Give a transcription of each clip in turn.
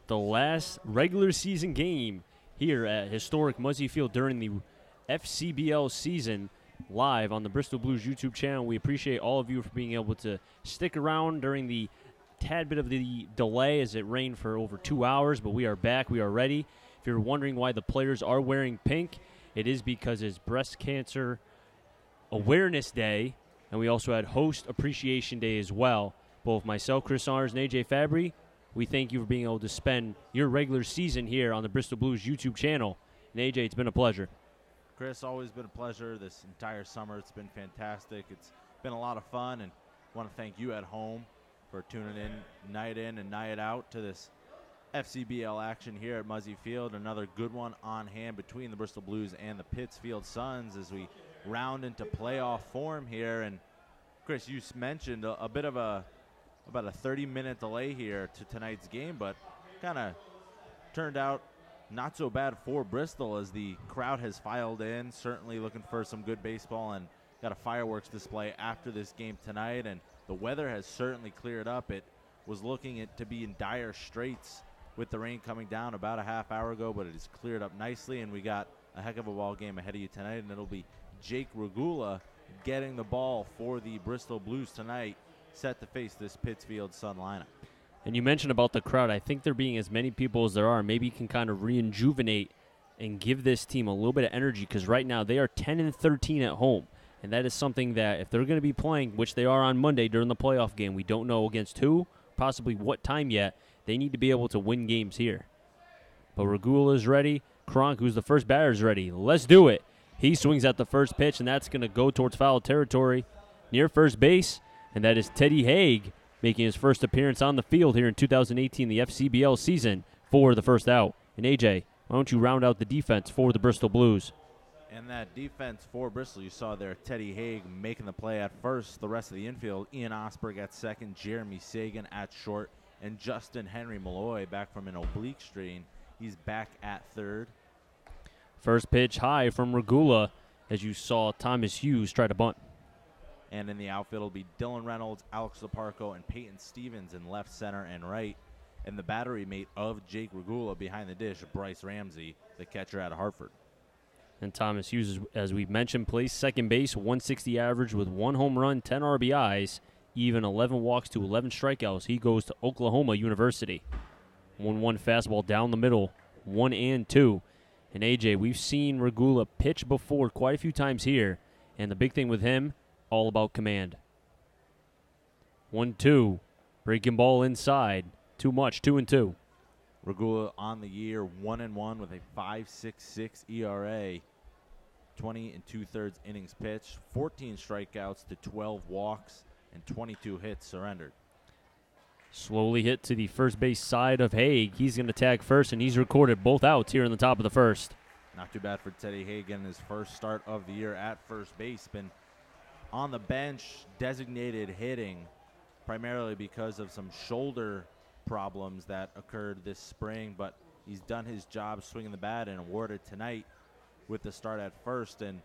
the last regular season game here at historic Muzzy Field during the FCBL season live on the Bristol Blues YouTube channel. We appreciate all of you for being able to stick around during the tad bit of the delay as it rained for over 2 hours, but we are back. We are ready. If you're wondering why the players are wearing pink, it is because it's Breast Cancer Awareness Day, and we also had Host Appreciation Day as well. Both myself, Chris Saunders, and AJ Fabry, we thank you for being able to spend your regular season here on the Bristol Blues YouTube channel. And AJ, it's been a pleasure. Chris, always been a pleasure this entire summer. It's been fantastic. It's been a lot of fun, and I want to thank you at home for tuning in and night out to this FCBL action here at Muzzy Field. Another good one on hand between the Bristol Blues and the Pittsfield Suns as we round into playoff form here. And Chris, you mentioned a bit of about a 30-minute delay here to tonight's game, but kind of turned out not so bad for Bristol as the crowd has filed in, certainly looking for some good baseball, and got a fireworks display after this game tonight. And the weather has certainly cleared up. It was looking to be in dire straits with the rain coming down about a half hour ago, but it has cleared up nicely, and we got a heck of a ball game ahead of you tonight, and it'll be Jake Regula getting the ball for the Bristol Blues tonight, set to face this Pittsfield Sun lineup. And you mentioned about the crowd. I think there being as many people as there are, maybe you can kind of rejuvenate and give this team a little bit of energy, because right now they are 10-13 at home. And that is something that if they're going to be playing, which they are on Monday during the playoff game, we don't know against who, possibly what time yet, they need to be able to win games here. But Regula is ready. Kronk, who's the first batter, is ready. Let's do it. He swings at the first pitch, and that's going to go towards foul territory near first base. And that is Teddy Haig making his first appearance on the field here in 2018, the FCBL season, for the first out. And AJ, why don't you round out the defense for the Bristol Blues? And that defense for Bristol, you saw there Teddy Haig making the play at first. The rest of the infield, Ian Osberg at second, Jeremy Sagan at short, and Justin Henry Malloy back from an oblique strain. He's back at third. First pitch high from Regula as you saw Thomas Hughes try to bunt. And in the outfield will be Dylan Reynolds, Alex Leparco, and Peyton Stevens in left, center, and right. And the battery mate of Jake Regula behind the dish, Bryce Ramsey, the catcher out of Hartford. And Thomas Hughes, as we've mentioned, plays second base, 160 average with 1 home run, 10 RBIs, even 11 walks to 11 strikeouts. He goes to Oklahoma University. 1-1 fastball down the middle, 1-2. And AJ, we've seen Regula pitch before quite a few times here, and the big thing with him, all about command. 1-2, breaking ball inside, too much, 2-2. Regula on the year, 1-1 with a 5.66 ERA, 20 2/3 innings pitched, 14 strikeouts to 12 walks, and 22 hits surrendered. Slowly hit to the first base side of Haig. He's going to tag first, and he's recorded both outs here in the top of the first. Not too bad for Teddy Haig in his first start of the year at first base. Been on the bench, designated hitting, primarily because of some shoulder problems that occurred this spring, but he's done his job swinging the bat and awarded tonight with the start at first. And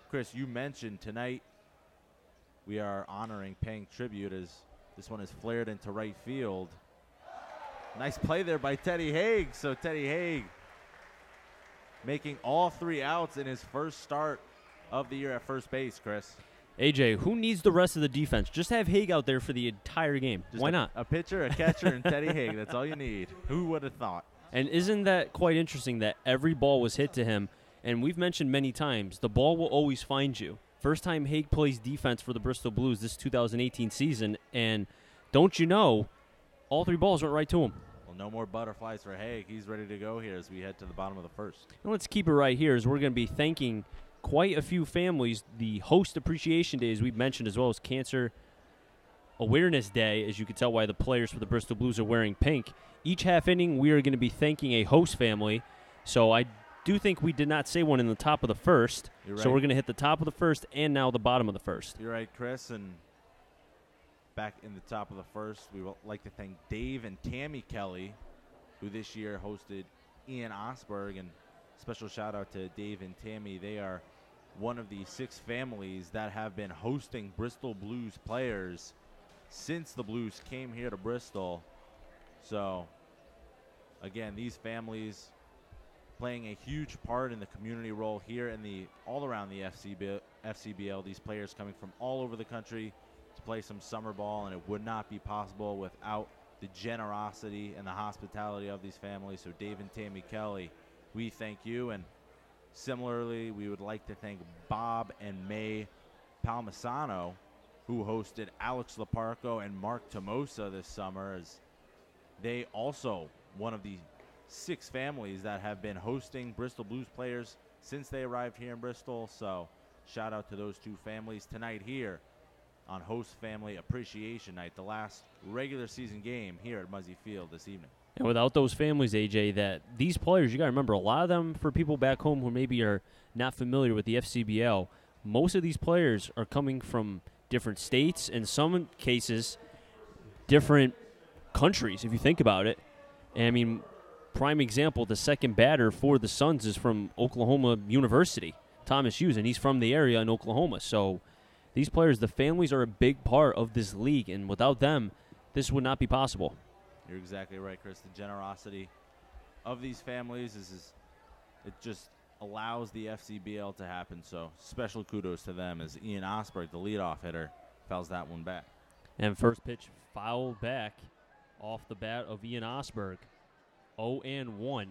Chris, you mentioned tonight we are honoring, paying tribute, as this one is flared into right field. Nice play there by Teddy Haig. So Teddy Haig making all 3 outs in his first start of the year at first base, Chris. AJ, who needs the rest of the defense? Just have Haig out there for the entire game. Just Why not? A pitcher, a catcher, and Teddy Haig. That's all you need. Who would have thought? And isn't that quite interesting that every ball was hit to him? And we've mentioned many times, the ball will always find you. First time Haig plays defense for the Bristol Blues this 2018 season, and don't you know, all 3 balls went right to him. Well, no more butterflies for Haig. He's ready to go here as we head to the bottom of the first. And let's keep it right here, as we're going to be thanking quite a few families. The Host Appreciation Day, as we've mentioned, as well as Cancer Awareness Day, as you can tell why the players for the Bristol Blues are wearing pink. Each half inning, we are going to be thanking a host family. So I do think we did not say one in the top of the first. You're right. So we're going to hit the top of the first and now the bottom of the first. You're right, Chris. And back in the top of the first, we would like to thank Dave and Tammy Kelly, who this year hosted Ian Osberg. And special shout out to Dave and Tammy. They are one of the 6 families that have been hosting Bristol Blues players since the Blues came here to Bristol. So again, these families playing a huge part in the community role here in all around the FCBL. These players coming from all over the country to play some summer ball, and it would not be possible without the generosity and the hospitality of these families. So Dave and Tammy Kelly, we thank you. And similarly, we would like to thank Bob and May Palmisano, who hosted Alex Laparco and Mark Tomosa this summer, as they also one of the 6 families that have been hosting Bristol Blues players since they arrived here in Bristol. So shout out to those 2 families tonight here on Host Family Appreciation Night, the last regular season game here at Muzzy Field this evening. And without those families, AJ, that these players, you got to remember, a lot of them, for people back home who maybe are not familiar with the FCBL, most of these players are coming from different states, in some cases, different countries, if you think about it. And, I mean, prime example, the second batter for the Suns is from Oklahoma University, Thomas Hughes, and he's from the area in Oklahoma. So these players, the families, are a big part of this league, and without them, this would not be possible. You're exactly right, Chris. The generosity of these families it just allows the FCBL to happen. So special kudos to them as Ian Osberg, the leadoff hitter, fouls that one back. And first pitch fouled back off the bat of Ian Osberg. 0-1.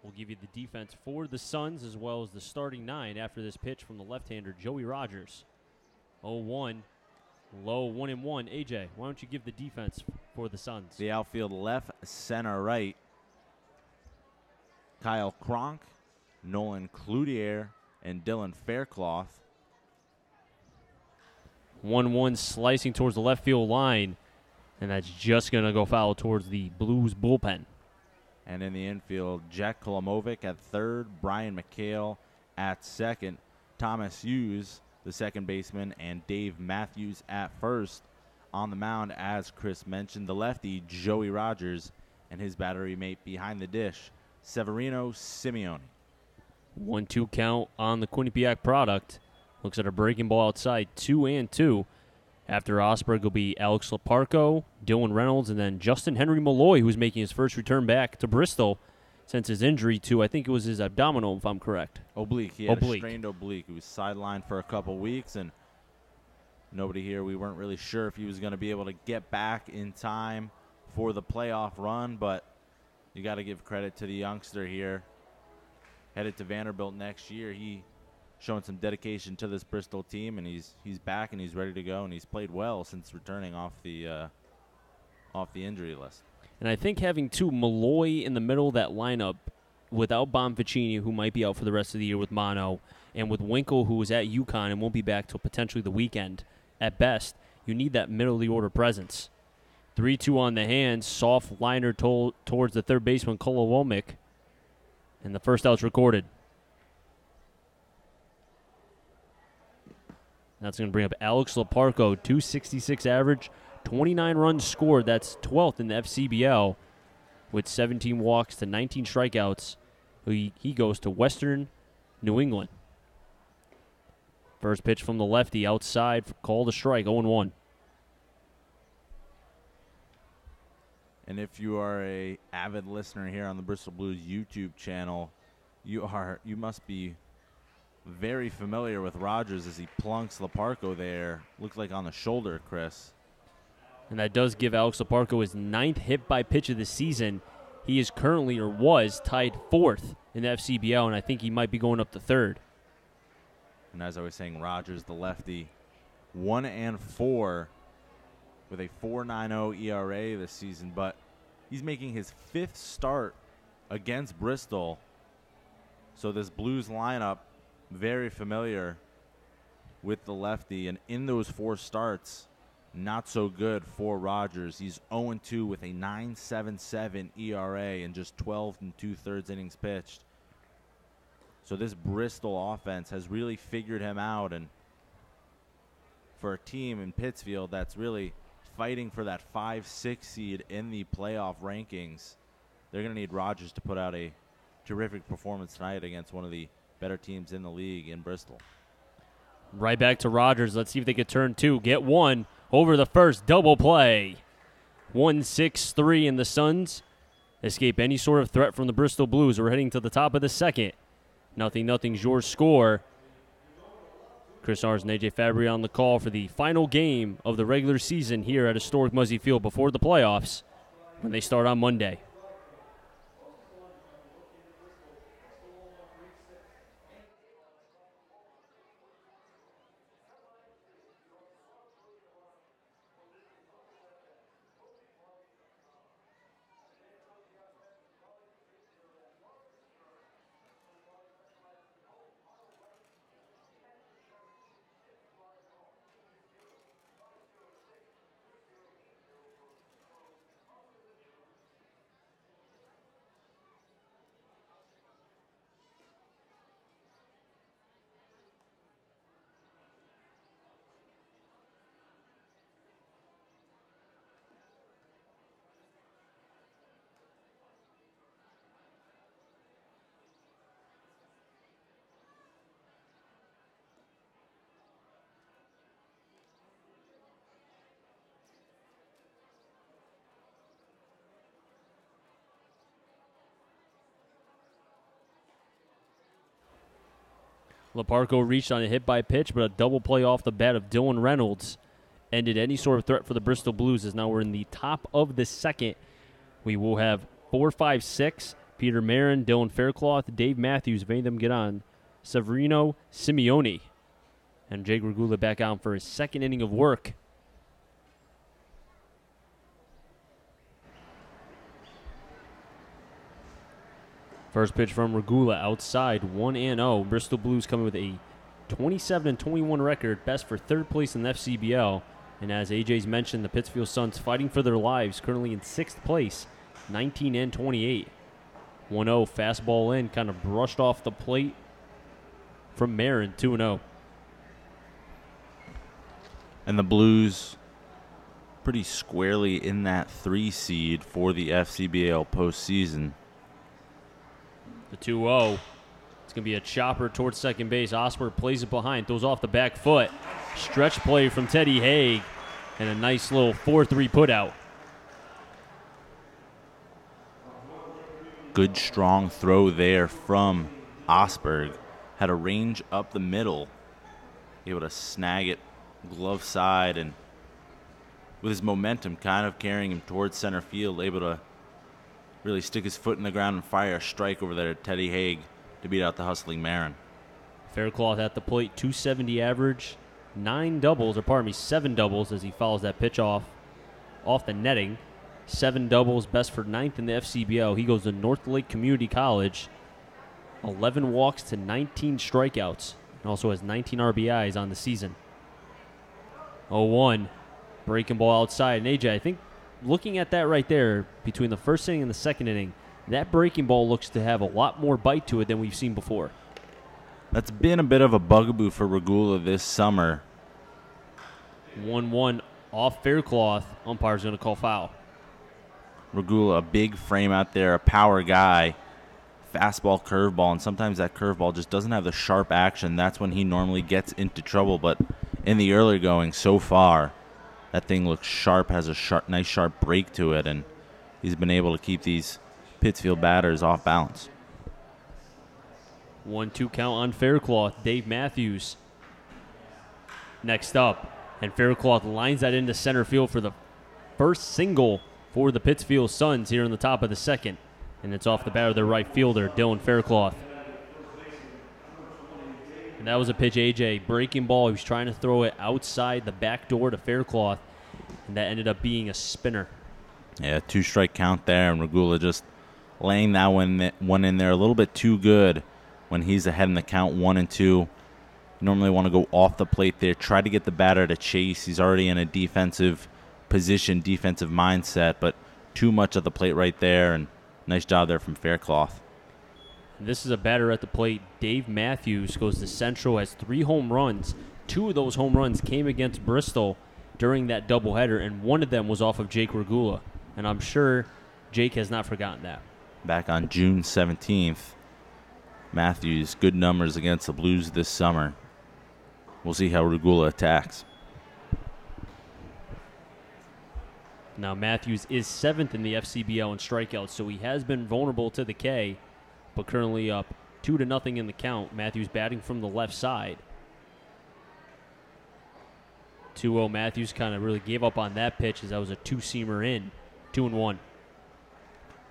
We'll give you the defense for the Suns as well as the starting 9 after this pitch from the left-hander, Joey Rogers. 0-1. Low 1-1. AJ, why don't you give the defense for the Suns? The outfield left, center, right. Kyle Cronk, Nolan Cloutier, and Dylan Faircloth. 1-1 slicing towards the left field line, and that's just going to go foul towards the Blues bullpen. And in the infield, Jack Kolomovic at third, Brian McHale at second, Thomas Hughes, the second baseman, and Dave Matthews at first. On the mound, as Chris mentioned, the lefty, Joey Rogers, and his battery mate behind the dish, Severino Simeone. 1-2 count on the Quinnipiac product. Looks at a breaking ball outside, 2-2. After Osberg will be Alex Laparco, Dylan Reynolds, and then Justin Henry Malloy, who's making his first return back to Bristol since his injury to, I think it was his abdominal, if I'm correct. Oblique. He had a strained oblique. He was sidelined for a couple weeks, and nobody here, we weren't really sure if he was going to be able to get back in time for the playoff run, but you got to give credit to the youngster here. Headed to Vanderbilt next year. He showing some dedication to this Bristol team, and he's back and he's ready to go, and he's played well since returning off the injury list. And I think having Malloy in the middle of that lineup without Bonficini, who might be out for the rest of the year with mono, and with Winkle, who was at UConn and won't be back till potentially the weekend at best, you need that middle of the order presence. 3-2 on the hands, soft liner towards the third baseman, Kolowomic, and the first out's recorded. That's going to bring up Alex Laparco, 266 average, 29 runs scored. That's 12th in the FCBL with 17 walks to 19 strikeouts. He goes to Western New England. First pitch from the lefty outside, called a strike, 0-1. And if you are a avid listener here on the Bristol Blues YouTube channel, you must be very familiar with Rogers as he plunks Laparco there. Looked like on the shoulder, Chris. And that does give Alex Laparco his 9th hit by pitch of the season. He is currently, or was, tied 4th in the FCBL, and I think he might be going up to 3rd. And as I was saying, Rogers, the lefty, 1-4 with a 4.90 ERA this season, but he's making his 5th start against Bristol. So this Blues lineup, very familiar with the lefty, and in those 4 starts, not so good for Rogers. He's 0-2 with a 9.77 ERA and just 12 2/3 innings pitched. So this Bristol offense has really figured him out, and for a team in Pittsfield that's really fighting for that 5-6 seed in the playoff rankings, they're going to need Rogers to put out a terrific performance tonight against one of the better teams in the league in Bristol. Right back to Rogers. Let's see if they could turn 2. Get 1 over the first. Double play. 1-6-3, and the Suns escape any sort of threat from the Bristol Blues. We're heading to the top of the second. 0-0's your score. Chris Arns and AJ Fabry on the call for the final game of the regular season here at historic Muzzy Field before the playoffs when they start on Monday. Leparco reached on a hit by pitch, but a double play off the bat of Dylan Reynolds ended any sort of threat for the Bristol Blues, as now we're in the top of the second. We will have 4, 5, 6, Peter Marin, Dylan Faircloth, Dave Matthews, if any of them get on, Severino Simeone, and Jake Regula back on for his second inning of work. First pitch from Regula outside, 1-0. Bristol Blues coming with a 27-21 record, best for third place in the FCBL. And as AJ's mentioned, the Pittsfield Suns fighting for their lives, currently in sixth place, 19-28. 1-0, fastball in, kind of brushed off the plate from Marin, 2-0. And the Blues pretty squarely in that 3 seed for the FCBL postseason. The 2-0. It's going to be a chopper towards second base. Osberg plays it behind, throws off the back foot. Stretch play from Teddy Haig, and a nice little 4-3 putout. Good strong throw there from Osberg. Had a range up the middle. Able to snag it glove side, and with his momentum kind of carrying him towards center field, able to really stick his foot in the ground and fire a strike over there at Teddy Haig to beat out the hustling Marin. Faircloth at the plate, 270 average, 7 doubles as he follows that pitch off the netting. 7 doubles, best for 9th in the FCBL. He goes to North Lake Community College. 11 walks to 19 strikeouts, and also has 19 RBIs on the season. 0-1, breaking ball outside. And AJ, I think looking at that right there, between the first inning and the second inning, that breaking ball looks to have a lot more bite to it than we've seen before. That's been a bit of a bugaboo for Regula this summer. 1-1 off Faircloth. Umpire's going to call foul. Regula, a big frame out there, a power guy, fastball, curveball, and sometimes that curveball just doesn't have the sharp action. That's when he normally gets into trouble. But in the early going so far, that thing looks sharp, has a nice sharp break to it, and he's been able to keep these Pittsfield batters off balance. 1-2 count on Faircloth. Dave Matthews next up, and Faircloth lines that into center field for the first single for the Pittsfield Suns here in the top of the second, and it's off the bat of their right fielder, Dylan Faircloth. And that was a pitch, AJ, breaking ball. He was trying to throw it outside the back door to Faircloth, and that ended up being a spinner. Yeah, 2-strike count there, and Regula just laying that one in there a little bit too good when he's ahead in the count, 1-2. You normally want to go off the plate there, try to get the batter to chase. He's already in a defensive position, defensive mindset, but too much at the plate right there, and nice job there from Faircloth. This is a batter at the plate. Dave Matthews goes to Central, has 3 home runs. 2 of those home runs came against Bristol during that doubleheader, and one of them was off of Jake Regula. And I'm sure Jake has not forgotten that. Back on June 17th, Matthews, good numbers against the Blues this summer. We'll see how Regula attacks. Now Matthews is 7th in the FCBL in strikeouts, so he has been vulnerable to the K, but currently up 2-0 in the count. Matthews batting from the left side. 2-0. Matthews kind of really gave up on that pitch as that was a two-seamer in. 2-1.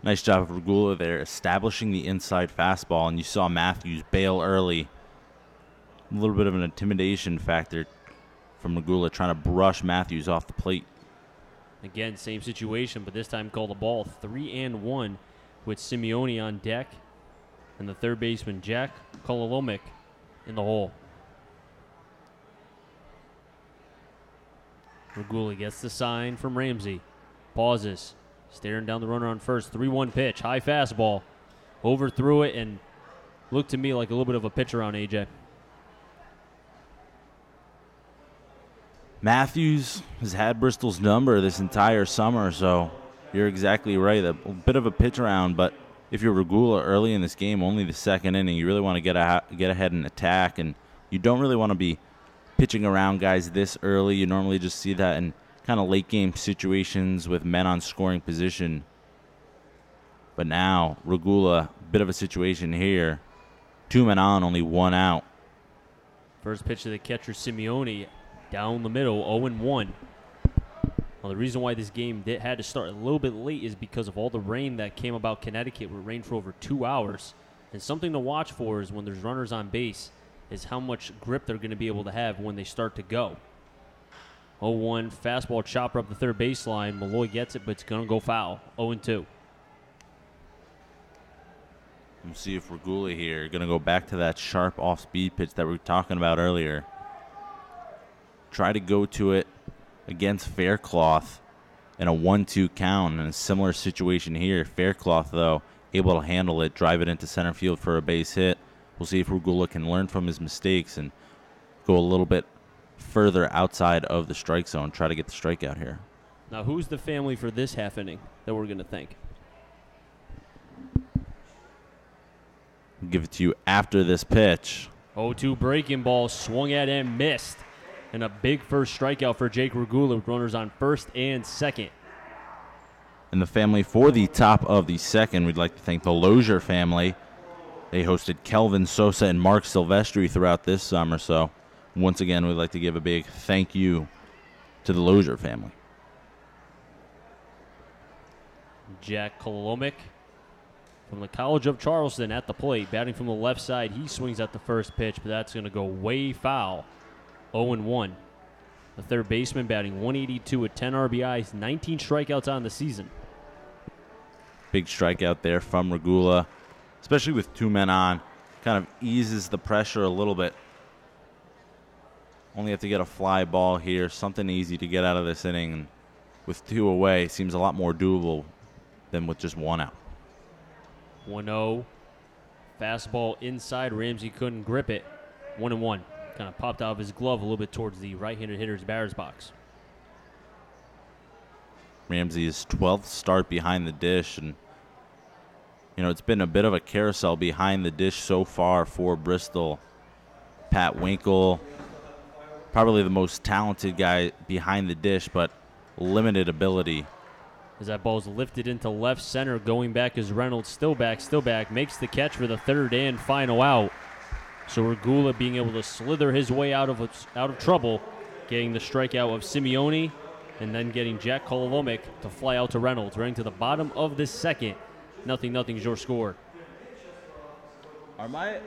Nice job of Regula there establishing the inside fastball, and you saw Matthews bail early. A little bit of an intimidation factor from Regula trying to brush Matthews off the plate. Again, same situation, but this time called a ball. 3-1 with Simeone on deck and the third baseman Jack Kololomic in the hole. Regula gets the sign from Ramsey. Pauses. Staring down the runner on first. 3-1 pitch. High fastball. Overthrew it and looked to me like a little bit of a pitch around AJ. Matthews has had Bristol's number this entire summer, so you're exactly right. A bit of a pitch around, but if you're Regula early in this game, only the second inning, you really want to get ahead and attack, and you don't really want to be pitching around guys this early. You normally just see that in kind of late game situations with men on scoring position. But now, Regula, bit of a situation here. 2 men on, only 1 out. First pitch to the catcher, Simeone, down the middle, 0-1. Well, the reason why this game had to start a little bit late is because of all the rain that came about Connecticut, where it rained for over 2 hours. And something to watch for is when there's runners on base is how much grip they're going to be able to have when they start to go. 0-1, fastball chopper up the third baseline. Malloy gets it, but it's going to go foul. 0-2. We'll see if Regula here going to go back to that sharp off-speed pitch that we were talking about earlier. Try to go to it against Faircloth in a 1-2 count. In a similar situation here, Faircloth, though, able to handle it, drive it into center field for a base hit. We'll see if Regula can learn from his mistakes and go a little bit further outside of the strike zone, try to get the strikeout here. Now, who's the family for this half inning that we're going to thank? I'll give it to you after this pitch. 0-2 breaking ball, swung at and missed. And a big first strikeout for Jake Regula with runners on first and second. And the family for the top of the second, we'd like to thank the Lozier family. They hosted Kelvin Sosa and Mark Silvestri throughout this summer, so once again, we'd like to give a big thank you to the Lozier family. Jack Kololomic from the College of Charleston at the plate, batting from the left side. He swings at the first pitch, but that's going to go way foul. 0-1. The third baseman batting 182 with 10 RBIs, 19 strikeouts on the season. Big strikeout there from Regula, especially with 2 men on. Kind of eases the pressure a little bit. Only have to get a fly ball here, something easy to get out of this inning. And with 2 away, seems a lot more doable than with just 1 out. 1-0. Fastball inside. Ramsey couldn't grip it. 1-1. Kind of popped out of his glove a little bit towards the right-handed hitter's batter's box. Ramsey's 12th start behind the dish, and it's been a bit of a carousel behind the dish so far for Bristol. Pat Winkle, probably the most talented guy behind the dish, but limited ability. As that ball's lifted into left center, going back is Reynolds, still back, makes the catch for the third and final out. So Regula being able to slither his way out of trouble, getting the strikeout of Simeone, and then getting Jack Kololomic to fly out to Reynolds. Running to the bottom of the second. 0-0 is your score. Are my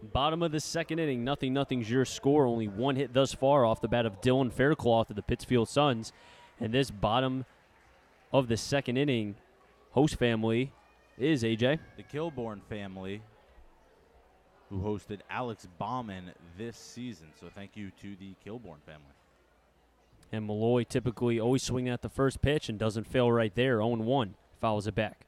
Bottom of the second inning, 0-0's your score. Only one hit thus far off the bat of Dylan Faircloth of the Pittsfield Suns. And this bottom of the second inning, host family is AJ. The Kilborn family, who hosted Alex Bauman this season. So thank you to the Kilborn family. And Malloy typically always swinging at the first pitch and doesn't fail right there. 0-1, fouls it back.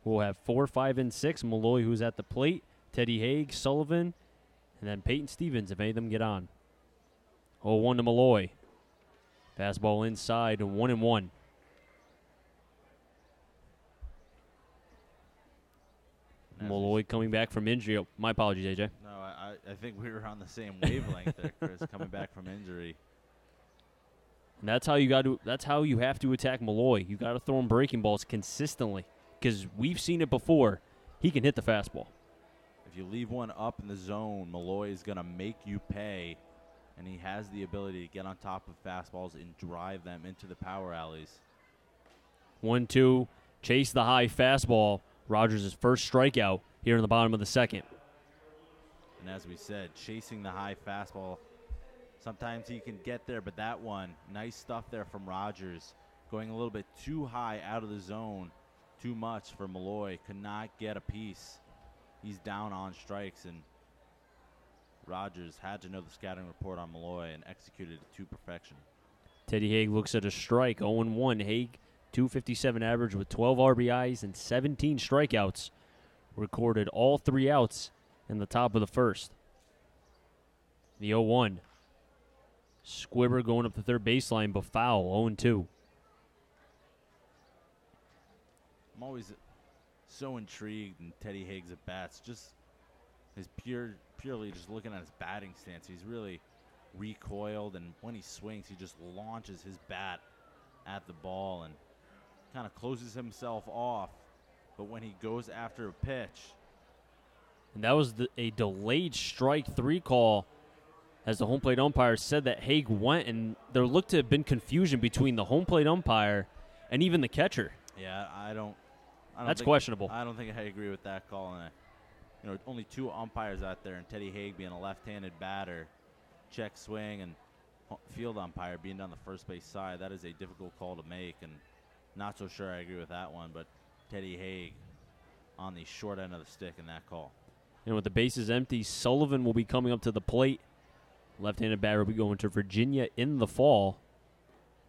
We'll have 4, 5, and 6. Malloy, who's at the plate. Teddy Haig, Sullivan, and then Peyton Stevens, if any of them get on. 0-1 to Malloy. Fastball inside, 1-1. Malloy coming back from injury. Oh, my apologies, AJ. No, I think we were on the same wavelength there, Chris, coming back from injury. And that's how you got to. That's how you have to attack Malloy. You got to throw him breaking balls consistently, because we've seen it before. He can hit the fastball. If you leave one up in the zone, Malloy is going to make you pay, and he has the ability to get on top of fastballs and drive them into the power alleys. 1-2, chase the high fastball. Rogers' first strikeout here in the bottom of the second. And as we said, chasing the high fastball, sometimes he can get there, but that one, nice stuff there from Rogers. Going a little bit too high out of the zone, too much for Malloy. Could not get a piece. He's down on strikes, and Rogers had to know the scouting report on Malloy and executed it to perfection. Teddy Haig looks at a strike, 0-1. Haig, 257 average with 12 RBIs and 17 strikeouts. Recorded all 3 outs in the top of the first. The 0-1. Squibber going up the third baseline, but foul, 0-2. I'm always so intrigued in Teddy Haig's at bats. Just his purely just looking at his batting stance. He's really recoiled, and when he swings, he just launches his bat at the ball and kind of closes himself off. But when he goes after a pitch. And that was a delayed strike 3 call, as the home plate umpire said that Haig went, and there looked to have been confusion between the home plate umpire and even the catcher. Yeah, I don't That's questionable. I don't think I agree with that call. And only 2 umpires out there, and Teddy Haig being a left-handed batter, check swing, and field umpire being down the first base side. That is a difficult call to make, and not so sure I agree with that one. But Teddy Haig on the short end of the stick in that call. And with the bases empty, Sullivan will be coming up to the plate. Left-handed batter will be going to Virginia in the fall.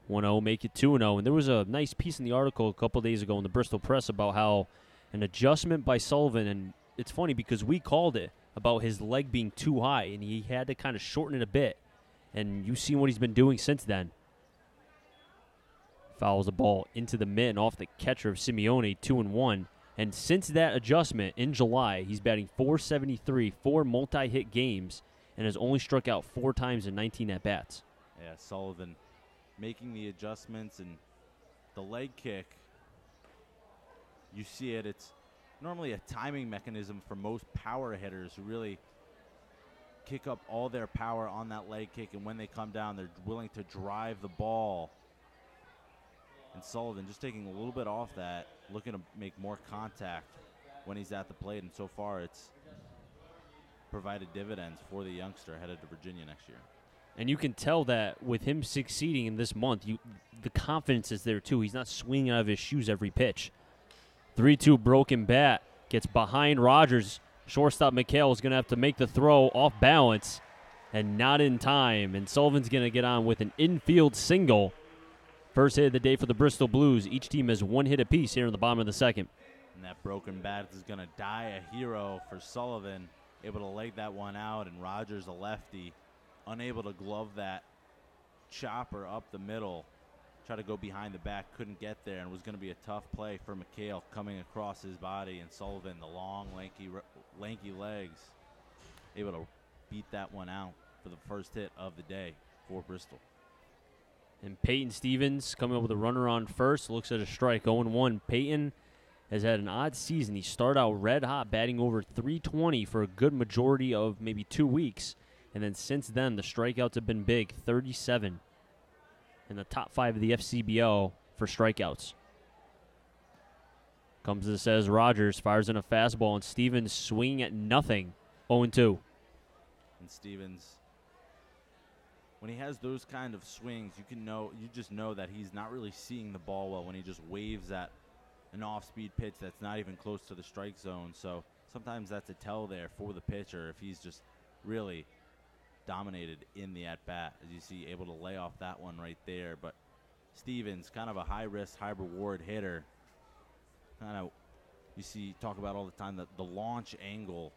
1-0, make it 2-0. And there was a nice piece in the article a couple days ago in the Bristol Press about how an adjustment by Sullivan, and it's funny because we called it about his leg being too high, and he had to kind of shorten it a bit. And you've seen what he's been doing since then. Fouls the ball into the mitt and off the catcher of Simeone, 2-1. And since that adjustment in July, he's batting .473, 4 multi-hit games, and has only struck out 4 times in 19 at-bats. Yeah, Sullivan making the adjustments, and the leg kick, you see it. It's normally a timing mechanism for most power hitters who really kick up all their power on that leg kick, and when they come down, they're willing to drive the ball. And Sullivan just taking a little bit off that, looking to make more contact when he's at the plate, and so far it's provided dividends for the youngster headed to Virginia next year. And you can tell that with him succeeding in this month, the confidence is there too. He's not swinging out of his shoes every pitch. 3-2 broken bat, gets behind Rogers. Shortstop McHale is going to have to make the throw off balance and not in time. And Sullivan's going to get on with an infield single. First hit of the day for the Bristol Blues. Each team has 1 hit apiece here in the bottom of the second. And that broken bat is going to die a hero for Sullivan. Able to leg that one out, and Rogers, a lefty, unable to glove that chopper up the middle. Try to go behind the back, couldn't get there, and was going to be a tough play for McHale coming across his body. And Sullivan, the long, lanky legs, able to beat that one out for the first hit of the day for Bristol. And Peyton Stevens coming up with a runner on first, looks at a strike, 0-1. Peyton has had an odd season. He started out red hot, batting over .320 for a good majority of maybe 2 weeks. And then since then, the strikeouts have been big, 37 in the top 5 of the FCBO for strikeouts. Comes to says Rogers, fires in a fastball, and Stevens swinging at nothing. 0-2. And Stevens, when he has those kind of swings, you just know that he's not really seeing the ball well when he just waves at an off-speed pitch that's not even close to the strike zone. So sometimes that's a tell there for the pitcher if he's just really dominated in the at-bat. As you see, able to lay off that one right there. But Stevens, kind of a high-risk, high-reward hitter. Kind of, you see, talk about all the time the launch angle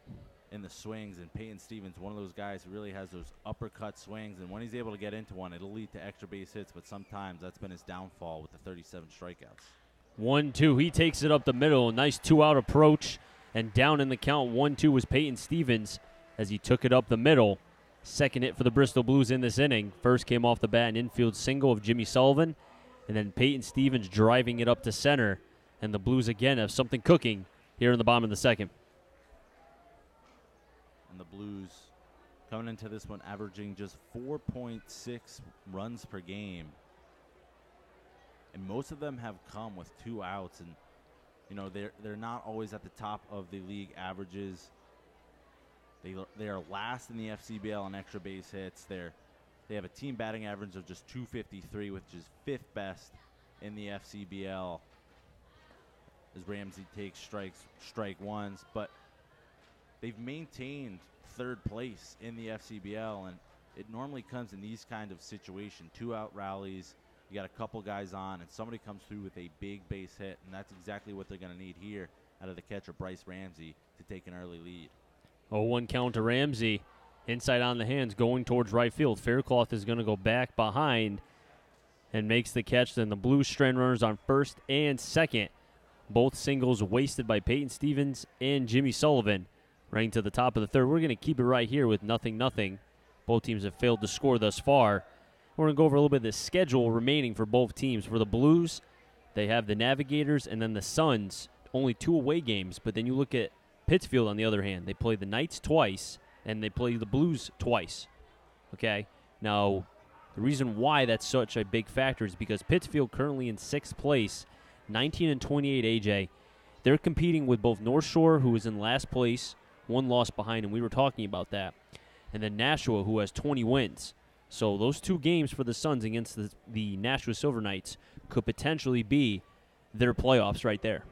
in the swings, and Peyton Stevens, one of those guys who really has those uppercut swings, and when he's able to get into one, it'll lead to extra base hits, but sometimes that's been his downfall with the 37 strikeouts. 1-2. He takes it up the middle. Nice 2-out approach, and down in the count. 1-2 was Peyton Stevens as he took it up the middle. Second hit for the Bristol Blues in this inning. First came off the bat, an infield single of Jimmy Sullivan, and then Peyton Stevens driving it up to center, and the Blues again have something cooking here in the bottom of the second. And the Blues coming into this one averaging just 4.6 runs per game. And most of them have come with 2 outs. And, you know, they're not always at the top of the league averages. They are last in the FCBL on extra base hits. They have a team batting average of just 253, which is 5th best in the FCBL. As Ramsey takes strike ones. But they've maintained 3rd place in the FCBL, and it normally comes in these kind of situations. 2-out rallies, you got a couple guys on, and somebody comes through with a big base hit, and that's exactly what they're going to need here out of the catcher, Bryce Ramsey, to take an early lead. 0-1 count to Ramsey. Inside on the hands, going towards right field. Faircloth is going to go back behind and makes the catch. Then the Blues strand runners on first and second. Both singles wasted by Peyton Stevens and Jimmy Sullivan. Running to the top of the third. We're going to keep it right here with 0-0. Both teams have failed to score thus far. We're going to go over a little bit of the schedule remaining for both teams. For the Blues, they have the Navigators and then the Suns. Only 2 away games. But then you look at Pittsfield on the other hand. They play the Knights twice, and they play the Blues twice. Okay? Now, the reason why that's such a big factor is because Pittsfield currently in 6th place, 19-28 AJ. They're competing with both North Shore, who is in last place, 1 loss behind, and we were talking about that, and then Nashua, who has 20 wins. So those 2 games for the Suns against the Nashua Silver Knights could potentially be their playoffs right there.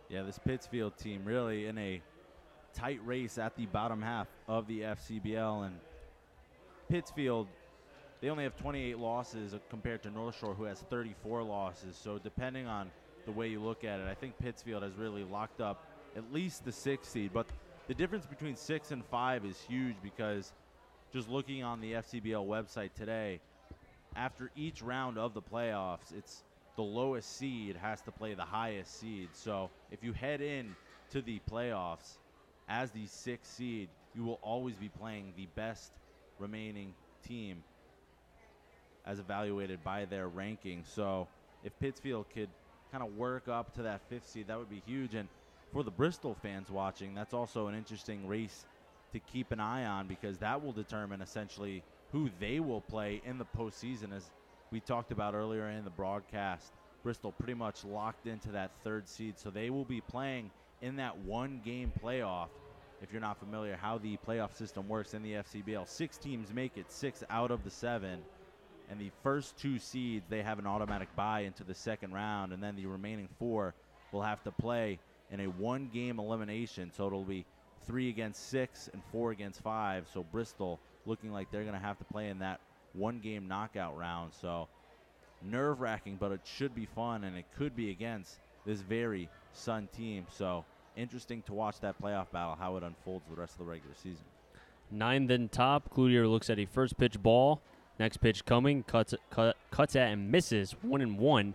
Yeah, this Pittsfield team really in a tight race at the bottom half of the FCBL. And Pittsfield, they only have 28 losses compared to North Shore, who has 34 losses. So depending on the way you look at it, I think Pittsfield has really locked up at least the 6th seed. But the difference between 6 and 5 is huge, because just looking on the FCBL website today, after each round of the playoffs, it's the lowest seed has to play the highest seed. So if you head in to the playoffs as the 6th seed, you will always be playing the best remaining team as evaluated by their ranking. So if Pittsfield could kind of work up to that 5th seed, that would be huge. And for the Bristol fans watching, that's also an interesting race to keep an eye on, because that will determine essentially who they will play in the postseason. As we talked about earlier in the broadcast, Bristol pretty much locked into that 3rd seed, so they will be playing in that 1-game playoff. If you're not familiar how the playoff system works in the FCBL, 6 teams make it, 6 out of the 7, and the first 2 seeds, they have an automatic bye into the 2nd round, and then the remaining 4 will have to play in a 1-game elimination, so it'll be 3 against 6 and 4 against 5. So Bristol looking like they're going to have to play in that 1-game knockout round. So nerve-wracking, but it should be fun, and it could be against this very Sun team. So interesting to watch that playoff battle, how it unfolds the rest of the regular season. 9th and top. Cloutier looks at a first pitch ball. Next pitch coming. Cuts at and misses. 1-1.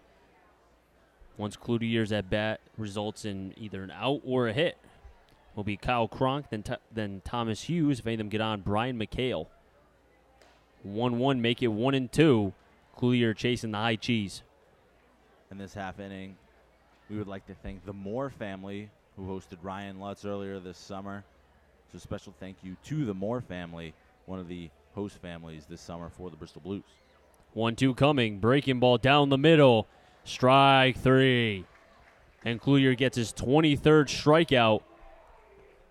Once Cloutier's at bat results in either an out or a hit, will be Kyle Cronk, then Thomas Hughes. If any of them get on, Brian McHale. 1-1, make it 1-2. Cloutier chasing the high cheese. In this half inning, we would like to thank the Moore family, who hosted Ryan Lutz earlier this summer. So special thank you to the Moore family, one of the host families this summer for the Bristol Blues. 1-2 coming. Breaking ball down the middle. Strike 3. And Cluyer gets his 23rd strikeout,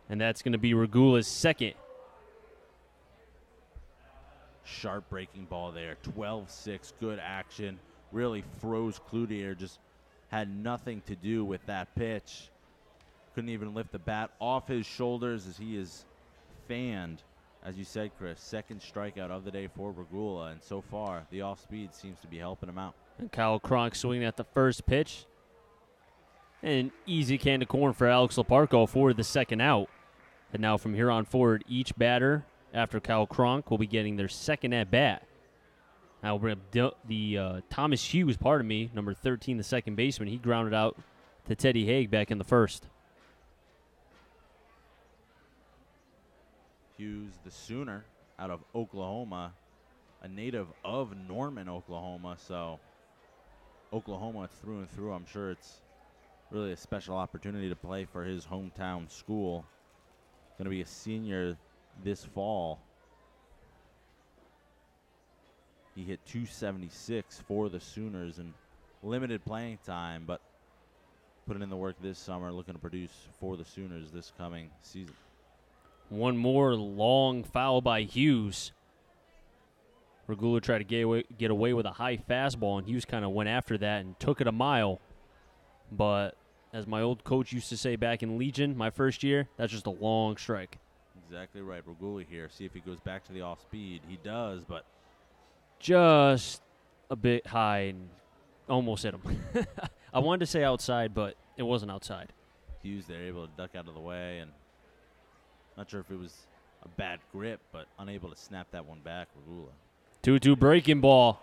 and that's going to be Regula's second. Sharp breaking ball there, 12-6, good action. Really froze Cloutier, just had nothing to do with that pitch. Couldn't even lift the bat off his shoulders as he is fanned. As you said, Chris, second strikeout of the day for Regula, and so far the off-speed seems to be helping him out. And Kyle Cronk swinging at the first pitch. And an easy can of corn for Alex Leparco for the second out. And now from here on forward, each batter after Kyle Cronk will be getting their second at-bat. Now we'll bring up the Thomas Hughes, number 13, the second baseman. He grounded out to Teddy Haig back in the first. Hughes, the Sooner, out of Oklahoma, a native of Norman, Oklahoma. So Oklahoma through and through. I'm sure it's really a special opportunity to play for his hometown school. Going to be a senior this fall. He hit 276 for the Sooners in limited playing time, but putting in the work this summer, looking to produce for the Sooners this coming season. One more long foul by Hughes. Regula tried to get away with a high fastball, and Hughes kind of went after that and took it a mile. But as my old coach used to say back in Legion, my first year, that's just a long strike. Exactly right. Regula here. See if he goes back to the off-speed. He does, but just a bit high and almost hit him. I wanted to say outside, but it wasn't outside. Hughes there able to duck out of the way, and not sure if it was a bad grip, but unable to snap that one back, Regula. 2-2 breaking ball.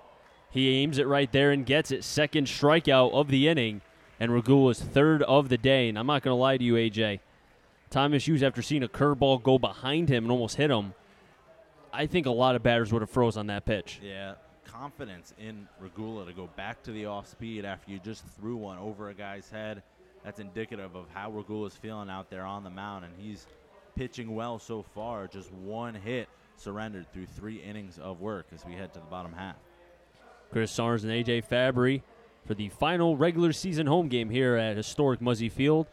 He aims it right there and gets it. Second strikeout of the inning, and Regula's third of the day. And I'm not going to lie to you, AJ. Thomas Hughes, after seeing a curveball go behind him and almost hit him, I think a lot of batters would have froze on that pitch. Yeah, confidence in Regula to go back to the off-speed after you just threw one over a guy's head. That's indicative of how Regula's feeling out there on the mound, and he's pitching well so far. Just one hit surrendered through 3 innings of work as we head to the bottom half. Chris Saunders and AJ Fabry for the final regular season home game here at historic Muzzy Field.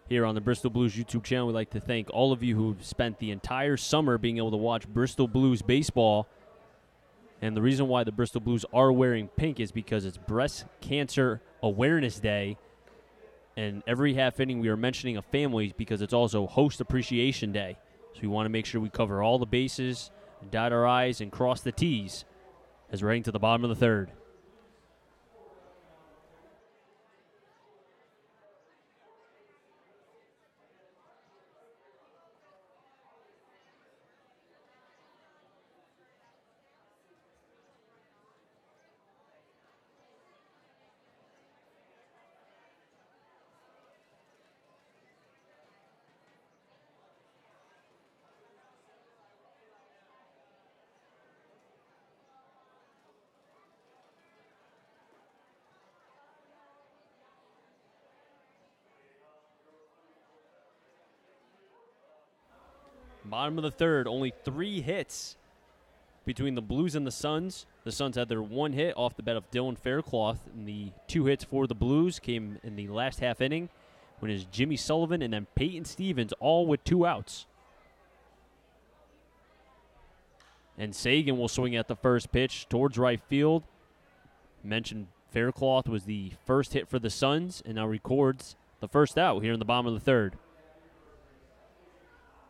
Here on the Bristol Blues YouTube channel, we'd like to thank all of you who've spent the entire summer being able to watch Bristol Blues baseball. And the reason why the Bristol Blues are wearing pink is because it's Breast Cancer Awareness Day. And every half inning we are mentioning a family because it's also Host Appreciation Day. So we want to make sure we cover all the bases, dot our I's, and cross the T's as we're heading to the bottom of the third. Bottom of the third, only 3 hits between the Blues and the Suns. The Suns had their 1 hit off the bat of Dylan Faircloth, and the 2 hits for the Blues came in the last half inning when it was Jimmy Sullivan and then Peyton Stevens, all with 2 outs. And Sagan will swing at the first pitch towards right field. Mentioned Faircloth was the first hit for the Suns and now records the first out here in the bottom of the third.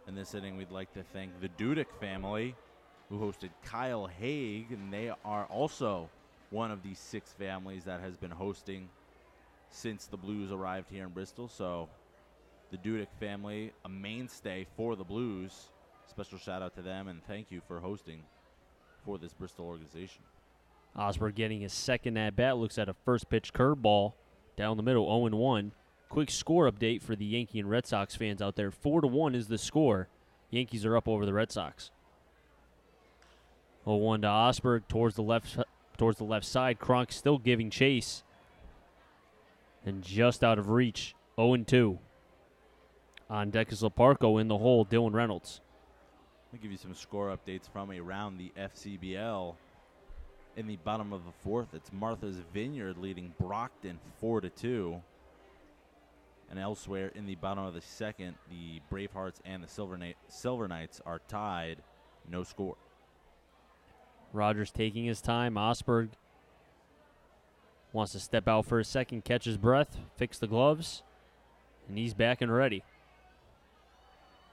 In this inning, we'd like to thank the Dudek family, who hosted Kyle Haig, and they are also one of these 6 families that has been hosting since the Blues arrived here in Bristol. So the Dudek family, a mainstay for the Blues. Special shout out to them, and thank you for hosting for this Bristol organization. Osberg getting his second at-bat, looks at a first pitch curveball down the middle, 0-1. Quick score update for the Yankee and Red Sox fans out there. 4-1 is the score. Yankees are up over the Red Sox. 0-1 to Osberg towards the left side. Cronk still giving chase. And just out of reach. 0-2. On deck is Leparco, in the hole, Dylan Reynolds. I'll give you some score updates from around the FCBL. In the bottom of the 4th, it's Martha's Vineyard leading Brockton 4-2. And elsewhere in the bottom of the second, the Bravehearts and the Silver Knights are tied, no score. Rogers taking his time. Osberg wants to step out for a second, catch his breath, fix the gloves, and he's back and ready.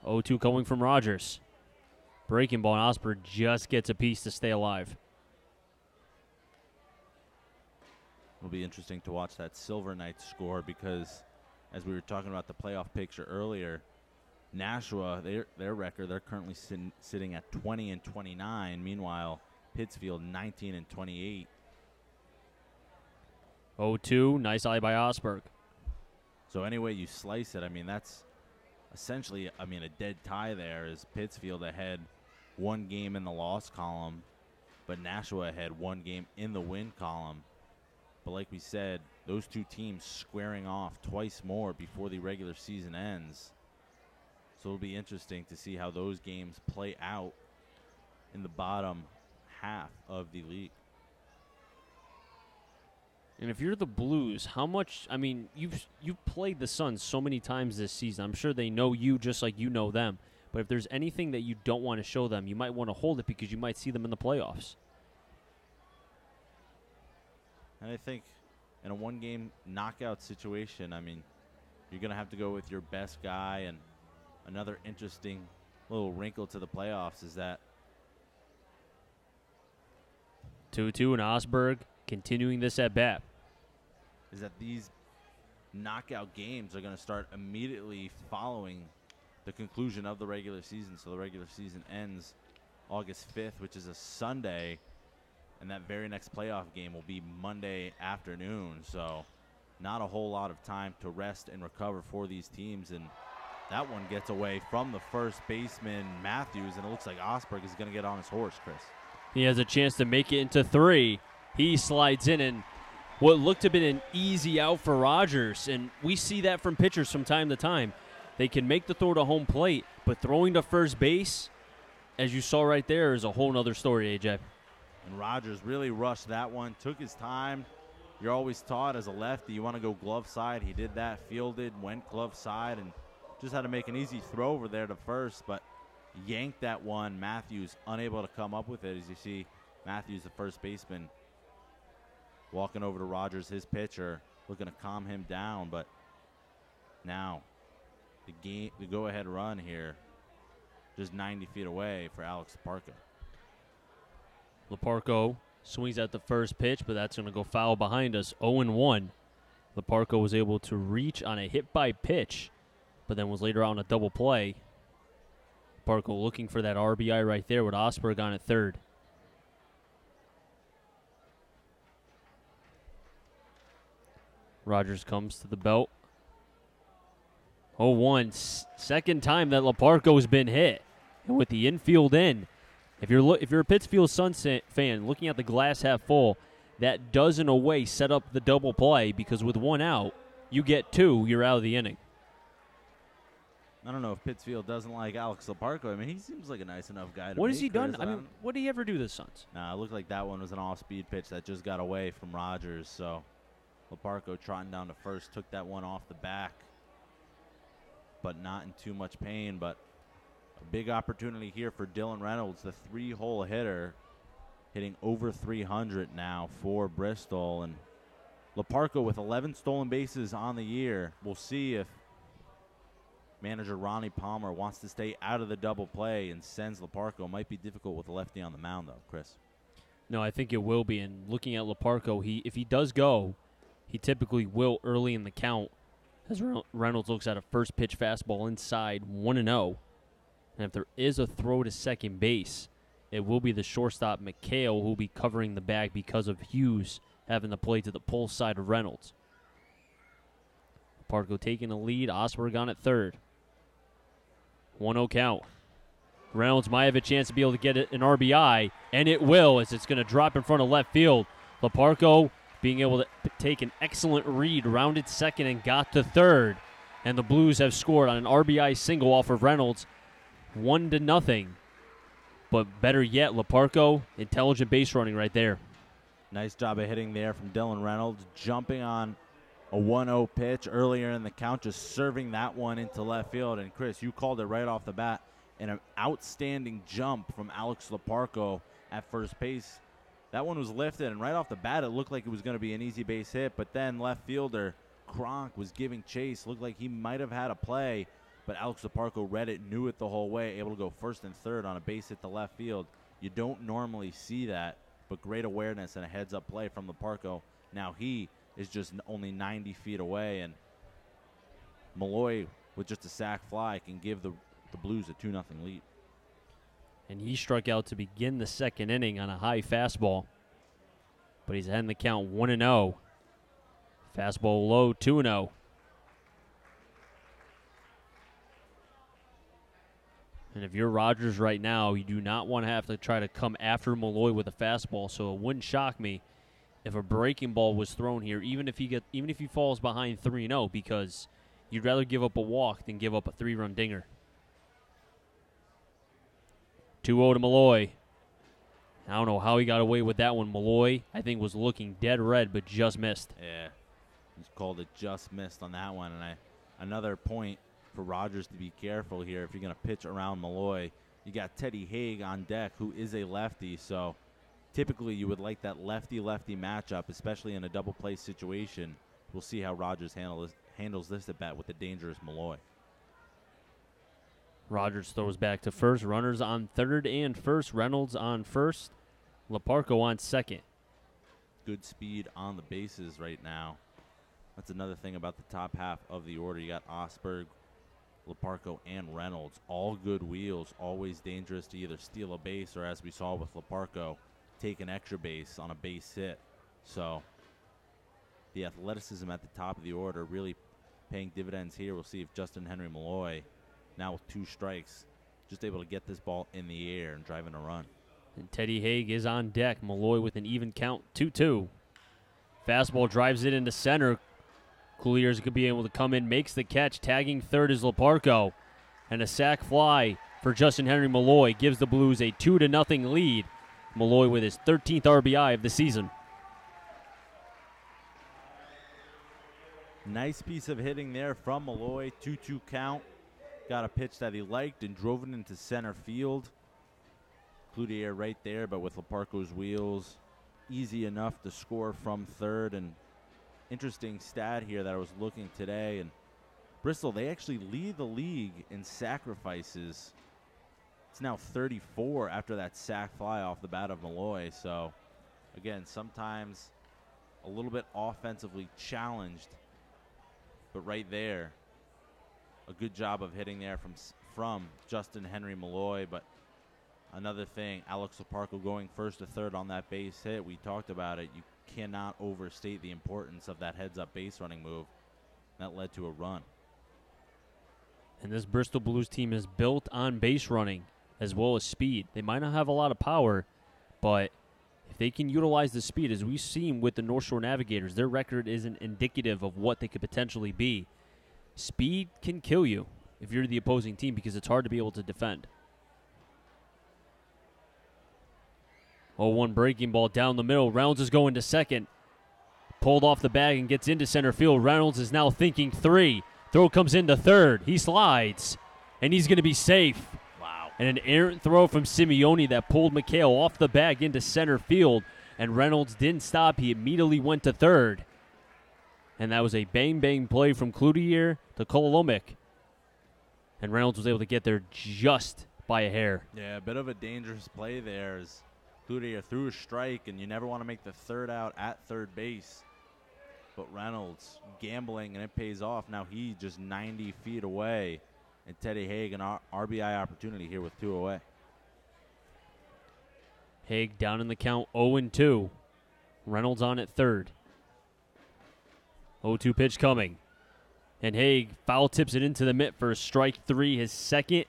0-2 coming from Rogers. Breaking ball, and Osberg just gets a piece to stay alive. It'll be interesting to watch that Silver Knights score because, as we were talking about the playoff picture earlier, Nashua, their record, they're currently sitting at 20-29. Meanwhile, Pittsfield 19-28. 0-2, nice eye by Osberg. So any way you slice it, I mean, that's essentially, I mean, a dead tie there is Pittsfield ahead one game in the loss column, but Nashua ahead one game in the win column. But like we said, those two teams squaring off twice more before the regular season ends. So it'll be interesting to see how those games play out in the bottom half of the league. And if you're the Blues, how much, I mean, you've played the Suns so many times this season. I'm sure they know you just like you know them. But if there's anything that you don't want to show them, you might want to hold it because you might see them in the playoffs. And I think in a one-game knockout situation, I mean, you're going to have to go with your best guy. And another interesting little wrinkle to the playoffs is that 2-2 and Osberg continuing this at bat. Is that these knockout games are going to start immediately following the conclusion of the regular season. So the regular season ends August 5th, which is a Sunday, and that very next playoff game will be Monday afternoon. So not a whole lot of time to rest and recover for these teams. And that one gets away from the first baseman, Matthews, and it looks like Osberg is going to get on his horse, Chris. He has a chance to make it into 3. He slides in, and what looked to have been an easy out for Rogers, and we see that from pitchers from time to time. They can make the throw to home plate, but throwing to first base, as you saw right there, is a whole nother story, AJ. And Rogers really rushed that one, took his time. You're always taught as a lefty, you want to go glove side. He did that, fielded, went glove side, and just had to make an easy throw over there to first, but yanked that one. Matthews unable to come up with it. As you see, Matthews, the first baseman, walking over to Rogers, his pitcher, looking to calm him down. But now the go-ahead run here, just 90 feet away for Alex Leparco. Leparco swings at the first pitch, but that's going to go foul behind us. 0-1. Leparco was able to reach on a hit by pitch, but then was later on a double play. Leparco looking for that RBI right there with Osberg on at third. Rogers comes to the belt. 0-1. Second time that Leparco's been hit. And with the infield in, if you're a Pittsfield Suns fan looking at the glass half full, that does in a way set up the double play because with one out, you get 2, you're out of the inning. I don't know if Pittsfield doesn't like Alex Leparco. I mean, he seems like a nice enough guy to What me, has he done? Chris. I mean, what did he ever do to the Suns? Nah, it looked like that one was an off-speed pitch that just got away from Rogers. So Leparco trotting down to first, took that one off the back, but not in too much pain. But a big opportunity here for Dylan Reynolds, the 3-hole hitter, hitting over 300 now for Bristol. And Leparco with 11 stolen bases on the year. We'll see if manager Ronnie Palmer wants to stay out of the double play and sends Leparco. Might be difficult with a lefty on the mound, though, Chris. No, I think it will be. And looking at Leparco, if he does go, he typically will early in the count, as Reynolds looks at a first pitch fastball inside 1-0. And if there is a throw to second base, it will be the shortstop McHale who will be covering the bag because of Hughes having the play to the pull side of Reynolds. Leparco taking the lead. Osberg on at third. 1-0 count. Reynolds might have a chance to be able to get an RBI, and it will, as it's going to drop in front of left field. Leparco being able to take an excellent read, rounded second, and got to third. And the Blues have scored on an RBI single off of Reynolds, 1-0. But better yet, Leparco, intelligent base running right there. Nice job of hitting there from Dylan Reynolds, jumping on a 1-0 pitch earlier in the count, just serving that one into left field. And Chris, you called it right off the bat. And an outstanding jump from Alex Leparco at first base. That one was lifted, and right off the bat, it looked like it was going to be an easy base hit. But then left fielder Kronk was giving chase. Looked like he might have had a play, but Alex Leparco read it, knew it the whole way, able to go first and third on a base hit to left field. You don't normally see that, but great awareness and a heads-up play from Leparco. Now he is just only 90 feet away, and Malloy, with just a sac fly, can give the Blues a 2-0 lead. And he struck out to begin the second inning on a high fastball. But he's ahead in the count 1-0. Fastball low, 2-0. And if you're Rogers right now, you do not want to have to try to come after Malloy with a fastball. So it wouldn't shock me if a breaking ball was thrown here, even if he falls behind 3-0, because you'd rather give up a walk than give up a 3-run dinger. 2-0 to Malloy. I don't know how he got away with that one. Malloy, I think, was looking dead red, but just missed. Yeah, he's called it just missed on that one. And another point for Rogers to be careful here. If you're going to pitch around Malloy, you got Teddy Haig on deck, who is a lefty. So typically you would like that lefty-lefty matchup, especially in a double play situation. We'll see how Rogers handles this at bat with the dangerous Malloy. Rogers throws back to first. Runners on third and first. Reynolds on first. Leparco on second. Good speed on the bases right now. That's another thing about the top half of the order. You got Osberg, Leparco, and Reynolds. All good wheels. Always dangerous to either steal a base or, as we saw with Leparco, take an extra base on a base hit. So the athleticism at the top of the order really paying dividends here. We'll see if Justin Henry Malloy, now with 2 strikes, just able to get this ball in the air and drive in a run. And Teddy Haig is on deck. Malloy with an even count, 2-2. Fastball drives it into center. Coolier's going to be able to come in, makes the catch. Tagging third is Leparco. And a sac fly for Justin Henry Malloy gives the Blues a 2-0 lead. Malloy with his 13th RBI of the season. Nice piece of hitting there from Malloy. 2-2 count. Got a pitch that he liked and drove it into center field. Cloutier right there, but with Leparco's wheels, easy enough to score from third. And interesting stat here that I was looking today. And Bristol, they actually lead the league in sacrifices. It's now 34 after that sac fly off the bat of Malloy. So, again, sometimes a little bit offensively challenged, but right there, a good job of hitting there from Justin Henry Malloy. But another thing, Alex Leparco going first to third on that base hit. We talked about it. You cannot overstate the importance of that heads-up base running move. That led to a run. And this Bristol Blues team is built on base running as well as speed. They might not have a lot of power, but if they can utilize the speed, as we've seen with the North Shore Navigators, their record isn't indicative of what they could potentially be. Speed can kill you if you're the opposing team because it's hard to be able to defend. 0-1 breaking ball down the middle. Reynolds is going to second. Pulled off the bag and gets into center field. Reynolds is now thinking 3. Throw comes into third. He slides, and he's going to be safe. Wow. And an errant throw from Simeone that pulled McHale off the bag into center field, and Reynolds didn't stop. He immediately went to third. And that was a bang-bang play from Cloutier to Kololomic. And Reynolds was able to get there just by a hair. Yeah, a bit of a dangerous play there as Cloutier threw a strike, and you never want to make the third out at third base. But Reynolds gambling, and it pays off. Now he's just 90 feet away. And Teddy Haig, an RBI opportunity here with 2 away. Haig down in the count, 0-2. Reynolds on at third. 0-2 pitch coming. And Haig foul tips it into the mitt for strike 3, his second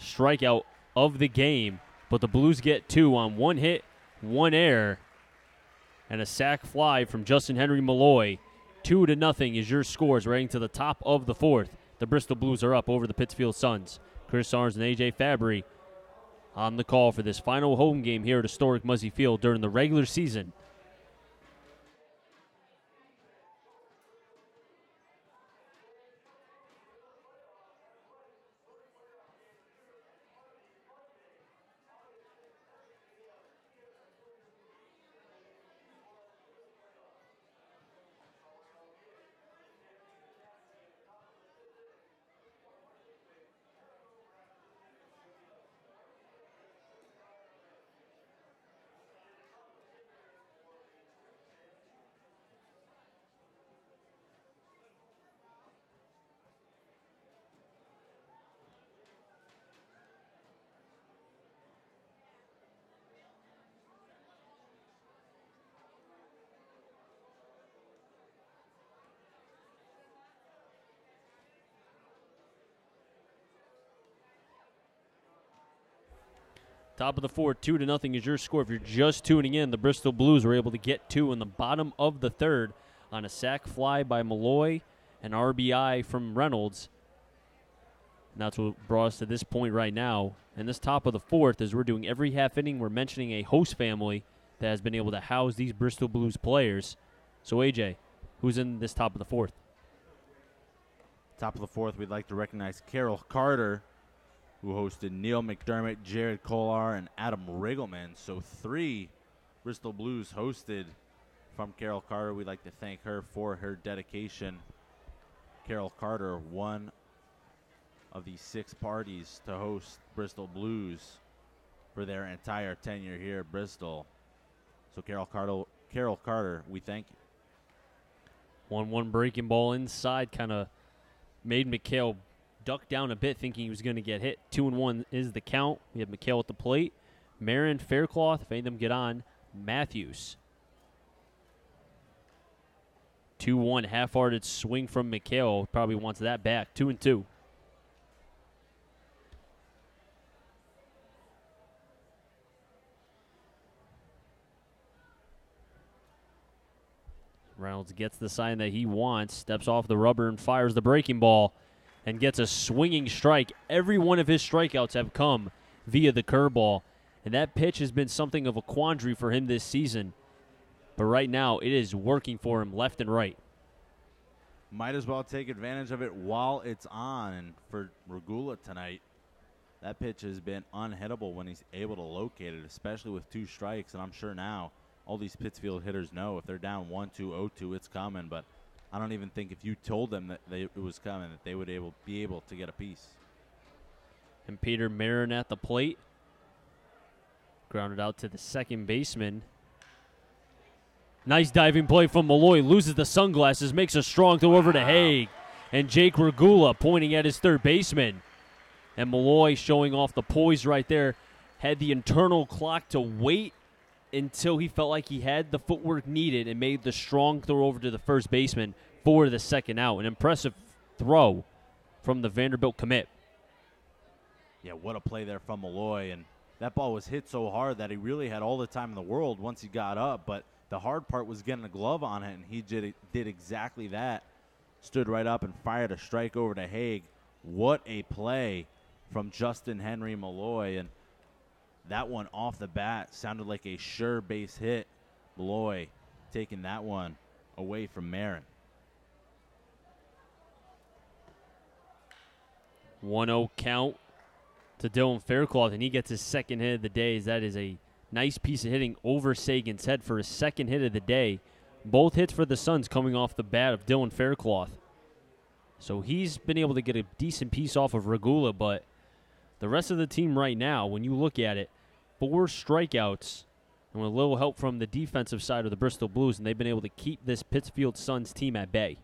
strikeout of the game. But the Blues get 2 on 1 hit, 1 error, and a sac fly from Justin Henry Malloy. 2-0 is your scores, right into the top of the 4th. The Bristol Blues are up over the Pittsfield Suns. Chris Sarnes and A.J. Fabry on the call for this final home game here at historic Muzzy Field during the regular season. Top of the fourth, 2-0 is your score. If you're just tuning in, the Bristol Blues were able to get two in the bottom of the third on a sac fly by Malloy and RBI from Reynolds. And that's what brought us to this point right now. And this top of the fourth, as we're doing every half inning, we're mentioning a host family that has been able to house these Bristol Blues players. So, AJ, who's in this top of the fourth? Top of the fourth, we'd like to recognize Carol Carter, who hosted Neil McDermott, Jared Kolar, and Adam Riggleman. So 3 Bristol Blues hosted from Carol Carter. We'd like to thank her for her dedication. Carol Carter, one of the 6 parties to host Bristol Blues for their entire tenure here at Bristol. So Carol Carter, we thank you. 1-1 breaking ball inside, kind of made McHale duck down a bit thinking he was going to get hit. 2-1 is the count. We have McHale at the plate. Marin, Faircloth, if any of them get on, Matthews. 2-1, half-hearted swing from McHale. Probably wants that back. 2-2. Reynolds gets the sign that he wants, steps off the rubber and fires the breaking ball and gets a swinging strike. Every one of his strikeouts have come via the curveball, and that pitch has been something of a quandary for him this season. But right now, it is working for him left and right. Might as well take advantage of it while it's on. And for Regula tonight, that pitch has been unhittable when he's able to locate it, especially with 2 strikes. And I'm sure now all these Pittsfield hitters know if they're down 1-2, 0-2, it's coming. But I don't even think if you told them that it was coming that they would be able to get a piece. And Peter Marin at the plate. Grounded out to the second baseman. Nice diving play from Malloy. Loses the sunglasses. Makes a strong throw over to Haig. And Jake Regula pointing at his third baseman. And Malloy showing off the poise right there. Had the internal clock to wait until he felt like he had the footwork needed and made the strong throw over to the first baseman for the second out. An impressive throw from the Vanderbilt commit. Yeah, what a play there from Malloy. And that ball was hit so hard that he really had all the time in the world once he got up. But the hard part was getting a glove on it, and he did exactly that. Stood right up and fired a strike over to Haig. What a play from Justin Henry Malloy. And that one off the bat sounded like a sure base hit. Malloy taking that one away from Marin. 1-0 count to Dylan Faircloth, and he gets his second hit of the day. That is a nice piece of hitting over Sagan's head for his second hit of the day. Both hits for the Suns coming off the bat of Dylan Faircloth. So he's been able to get a decent piece off of Regula, but the rest of the team right now, when you look at it, 4 strikeouts, and with a little help from the defensive side of the Bristol Blues, and they've been able to keep this Pittsfield Suns team at bay.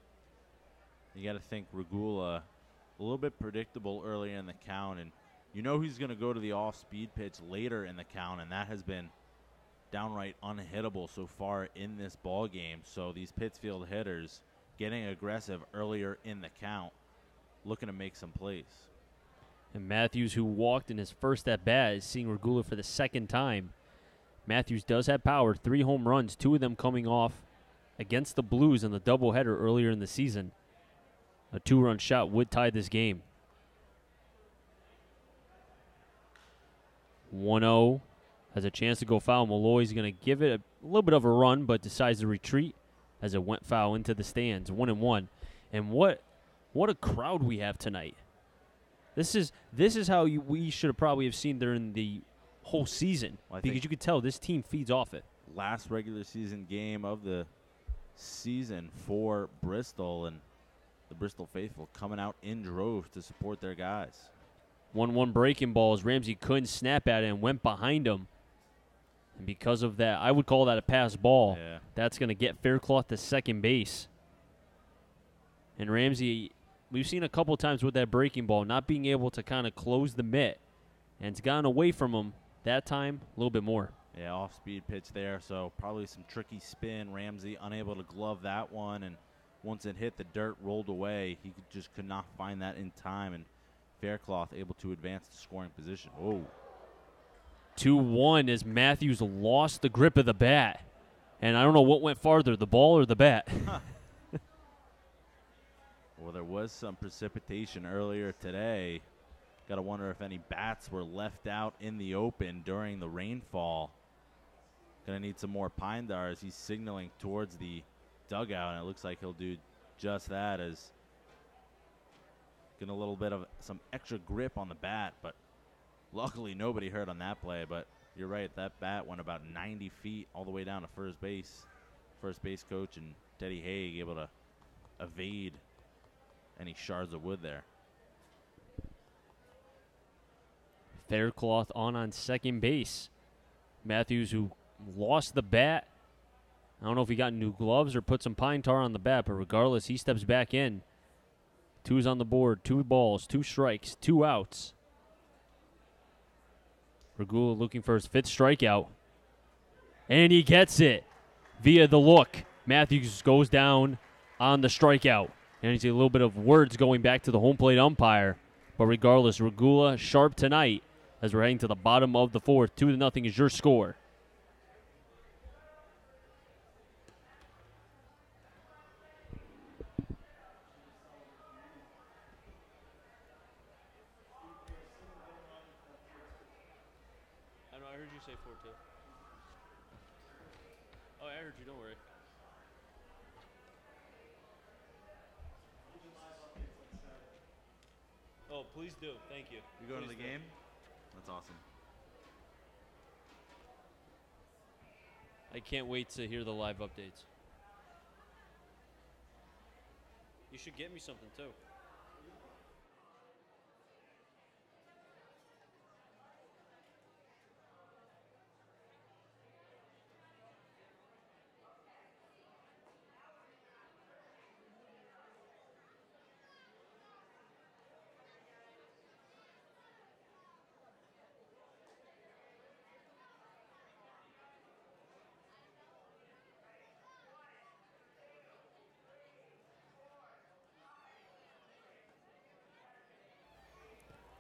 You got to think Regula a little bit predictable earlier in the count, and you know he's going to go to the off-speed pitch later in the count, and that has been downright unhittable so far in this ball game. So these Pittsfield hitters getting aggressive earlier in the count, looking to make some plays. And Matthews, who walked in his first at-bat, is seeing Regula for the second time. Matthews does have power, 3 home runs, 2 of them coming off against the Blues in the doubleheader earlier in the season. A 2-run shot would tie this game. 1-0 has a chance to go foul. Malloy's going to give it a little bit of a run, but decides to retreat as it went foul into the stands. 1-1. And what a crowd we have tonight. This is how we should have probably have seen during the whole season, because you could tell this team feeds off it. Last regular season game of the season for Bristol, and the Bristol faithful coming out in droves to support their guys. 1-1 breaking balls. Ramsey couldn't snap at it and went behind him. And because of that, I would call that a pass ball. Yeah. That's going to get Faircloth to second base. And Ramsey, we've seen a couple times with that breaking ball not being able to kind of close the mitt. And it's gone away from him that time a little bit more. Yeah, off-speed pitch there, so probably some tricky spin. Ramsey unable to glove that one, and once it hit the dirt, rolled away. He just could not find that in time, and Faircloth able to advance to scoring position. Oh. 2-1 as Matthews lost the grip of the bat. And I don't know what went farther, the ball or the bat. Well, there was some precipitation earlier today. Got to wonder if any bats were left out in the open during the rainfall. Going to need some more pine tar as he's signaling towards the dugout, and it looks like he'll do just that, as getting a little bit of some extra grip on the bat, but luckily nobody hurt on that play. But you're right, that bat went about 90 feet all the way down to first base. First base coach and Teddy Haig able to evade any shards of wood there. Faircloth on second base. Matthews, who lost the bat. I don't know if he got new gloves or put some pine tar on the bat, but regardless, he steps back in. 2's on the board, 2 balls, 2 strikes, 2 outs. Regula looking for his 5th strikeout. And he gets it via the look. Matthews goes down on the strikeout. And you see a little bit of words going back to the home plate umpire. But regardless, Regula sharp tonight as we're heading to the bottom of the 4th. 2-0 is your score. I heard you say 4-2. Oh, I heard you. Don't worry. Oh, please do. Thank you. You going to the Please do. game? That's awesome. I can't wait to hear the live updates. You should get me something, too.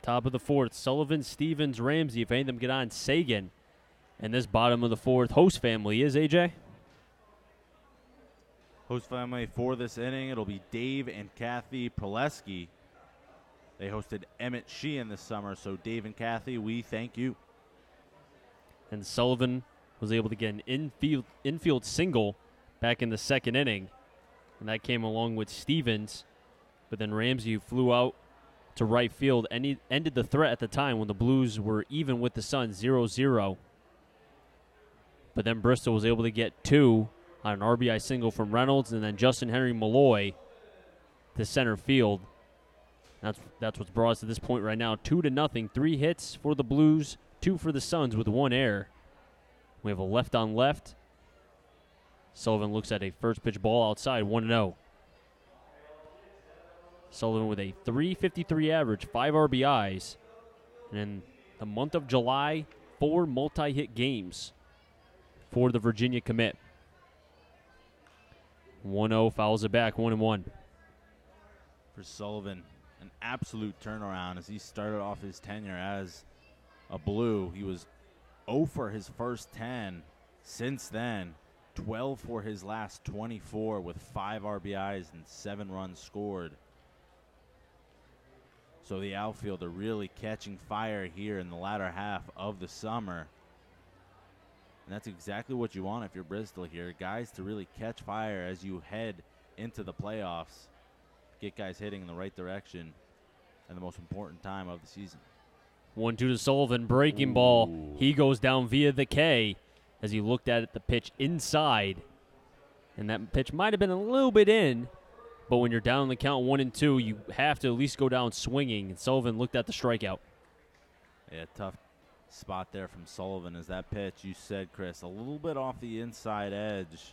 Top of the 4th, Sullivan, Stevens, Ramsey. If any of them get on, Sagan. And this bottom of the 4th, host family is AJ. Host family for this inning, it'll be Dave and Kathy Proleski. They hosted Emmett Sheehan this summer, so Dave and Kathy, we thank you. And Sullivan was able to get an infield single back in the 2nd inning. And that came along with Stevens. But then Ramsey, who flew out to right field, and he ended the threat at the time when the Blues were even with the Suns, 0-0. But then Bristol was able to get 2 on an RBI single from Reynolds, and then Justin Henry Malloy to center field. That's what's brought us to this point right now. 2-0, 3 hits for the Blues, 2 for the Suns with 1 error. We have a left on left. Sullivan looks at a first pitch ball outside, 1-0. Sullivan with a .353 average, 5 RBIs. And in the month of July, 4 multi-hit games for the Virginia commit. 1-0, fouls it back, 1-1. For Sullivan, an absolute turnaround as he started off his tenure as a Blue. He was 0 for his first 10. Since then, 12 for his last 24 with 5 RBIs and 7 runs scored. So the outfielder really catching fire here in the latter half of the summer. And that's exactly what you want if you're Bristol here. Guys to really catch fire as you head into the playoffs. Get guys hitting in the right direction and the most important time of the season. 1-2 to Sullivan, breaking ball. He goes down via the K as he looked at the pitch inside. And that pitch might have been a little bit in. But when you're down on the count 1-2, you have to at least go down swinging. And Sullivan looked at the strikeout. Yeah, tough spot there from Sullivan as that pitch, you said, Chris, a little bit off the inside edge.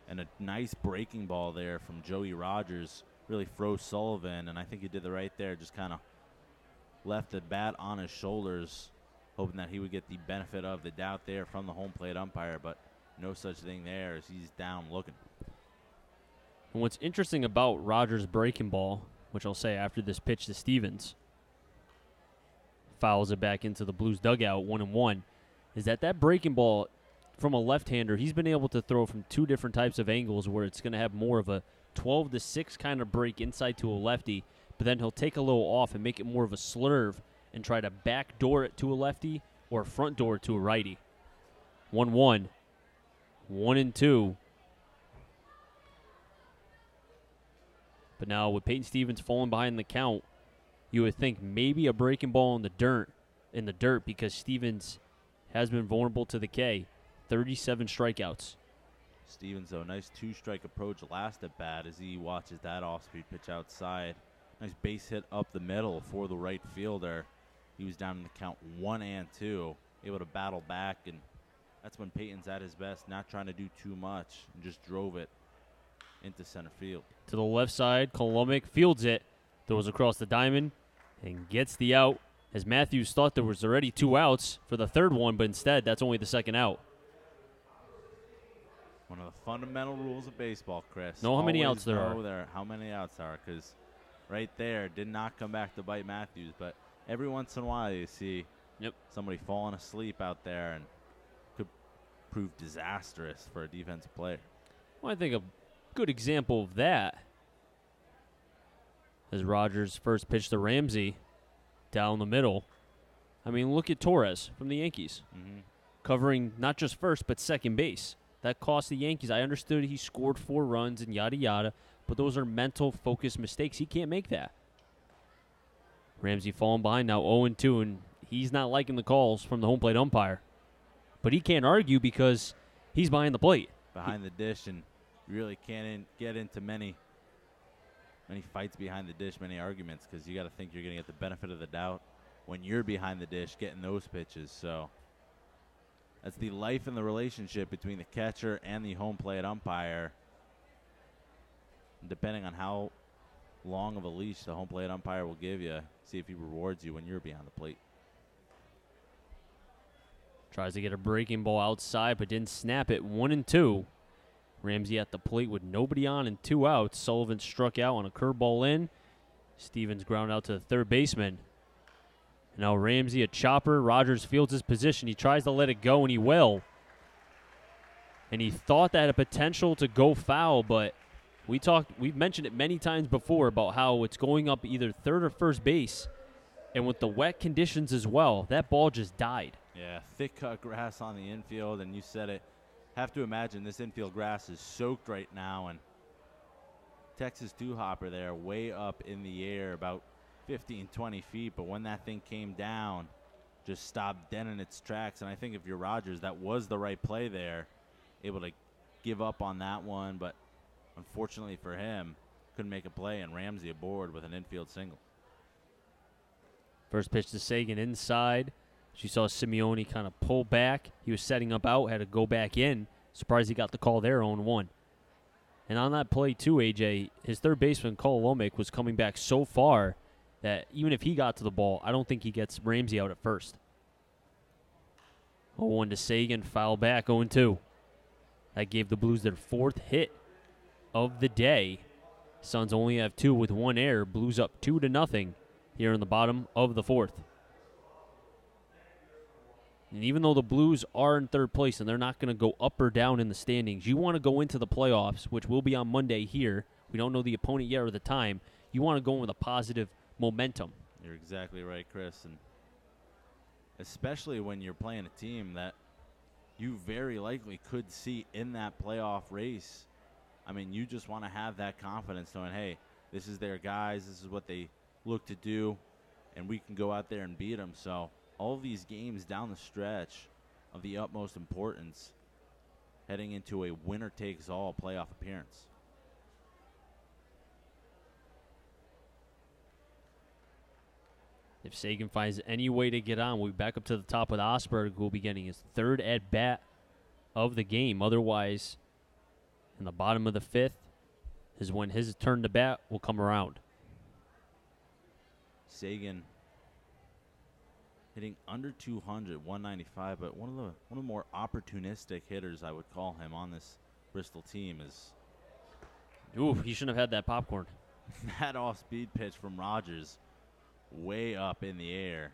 And a nice breaking ball there from Joey Rogers really froze Sullivan. And I think he did the right there, just kind of left the bat on his shoulders, hoping that he would get the benefit of the doubt there from the home plate umpire. But no such thing there as he's down looking. And what's interesting about Rogers' breaking ball, which I'll say after this pitch to Stevens, fouls it back into the Blues dugout, 1-1. is that breaking ball from a left-hander, he's been able to throw from two different types of angles where it's going to have more of a 12 to 6 kind of break inside to a lefty, but then he'll take a little off and make it more of a slurve and try to backdoor it to a lefty or front door it to a righty. 1-1. 1-2. But now with Peyton Stevens falling behind the count, you would think maybe a breaking ball in the dirt because Stevens has been vulnerable to the K. 37 strikeouts. Stevens, though, nice two-strike approach last at bat as he watches that off-speed pitch outside. Nice base hit up the middle for the right fielder. He was down in the count 1-2, able to battle back, and that's when Peyton's at his best, not trying to do too much, and just drove it into center field. To the left side, Colombic fields it, throws across the diamond, and gets the out. As Matthews thought there was already 2 outs for the third one, but instead that's only the second out. One of the fundamental rules of baseball, Chris. Know how many outs there are. How many outs are, because right there did not come back to bite Matthews, but every once in a while you see somebody falling asleep out there and could prove disastrous for a defensive player. Well, I think a good example of that is Rogers' first pitch to Ramsey down the middle. I mean, look at Torres from the Yankees, covering not just first but second base. That cost the Yankees. I understood he scored 4 runs and yada yada, but those are mental focus mistakes. He can't make that. Ramsey falling behind now 0-2, and he's not liking the calls from the home plate umpire. But he can't argue because he's behind the plate. Behind the dish, and you really can't get into many fights behind the dish, many arguments, because you got to think you're going to get the benefit of the doubt when you're behind the dish getting those pitches. So that's the life and the relationship between the catcher and the home plate umpire. Depending on how long of a leash the home plate umpire will give you, see if he rewards you when you're behind the plate. Tries to get a breaking ball outside, but didn't snap it. 1-2. Ramsey at the plate with nobody on and 2 outs. Sullivan struck out on a curveball in. Stevens ground out to the third baseman. Now Ramsey, a chopper. Rogers fields his position. He tries to let it go, and he will. And he thought that had a potential to go foul, but we've mentioned it many times before about how it's going up either third or first base. And with the wet conditions as well, that ball just died. Yeah, thick cut grass on the infield, and you said it. Have to imagine this infield grass is soaked right now, and Texas two-hopper there way up in the air about 15, 20 feet, but when that thing came down, just stopped dead in its tracks. And I think if you're Rogers, that was the right play there, able to give up on that one, but unfortunately for him, couldn't make a play, and Ramsey aboard with an infield single. First pitch to Sagan inside. She saw Simeone kind of pull back. He was setting up out, had to go back in. Surprised he got the call there, 0-1. And on that play, too, AJ, his third baseman, Kolomic, was coming back so far that even if he got to the ball, I don't think he gets Ramsey out at first. 0-1 to Sagan, foul back, 0-2. That gave the Blues their 4th hit of the day. Suns only have 2 with 1 error. Blues up 2-0 here in the bottom of the 4th. And even though the Blues are in third place and they're not going to go up or down in the standings, you want to go into the playoffs, which will be on Monday here. We don't know the opponent yet or the time. You want to go in with a positive momentum. You're exactly right, Chris. And especially when you're playing a team that you very likely could see in that playoff race. I mean, you just want to have that confidence knowing, hey, this is their guys, this is what they look to do, and we can go out there and beat them. So all of these games down the stretch of the utmost importance heading into a winner-takes-all playoff appearance. If Sagan finds any way to get on, we'll be back up to the top with Osberg, who will be getting his 3rd at-bat of the game. Otherwise, in the bottom of the 5th is when his turn to bat will come around. Sagan hitting under 200, 195, but one of the more opportunistic hitters, I would call him, on this Bristol team is. Ooh, he shouldn't have had that popcorn. That off-speed pitch from Rogers, way up in the air.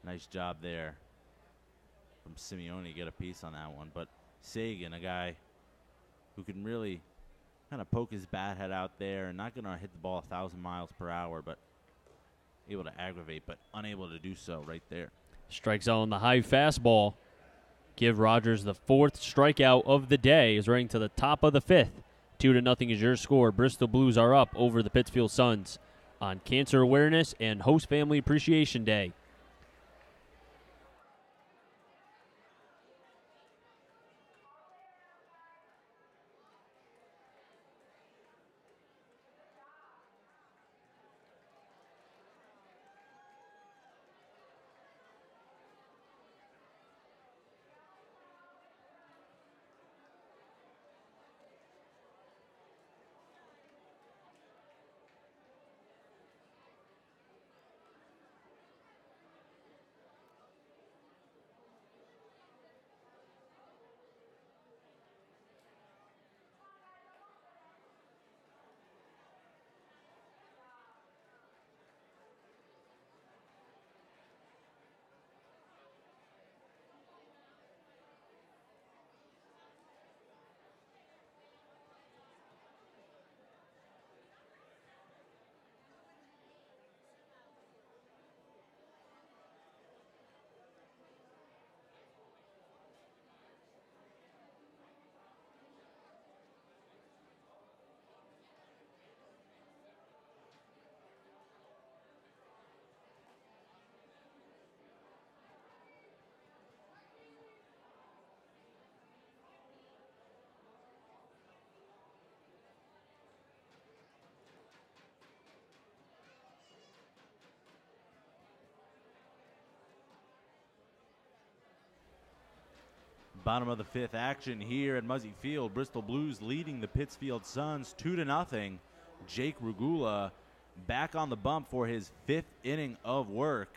Nice job there from Simeone get a piece on that one. But Sagan, a guy who can really kind of poke his bat head out there and not going to hit the ball 1,000 miles per hour, but able to aggravate, but unable to do so right there. Strikes out on the high fastball. Give Rogers the 4th strikeout of the day. Is running to the top of the 5th. 2-0 is your score. Bristol Blues are up over the Pittsfield Suns on Cancer Awareness and Host Family Appreciation Day. Bottom of the 5th action here at Muzzy Field. Bristol Blues leading the Pittsfield Suns 2-0. Jake Regula back on the bump for his 5th inning of work.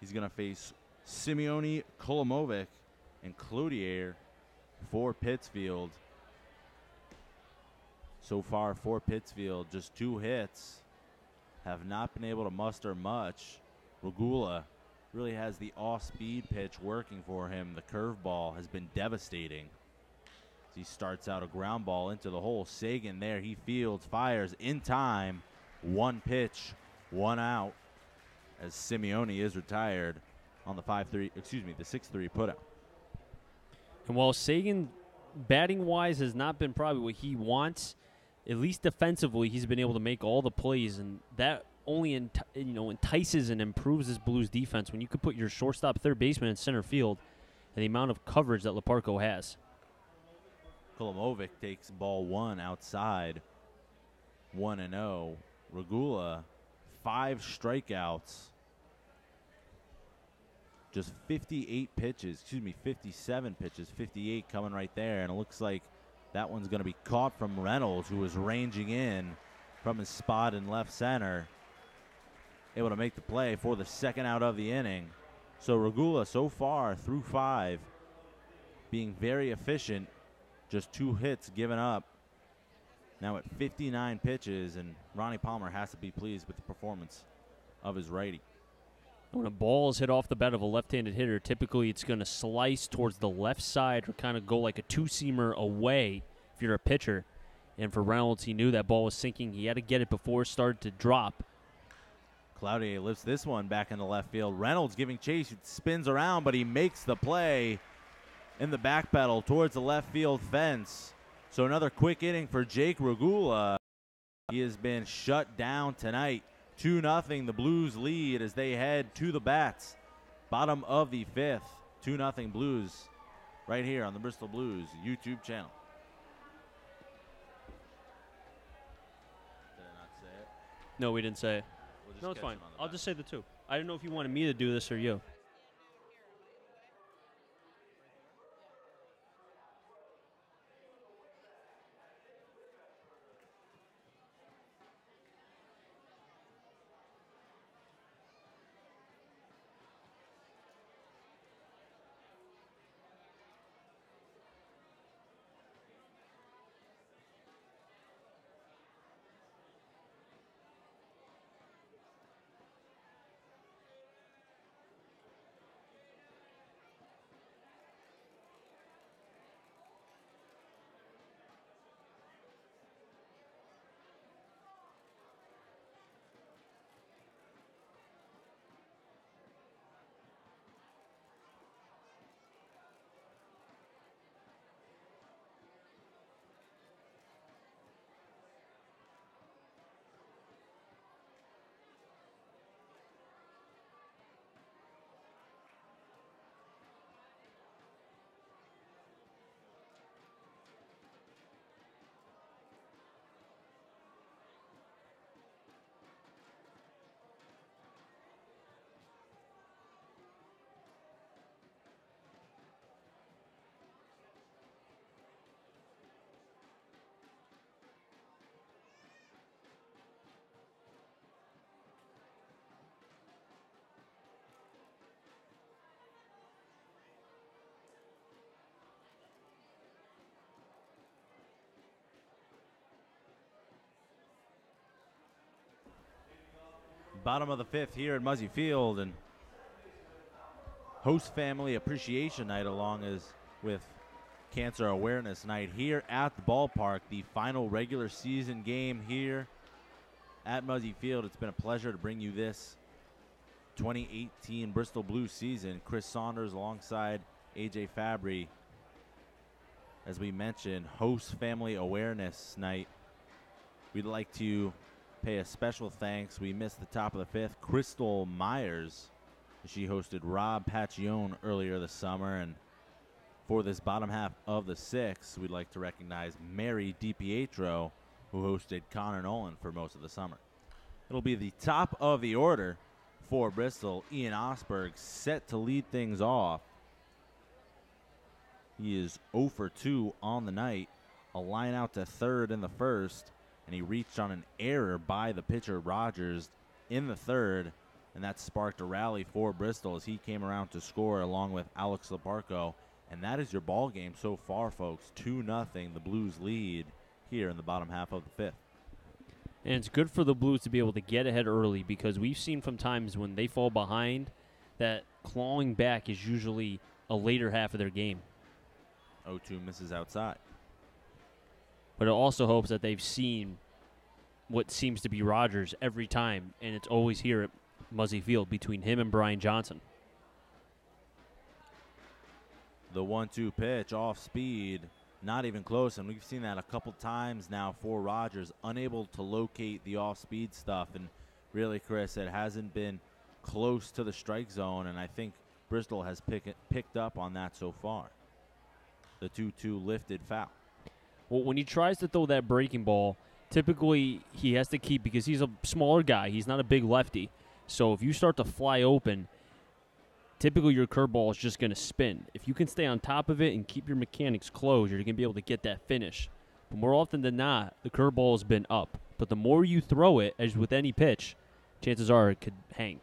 He's going to face Simeone, Kolomovic, and Cloutier for Pittsfield. So far for Pittsfield, just 2 hits. Have not been able to muster much. Regula really has the off-speed pitch working for him. The curveball has been devastating. As he starts out a ground ball into the hole. Sagan there, he fields, fires in time. 1 pitch, 1 out. As Simeone is retired on the 5-3, excuse me, the 6-3 putout. And while Sagan, batting-wise, has not been probably what he wants, at least defensively, he's been able to make all the plays, and that only entices and improves this Blues defense when you could put your shortstop, third baseman in center field and the amount of coverage that Leparco has. Kolomovic takes ball 1 outside, 1-0. Regula, 5 strikeouts, just 58 pitches, 57 pitches, 58 coming right there, and it looks like that one's going to be caught from Reynolds, who was ranging in from his spot in left center. Able to make the play for the 2nd out of the inning. So Regula so far through 5 being very efficient, just 2 hits given up. Now at 59 pitches, and Ronnie Palmer has to be pleased with the performance of his righty. When a ball is hit off the bat of a left-handed hitter, typically it's going to slice towards the left side or kind of go like a two-seamer away if you're a pitcher. And for Reynolds, he knew that ball was sinking. He had to get it before it started to drop. Cloutier lifts this one back into left field. Reynolds giving chase. It spins around, but he makes the play in the back pedal towards the left field fence. So another quick inning for Jake Regula. He has been shut down tonight. 2-0 the Blues lead as they head to the bats. Bottom of the 5th. 2-0 Blues right here on the Bristol Blues YouTube channel. Did I not say it? No, we didn't say it. We'll No, it's catch fine. him on the I'll back. just say the 2. I didn't know if you wanted me to do this or you. Bottom of the fifth here at Muzzy Field, and host family appreciation night along as with Cancer Awareness Night here at the ballpark. The final regular season game here at Muzzy Field. It's been a pleasure to bring you this 2018 Bristol Blues season. Chris Saunders alongside AJ Fabry. As we mentioned, host family awareness night. We'd like to pay a special thanks. We missed the top of the fifth. Crystal Myers, she hosted Rob Pacchione earlier this summer, and for this bottom half of the sixth, we'd like to recognize Mary DiPietro, who hosted Connor Nolan for most of the summer. It'll be the top of the order for Bristol. Ian Osberg set to lead things off. He is 0 for 2 on the night. A line out to third in the first, and he reached on an error by the pitcher Rogers in the third, and that sparked a rally for Bristol as he came around to score along with Alex Laparco. And that is your ball game so far, folks. 2-0, the Blues lead here in the bottom half of the fifth. And it's good for the Blues to be able to get ahead early, because we've seen from times when they fall behind that clawing back is usually a later half of their game. 0-2 misses outside. But it also hopes that they've seen what seems to be Rogers every time, and it's always here at Muzzy Field between him and Brian Johnson. The 1-2 pitch off speed, not even close, and we've seen that a couple times now for Rogers, unable to locate the off-speed stuff. And really, Chris, it hasn't been close to the strike zone, and I think Bristol has picked up on that so far. The 2-2 lifted foul. Well, when he tries to throw that breaking ball, typically he has to keep, because he's a smaller guy, he's not a big lefty. So if you start to fly open, typically your curveball is just going to spin. If you can stay on top of it and keep your mechanics closed, you're going to be able to get that finish. But more often than not, the curveball has been up. But the more you throw it, as with any pitch, chances are it could hang.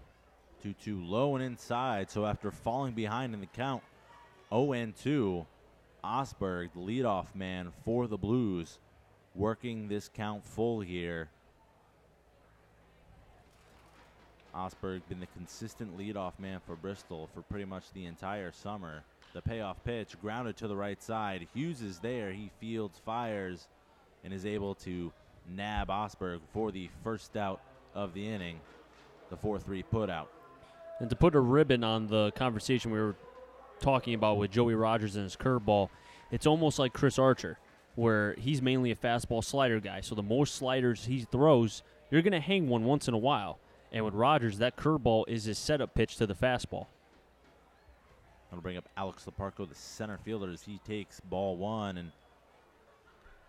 2-2 low and inside. So after falling behind in the count, 0-2, Osberg, the leadoff man for the Blues, working this count full here. Osberg been the consistent leadoff man for Bristol for pretty much the entire summer. The payoff pitch grounded to the right side. Hughes is there. He fields, fires, and is able to nab Osberg for the first out of the inning, the 4-3 putout. And to put a ribbon on the conversation we were talking about with Joey Rogers and his curveball, it's almost like Chris Archer, where he's mainly a fastball slider guy. So the more sliders he throws, you're going to hang one once in a while. And with Rogers, that curveball is his setup pitch to the fastball. I'll bring up Alex Laparco, the center fielder, as he takes ball one. And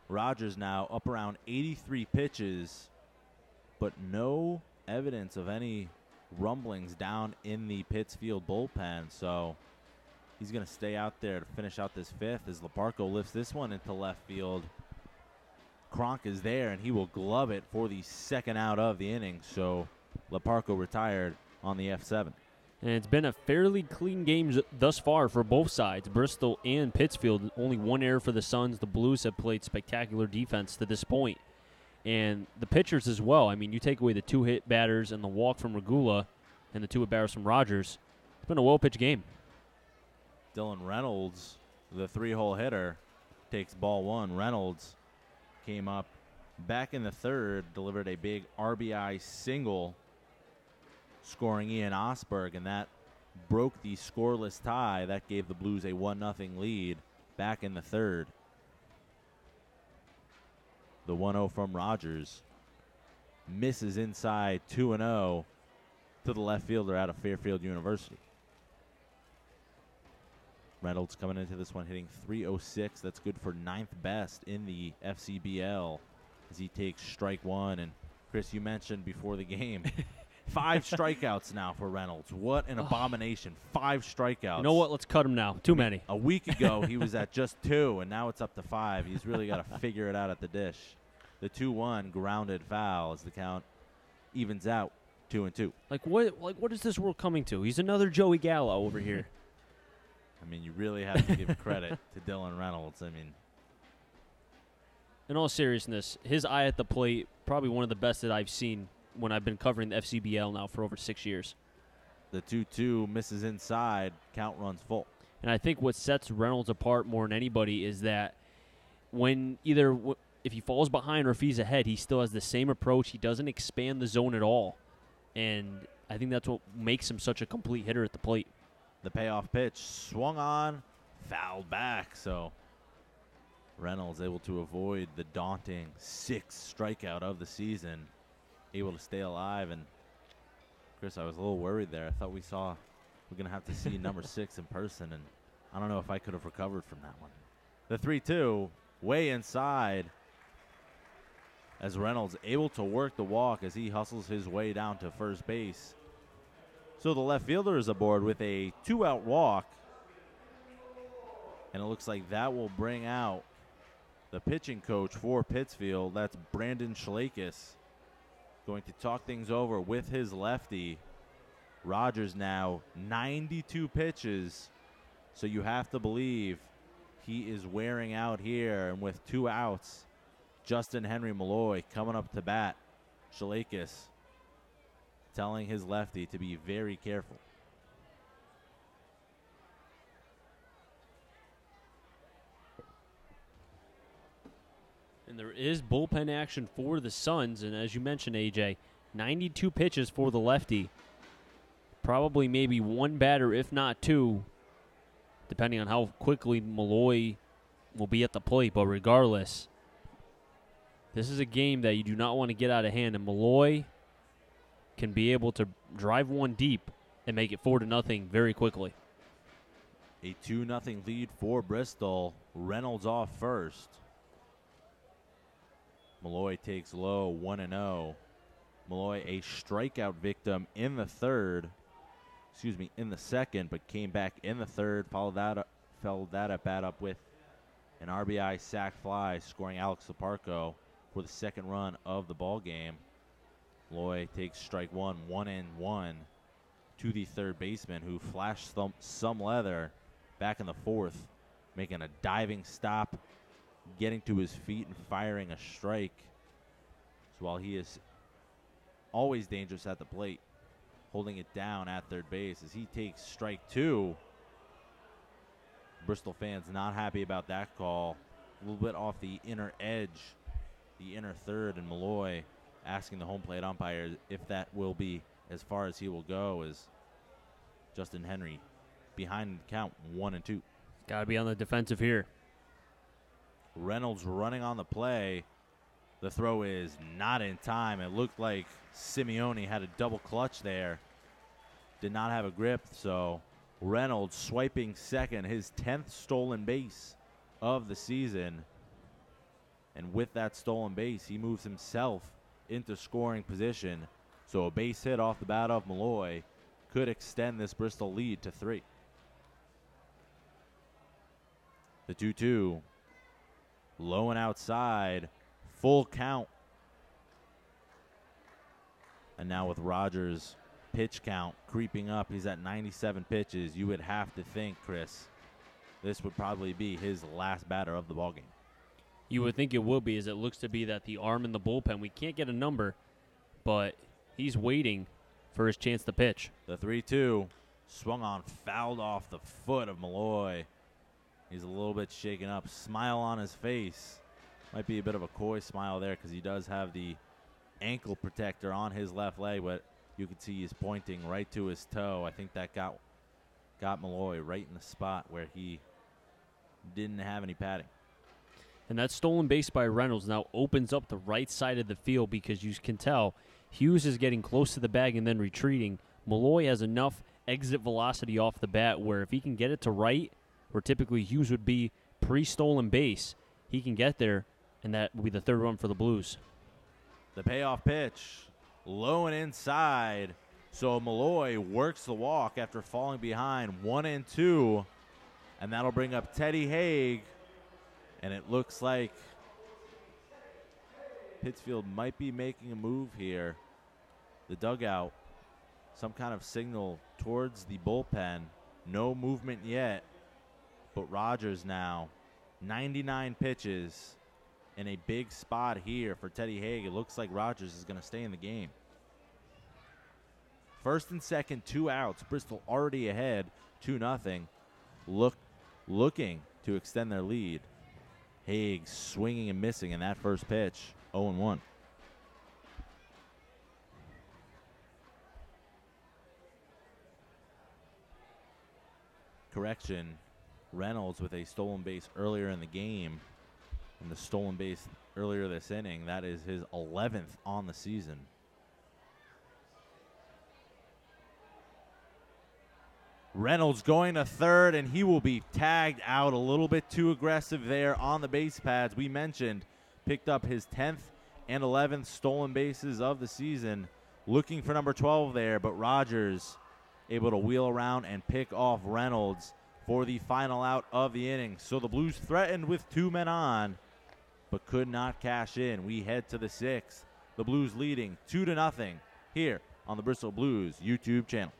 Rogers now up around 83 pitches, but no evidence of any rumblings down in the Pittsfield bullpen. So he's going to stay out there to finish out this fifth as Laparco lifts this one into left field. Cronk is there, and he will glove it for the second out of the inning. So Laparco retired on the F7. And it's been a fairly clean game thus far for both sides, Bristol and Pittsfield. Only one error for the Suns. The Blues have played spectacular defense to this point. And the pitchers as well. I mean, you take away the 2-hit batters and the walk from Regula and the 2-hit batters from Rogers. It's been a well-pitched game. Dylan Reynolds, the 3-hole hitter, takes ball one. Reynolds came up back in the third, delivered a big RBI single, scoring Ian Osberg, and that broke the scoreless tie. That gave the Blues a 1-0 lead back in the third. The 1-0 from Rogers misses inside 2-0 to the left fielder out of Fairfield University. Reynolds coming into this one hitting .306. That's good for 9th best in the FCBL as he takes strike one. And Chris, you mentioned before the game, 5 strikeouts now for Reynolds. What an abomination. 5 strikeouts. You know what? Let's cut him now. Too many. A week ago, he was at just 2, and now it's up to 5. He's really got to figure it out at the dish. The 2-1 grounded foul as the count evens out 2-2. What is this world coming to? He's another Joey Gallo over here. I mean, you really have to give credit to Dylan Reynolds. I mean, in all seriousness, his eye at the plate, probably one of the best that I've seen when I've been covering the FCBL now for over 6 years. The 2-2 misses inside. Count runs full. And I think what sets Reynolds apart more than anybody is that when if he falls behind or if he's ahead, he still has the same approach. He doesn't expand the zone at all. And I think that's what makes him such a complete hitter at the plate. The payoff pitch swung on, fouled back. So Reynolds able to avoid the daunting 6th strikeout of the season, able to stay alive. And Chris, I was a little worried there. I thought we're going to have to see number 6 in person, and I don't know if I could have recovered from that one. The 3-2, way inside, as Reynolds able to work the walk as he hustles his way down to first base. So the left fielder is aboard with a 2-out walk, and it looks like that will bring out the pitching coach for Pittsfield. That's Brandon Schlakis, going to talk things over with his lefty. Rogers now 92 pitches, so you have to believe he is wearing out here. And with 2 outs, Justin Henry Malloy coming up to bat. Schlakis telling his lefty to be very careful. And there is bullpen action for the Suns, and as you mentioned, AJ, 92 pitches for the lefty. Probably maybe one batter, if not 2, depending on how quickly Malloy will be at the plate. But regardless, this is a game that you do not want to get out of hand, and Malloy can be able to drive one deep and make it 4-0 very quickly. A 2-0 lead for Bristol. Reynolds off first. Malloy takes low, 1-0. Malloy a strikeout victim in the second, but came back in the third. Followed that at bat up with an RBI sac fly, scoring Alex Leparco for the second run of the ball game. Malloy takes strike 1, 1-1 to the third baseman, who flashed some leather back in the fourth, making a diving stop, getting to his feet and firing a strike. So while he is always dangerous at the plate, holding it down at third base as he takes strike 2. Bristol fans not happy about that call. A little bit off the inner edge, the inner third, and Malloy asking the home plate umpire if that will be as far as he will go, as Justin Henry behind the count, 1-2. Got to be on the defensive here. Reynolds running on the play. The throw is not in time. It looked like Simeone had a double clutch there. Did not have a grip, so Reynolds swiping second, his 10th stolen base of the season. And with that stolen base, he moves himself into scoring position. So a base hit off the bat of Malloy could extend this Bristol lead to 3. The 2-2. Low and outside. Full count. And now with Rogers' pitch count creeping up, he's at 97 pitches. You would have to think, Chris, this would probably be his last batter of the ballgame. You would think it will be, as it looks to be that the arm in the bullpen, we can't get a number, but he's waiting for his chance to pitch. The 3-2 swung on, fouled off the foot of Malloy. He's a little bit shaken up, smile on his face. Might be a bit of a coy smile there because he does have the ankle protector on his left leg, but you can see he's pointing right to his toe. I think that got Malloy right in the spot where he didn't have any padding. And that stolen base by Reynolds now opens up the right side of the field, because you can tell Hughes is getting close to the bag and then retreating. Malloy has enough exit velocity off the bat where if he can get it to right, where typically Hughes would be pre-stolen base, he can get there, and that will be the third run for the Blues. The payoff pitch, low and inside. So Malloy works the walk after falling behind, 1-2, and that'll bring up Teddy Haig. And it looks like Pittsfield might be making a move here. The dugout, some kind of signal towards the bullpen. No movement yet, but Rogers now, 99 pitches in a big spot here for Teddy Haig. It looks like Rogers is going to stay in the game. First and second, 2 outs. Bristol already ahead, 2-0. Looking to extend their lead. Haig swinging and missing in that first pitch, 0-1. Correction, Reynolds with a stolen base earlier in the game, and the stolen base earlier this inning. That is his 11th on the season. Reynolds going to third, and he will be tagged out. A little bit too aggressive there on the base pads. We mentioned picked up his 10th and 11th stolen bases of the season. Looking for number 12 there, but Rogers able to wheel around and pick off Reynolds for the final out of the inning. So the Blues threatened with 2 men on, but could not cash in. We head to the 6th. The Blues leading 2-0 here on the Bristol Blues YouTube channel.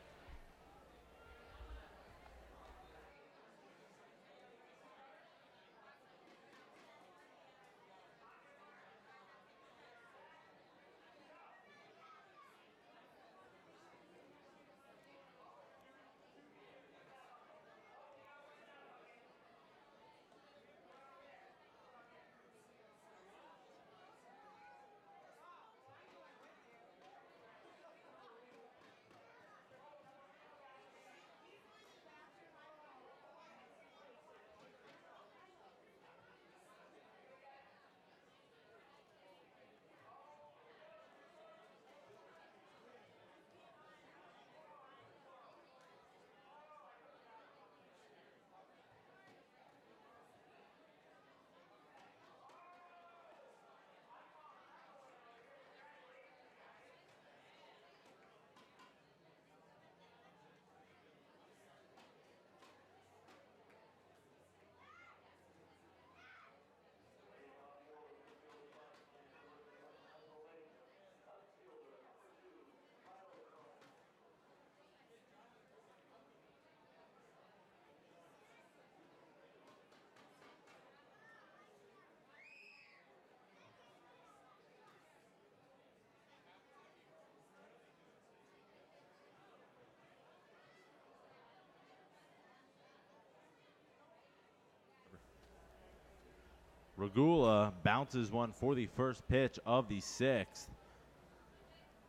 Regula bounces one for the first pitch of the 6th.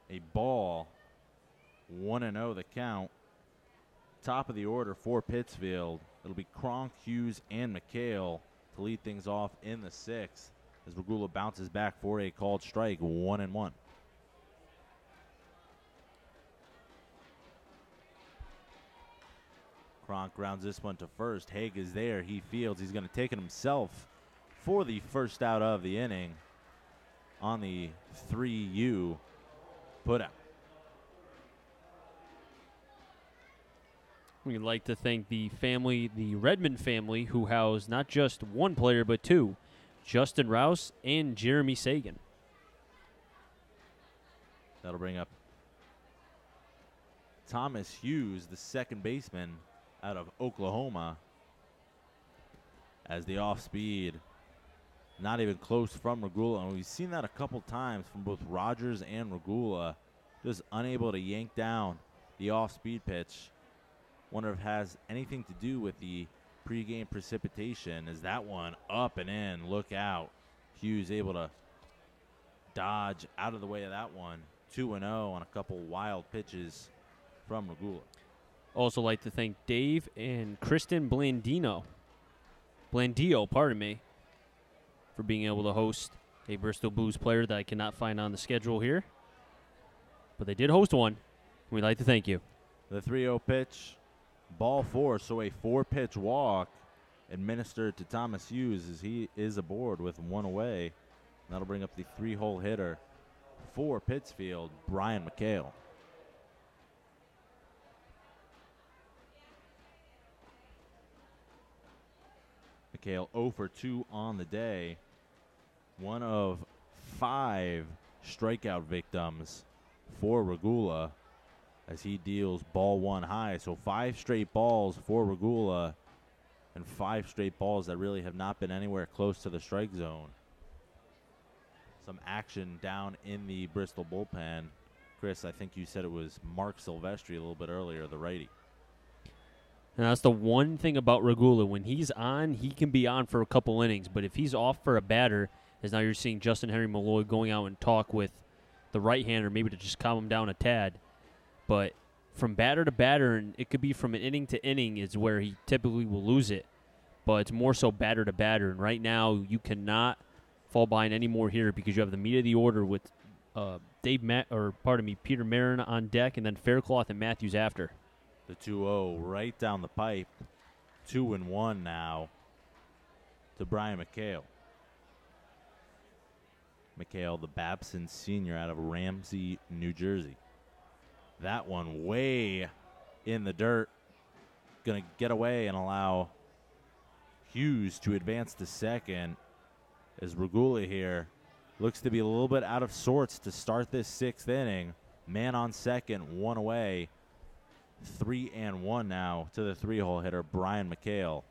A ball, 1-0 the count. Top of the order for Pittsfield. It'll be Kronk, Hughes, and McHale to lead things off in the 6th as Regula bounces back for a called strike, 1-1. Kronk grounds this one to first. Haig is there. He fields. He's going to take it himself for the first out of the inning on the 3U putout. We'd like to thank the family, the Redmond family, who housed not just one player but 2, Justin Rouse and Jeremy Sagan. That'll bring up Thomas Hughes, the second baseman out of Oklahoma, as the off-speed, not even close from Regula. And we've seen that a couple times from both Rogers and Regula, just unable to yank down the off-speed pitch. Wonder if it has anything to do with the pregame precipitation. Is that one up and in? Look out. Hughes able to dodge out of the way of that one. 2-0 on a couple wild pitches from Regula. Also like to thank Dave and Kristen Blandillo, for being able to host a Bristol Blues player that I cannot find on the schedule here. But they did host one. We'd like to thank you. The 3-0 pitch, ball 4, so a 4-pitch walk administered to Thomas Hughes as he is aboard with 1 away. That'll bring up the 3-hole hitter for Pittsfield, Brian McHale. McHale 0 for 2 on the day. One of 5 strikeout victims for Regula as he deals ball 1 high. So 5 straight balls for Regula and 5 straight balls that really have not been anywhere close to the strike zone. Some action down in the Bristol bullpen Chris, I think you said it was Mark Silvestri a little bit earlier, the righty. And that's the one thing about Regula. When he's on, he can be on for a couple innings. But if he's off for a batter, as now you're seeing Justin Henry Malloy going out and talk with the right-hander, maybe to just calm him down a tad. But from batter to batter, and it could be from an inning to inning, is where he typically will lose it. But it's more so batter to batter. And right now, you cannot fall behind any more here because you have the meat of the order with Peter Marin on deck, and then Faircloth and Matthews after. The 2-0 right down the pipe. 2-1 now to Brian McHale. McHale, the Babson senior out of Ramsey, New Jersey. That one way in the dirt. Going to get away and allow Hughes to advance to second as Regula here looks to be a little bit out of sorts to start this 6th inning. Man on second, one away. 3-1 now to the 3-hole hitter, Brian McHale.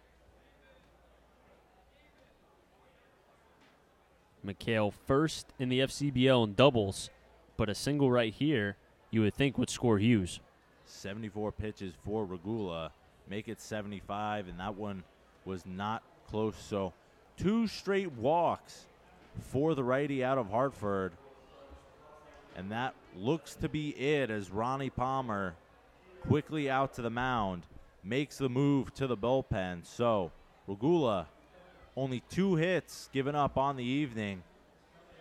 McHale first in the FCBL in doubles, but a single right here you would think would score Hughes. 74 pitches for Regula. Make it 75, and that one was not close. So 2 straight walks for the righty out of Hartford. And that looks to be it as Ronnie Palmer quickly out to the mound, makes the move to the bullpen. So Regula, only 2 hits given up on the evening,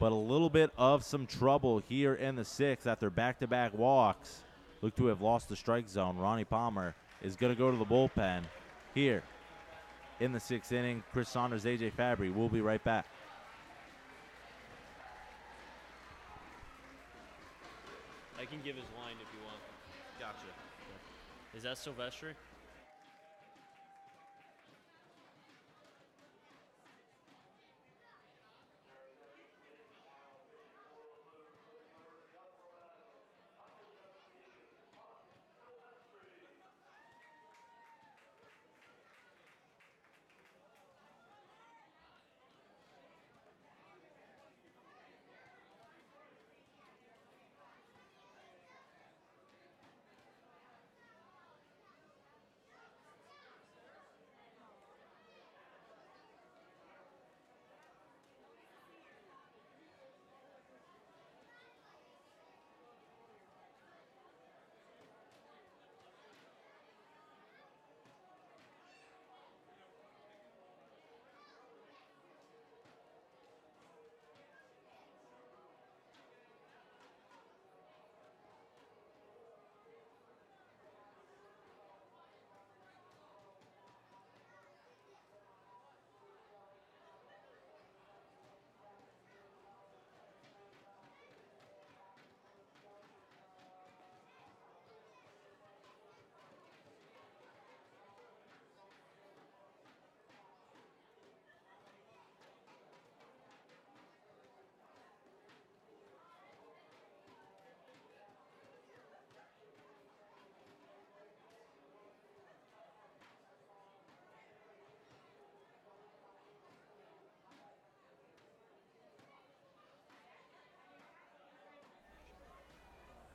but a little bit of some trouble here in the 6th after back-to-back walks. Look to have lost the strike zone. Ronnie Palmer is going to go to the bullpen here in the 6th inning. Chris Saunders, AJ Fabry. We'll be right back. I can give his line if you want. Gotcha. Is that Silvestri?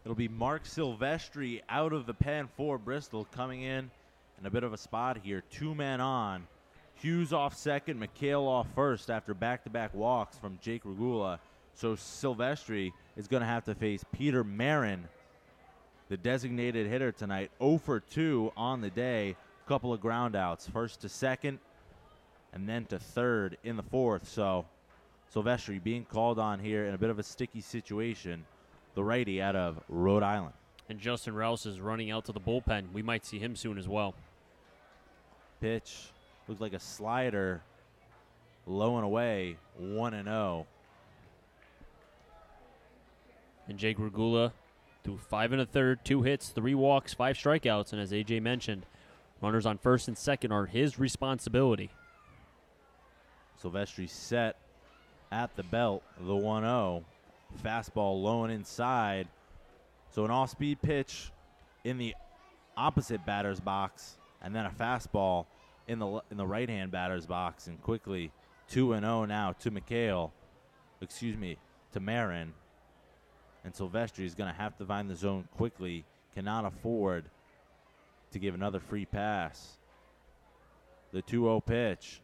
It'll be Mark Silvestri out of the pen for Bristol, coming in a bit of a spot here. 2 men on. Hughes off second, McHale off first after back-to-back walks from Jake Regula. So Silvestri is going to have to face Peter Marin, the designated hitter tonight. 0 for 2 on the day. Couple of ground outs. First to second and then to third in the 4th. So Silvestri being called on here in a bit of a sticky situation. The righty out of Rhode Island. And Justin Rouse is running out to the bullpen. We might see him soon as well. Pitch looked like a slider, low and away, 1-0. And Jake Regula threw 5 1/3, 2 hits, 3 walks, 5 strikeouts. And as AJ mentioned, runners on first and second are his responsibility. Silvestri set at the belt, the 1-0. Fastball low and inside. So an off-speed pitch in the opposite batter's box, and then a fastball in the right-hand batter's box. And quickly 2-0 now to McHale. To Marin. And Silvestri is going to have to find the zone quickly. Cannot afford to give another free pass. The 2-0 pitch.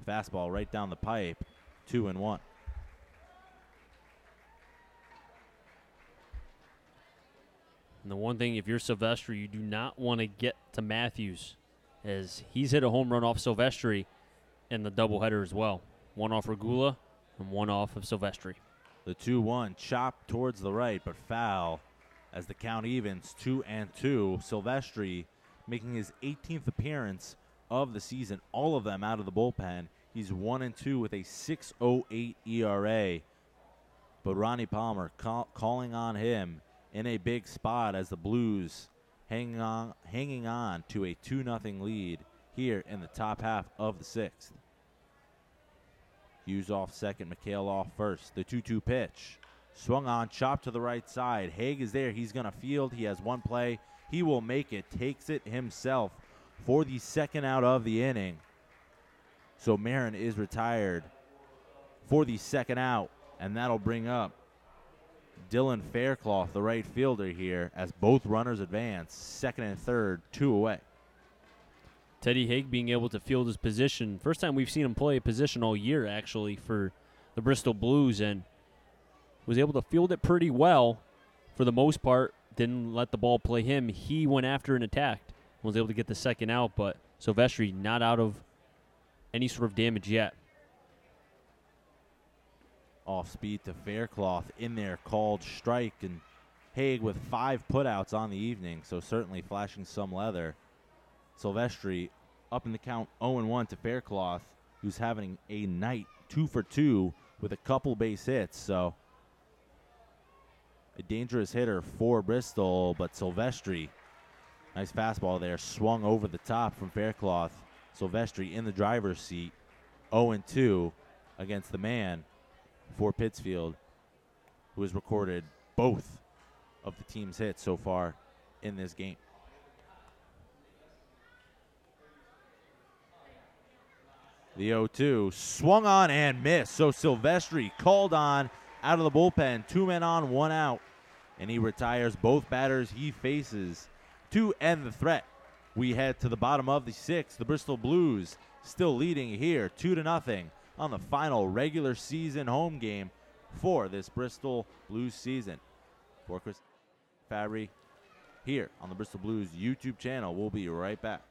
Fastball right down the pipe. 2-1. And the one thing, if you're Silvestri, you do not want to get to Matthews, as he's hit a home run off Silvestri in the doubleheader as well. One off Regula and one off of Silvestri. The 2-1 chopped towards the right, but foul as the count evens 2-2. Silvestri making his 18th appearance of the season, all of them out of the bullpen. He's 1-2 with a 6.08 ERA. But Ronnie Palmer calling on him in a big spot as the Blues hanging on to a 2-0 lead here in the top half of the sixth. Hughes off second, McHale off first. The 2-2 pitch. Swung on, chopped to the right side. Haig is there. He's going to field. He has one play. He will make it. Takes it himself for the second out of the inning. So Marin is retired for the second out, and that'll bring up Dylan Faircloth, the right fielder here, as both runners advance. Second and third, 2 away. Teddy Haig being able to field his position. First time we've seen him play a position all year, actually, for the Bristol Blues, and was able to field it pretty well for the most part. Didn't let the ball play him. He went after and attacked. Was able to get the second out, but Silvestri not out of any sort of damage yet. Off speed to Faircloth in there, called strike, and Haig with 5 putouts on the evening, so certainly flashing some leather. Silvestri up in the count 0-1 to Faircloth, who's having a night, 2 for 2 with a couple base hits. So a dangerous hitter for Bristol, but Silvestri, nice fastball there, swung over the top from Faircloth. Silvestri in the driver's seat, 0-2 against the man for Pittsfield, who has recorded both of the team's hits so far in this game. The 0-2 swung on and missed. So Silvestri called on out of the bullpen. 2 men on, 1 out. And he retires both batters he faces to end the threat. We head to the bottom of the 6th. The Bristol Blues still leading here 2-0 on the final regular season home game for this Bristol Blues season. For Chris Fabry here on the Bristol Blues YouTube channel. We'll be right back.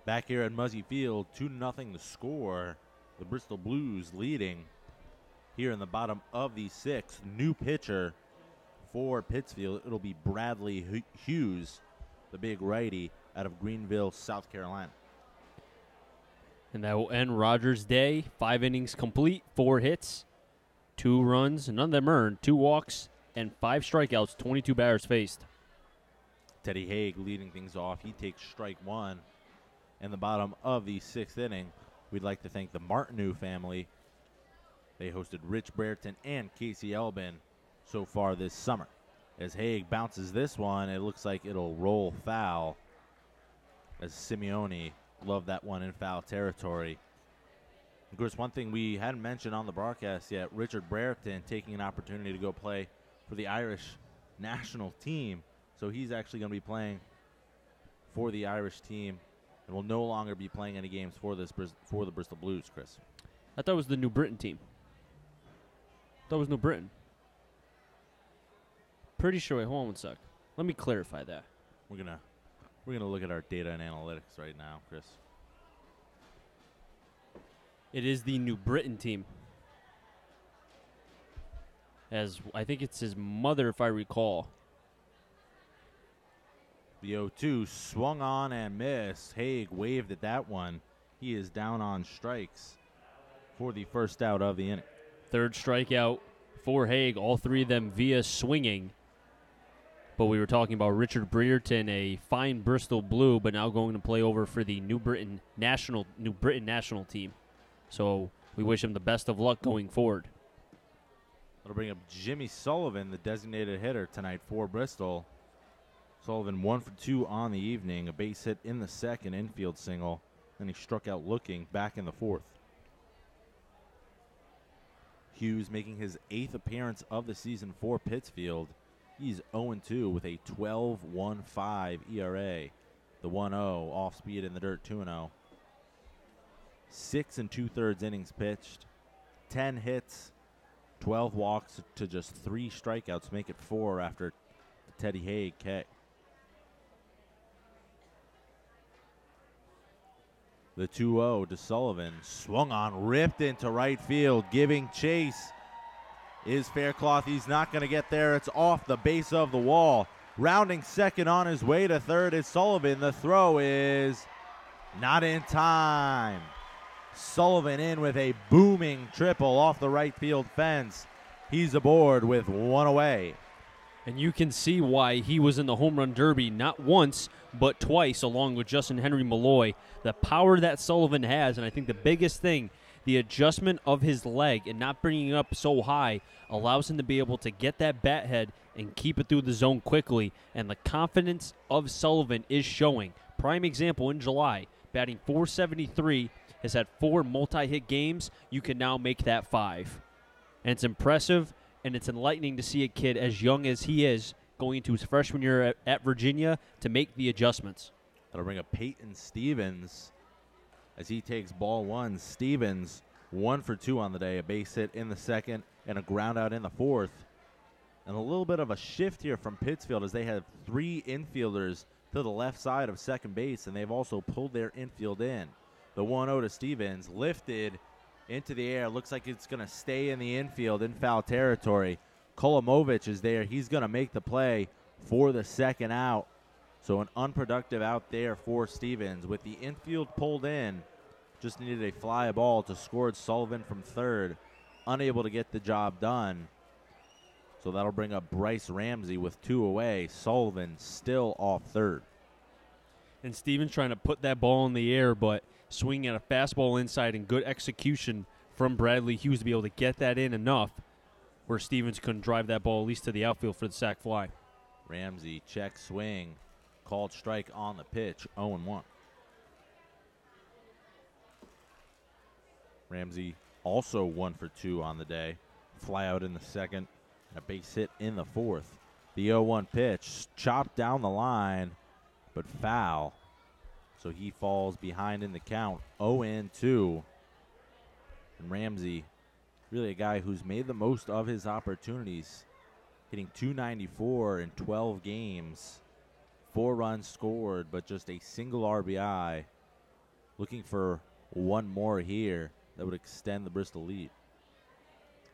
Back here at Muzzy Field, 2-0 the score. The Bristol Blues leading here in the bottom of the sixth. New pitcher for Pittsfield. It'll be Bradley Hughes, the big righty out of Greenville, South Carolina. And that will end Rogers' day. 5 innings complete, 4 hits, 2 runs, none of them earned, 2 walks, and 5 strikeouts, 22 batters faced. Teddy Haig leading things off. He takes strike 1 in the bottom of the 6th inning. We'd like to thank the Martineau family. They hosted Rich Brereton and Casey Elbin so far this summer. As Haig bounces this one, it looks like it'll roll foul, as Simeone loved that one in foul territory. Of course, one thing we hadn't mentioned on the broadcast yet, Richard Brereton taking an opportunity to go play for the Irish national team. So he's actually going to be playing for the Irish team and will no longer be playing any games for the Bristol Blues, Chris. I thought it was the New Britain team. That was New Britain. Pretty sure. Wait, hold on one sec. Let me clarify that. We're gonna look at our data and analytics right now, Chris. It is the New Britain team. As I think it's his mother, if I recall. The 0-2 swung on and missed. Haig waved at that one. He is down on strikes for the first out of the inning. 3rd strikeout for Haig, all 3 of them via swinging. But we were talking about Richard Brereton, a fine Bristol Blue, but now going to play over for the New Britain national team. So we wish him the best of luck going forward. That'll bring up Jimmy Sullivan, the designated hitter tonight for Bristol. Sullivan 1 for 2 on the evening, a base hit in the 2nd, infield single, and he struck out looking back in the 4th. Hughes making his 8th appearance of the season for Pittsfield. He's 0-2 with a 12.15 ERA. The 1-0 off speed in the dirt, 2-0. 6 2/3 innings pitched, 10 hits, 12 walks to just 3 strikeouts, make it 4 after the Teddy Haig K. The 2-0 to Sullivan, swung on, ripped into right field, giving chase is Faircloth. He's not going to get there. It's off the base of the wall. Rounding second on his way to third is Sullivan. The throw is not in time. Sullivan in with a booming triple off the right field fence. He's aboard with 1 away. And you can see why he was in the home run derby not once, but twice, along with Justin Henry Malloy. The power that Sullivan has, and I think the biggest thing, the adjustment of his leg and not bringing it up so high allows him to be able to get that bat head and keep it through the zone quickly. And the confidence of Sullivan is showing. Prime example in July, batting .473, has had 4 multi-hit games. You can now make that 5. And it's impressive, and it's enlightening to see a kid as young as he is going into his freshman year at Virginia to make the adjustments. That'll bring up Peyton Stevens as he takes ball 1. Stevens 1 for 2 on the day, a base hit in the 2nd and a ground out in the 4th. And a little bit of a shift here from Pittsfield as they have 3 infielders to the left side of second base, and they've also pulled their infield in. The 1-0 to Stevens, lifted into the air. Looks like it's going to stay in the infield in foul territory. Kolomovic is there. He's going to make the play for the 2nd out. So an unproductive out there for Stevens. With the infield pulled in, just needed a fly ball to score Sullivan from 3rd. Unable to get the job done. So that'll bring up Bryce Ramsey with 2 away. Sullivan still off 3rd. And Stevens trying to put that ball in the air, but swinging at a fastball inside and good execution from Bradley Hughes to be able to get that in enough where Stevens couldn't drive that ball at least to the outfield for the sac fly. Ramsey check swing. Called strike on the pitch, 0-1. Ramsey also 1 for 2 on the day. Fly out in the 2nd and a base hit in the 4th. The 0-1 pitch chopped down the line, but foul. So he falls behind in the count, 0-2. And Ramsey, really a guy who's made the most of his opportunities, hitting .294 in 12 games. 4 runs scored, but just a single RBI looking for one more here that would extend the Bristol lead.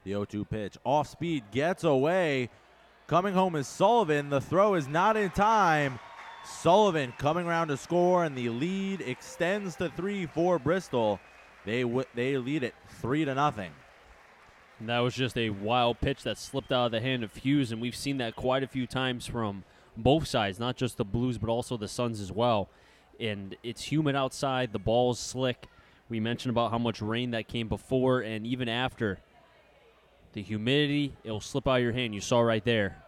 The 0-2 pitch, off speed, gets away. Coming home is Sullivan. The throw is not in time. Sullivan coming around to score, and the lead extends to 3 for Bristol. They lead it 3-0. And that was just a wild pitch that slipped out of the hand of Hughes, and we've seen that quite a few times from both sides, not just the Blues but also the Suns as well. And it's humid outside. The ball's slick. We mentioned about how much rain that came before and even after. The humidity, it'll slip out of your hand. You saw right there.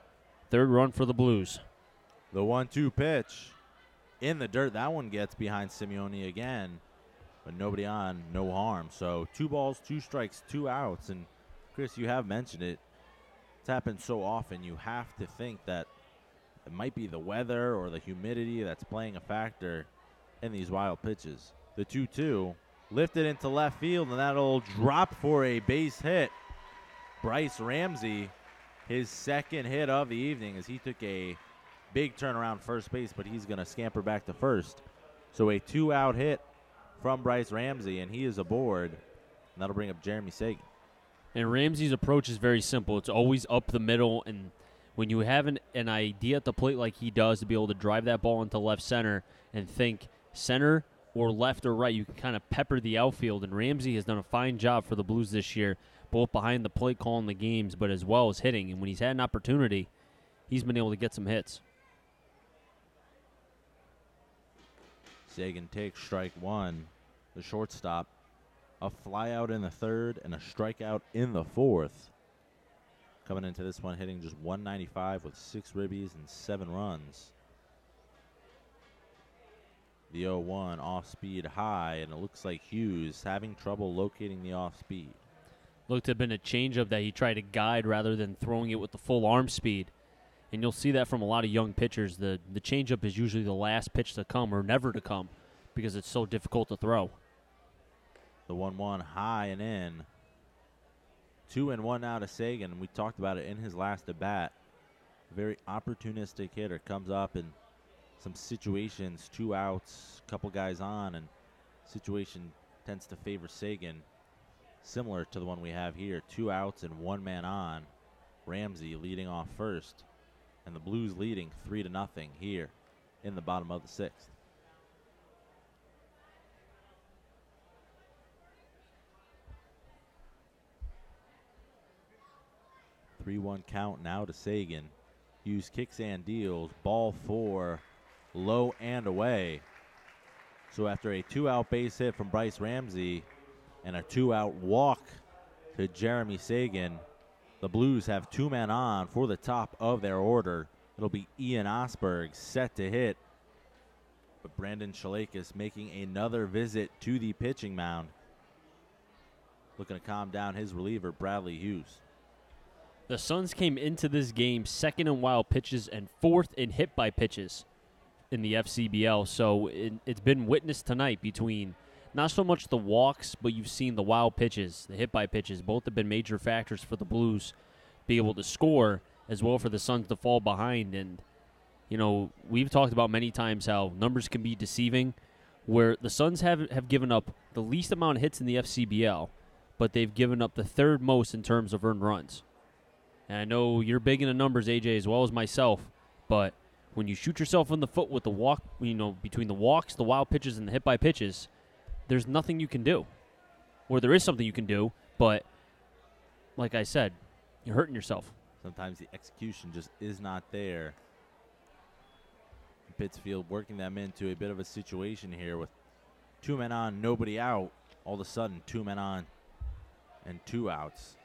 Third run for the Blues. The 1-2 pitch in the dirt. That one gets behind Simeone again, but nobody on, no harm. So 2 balls, 2 strikes, 2 outs. And Chris, you have mentioned it. It's happened so often. You have to think that it might be the weather or the humidity that's playing a factor in these wild pitches. The 2-2 lifted into left field, and that'll drop for a base hit. Bryce Ramsey, his second hit of the evening, as he took a big turn around first base, but he's going to scamper back to first. So a 2-out hit from Bryce Ramsey, and he is aboard. And that'll bring up Jeremy Sagan. And Ramsey's approach is very simple. It's always up the middle, and when you have an idea at the plate like he does to be able to drive that ball into left center and think center or left or right, you can kind of pepper the outfield. And Ramsey has done a fine job for the Blues this year, both behind the plate calling the games, but as well as hitting. And when he's had an opportunity, he's been able to get some hits. Sagan takes strike one, the shortstop. A flyout in the third and a strikeout in the fourth. Coming into this one, hitting just 195 with 6 ribbies and 7 runs. The 0-1 off-speed high, and it looks like Hughes having trouble locating the off-speed. Looked to have been a changeup that he tried to guide rather than throwing it with the full arm speed. And you'll see that from a lot of young pitchers. The changeup is usually the last pitch to come or never to come because it's so difficult to throw. The 1-1 high and in. 2-1 now to Sagan. We talked about it in his last at bat. Very opportunistic hitter. Comes up in some situations, 2 outs, couple guys on, and situation tends to favor Sagan. Similar to the one we have here. 2 outs and 1 man on. Ramsey leading off first. And the Blues leading 3-0 here in the bottom of the 6th. 3-1 count now to Sagan. Hughes kicks and deals. Ball 4, low and away. So after a 2-out base hit from Bryce Ramsey and a 2-out walk to Jeremy Sagan, the Blues have 2 men on for the top of their order. It'll be Ian Osberg set to hit. But Brandon Shalakis making another visit to the pitching mound. Looking to calm down his reliever, Bradley Hughes. The Suns came into this game second in wild pitches and fourth in hit by pitches in the FCBL. So it's been witnessed tonight between not so much the walks, but you've seen the wild pitches, the hit by pitches. Both have been major factors for the Blues be able to score, as well for the Suns to fall behind. And, you know, we've talked about many times how numbers can be deceiving, where the Suns have given up the least amount of hits in the FCBL, but they've given up the third most in terms of earned runs. And I know you're big into numbers, AJ, as well as myself, but when you shoot yourself in the foot with the walk, you know, between the walks, the wild pitches, and the hit by pitches, there's nothing you can do. Or there is something you can do, but like I said, you're hurting yourself. Sometimes the execution just is not there. Pittsfield working them into a bit of a situation here with 2 men on, nobody out. All of a sudden, 2 men on and 2 outs.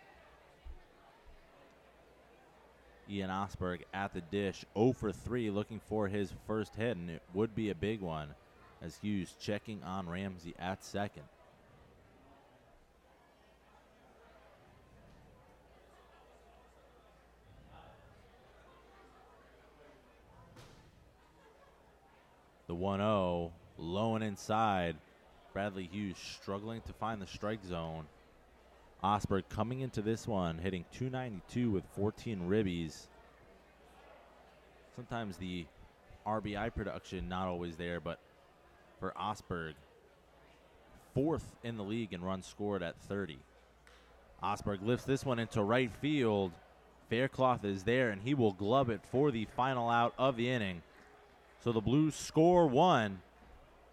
Ian Osberg at the dish, 0 for 3, looking for his first hit, and it would be a big one as Hughes checking on Ramsey at second. The 1-0, low and inside. Bradley Hughes struggling to find the strike zone. Osberg coming into this one, hitting .292 with 14 ribbies. Sometimes the RBI production not always there, but for Osberg, 4th in the league in runs scored at 30. Osberg lifts this one into right field. Faircloth is there, and he will glove it for the final out of the inning. So the Blues score 1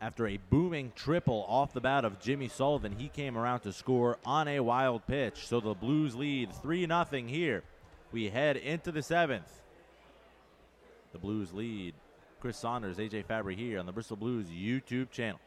after a booming triple off the bat of Jimmy Sullivan. He came around to score on a wild pitch. So the Blues lead 3-0 here. We head into the 7th. The Blues lead. Chris Saunders, AJ Fabry here on the Bristol Blues YouTube channel.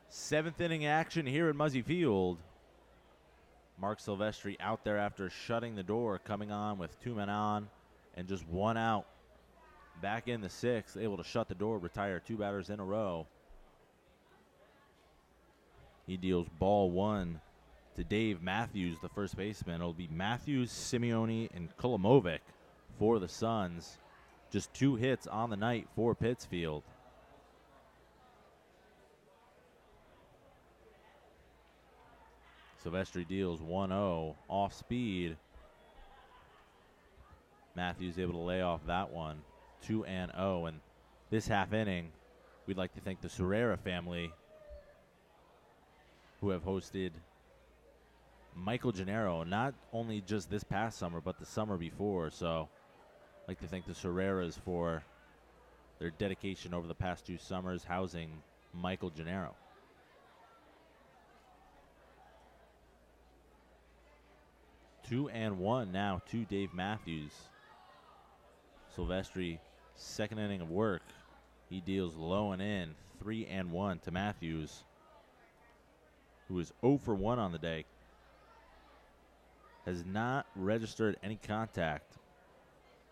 Seventh inning action here at Muzzy Field. Mark Silvestri out there after shutting the door, coming on with 2 men on and just 1 out. Back in the 6th, able to shut the door, retire 2 batters in a row. He deals ball 1 to Dave Matthews, the first baseman. It'll be Matthews, Simeone, and Kolomovic for the Suns. Just 2 hits on the night for Pittsfield. Silvestri deals 1-0 off speed. Matthews able to lay off that one. 2-0. And this half inning, we'd like to thank the Sorrera family who have hosted Michael Gennaro, not only just this past summer, but the summer before. So I'd like to thank the Sorreras for their dedication over the past 2 summers housing Michael Gennaro. 2-1 now to Dave Matthews. Silvestri, 2nd inning of work. He deals low and in. 3-1 to Matthews, who is 0 for 1 on the day. Has not registered any contact.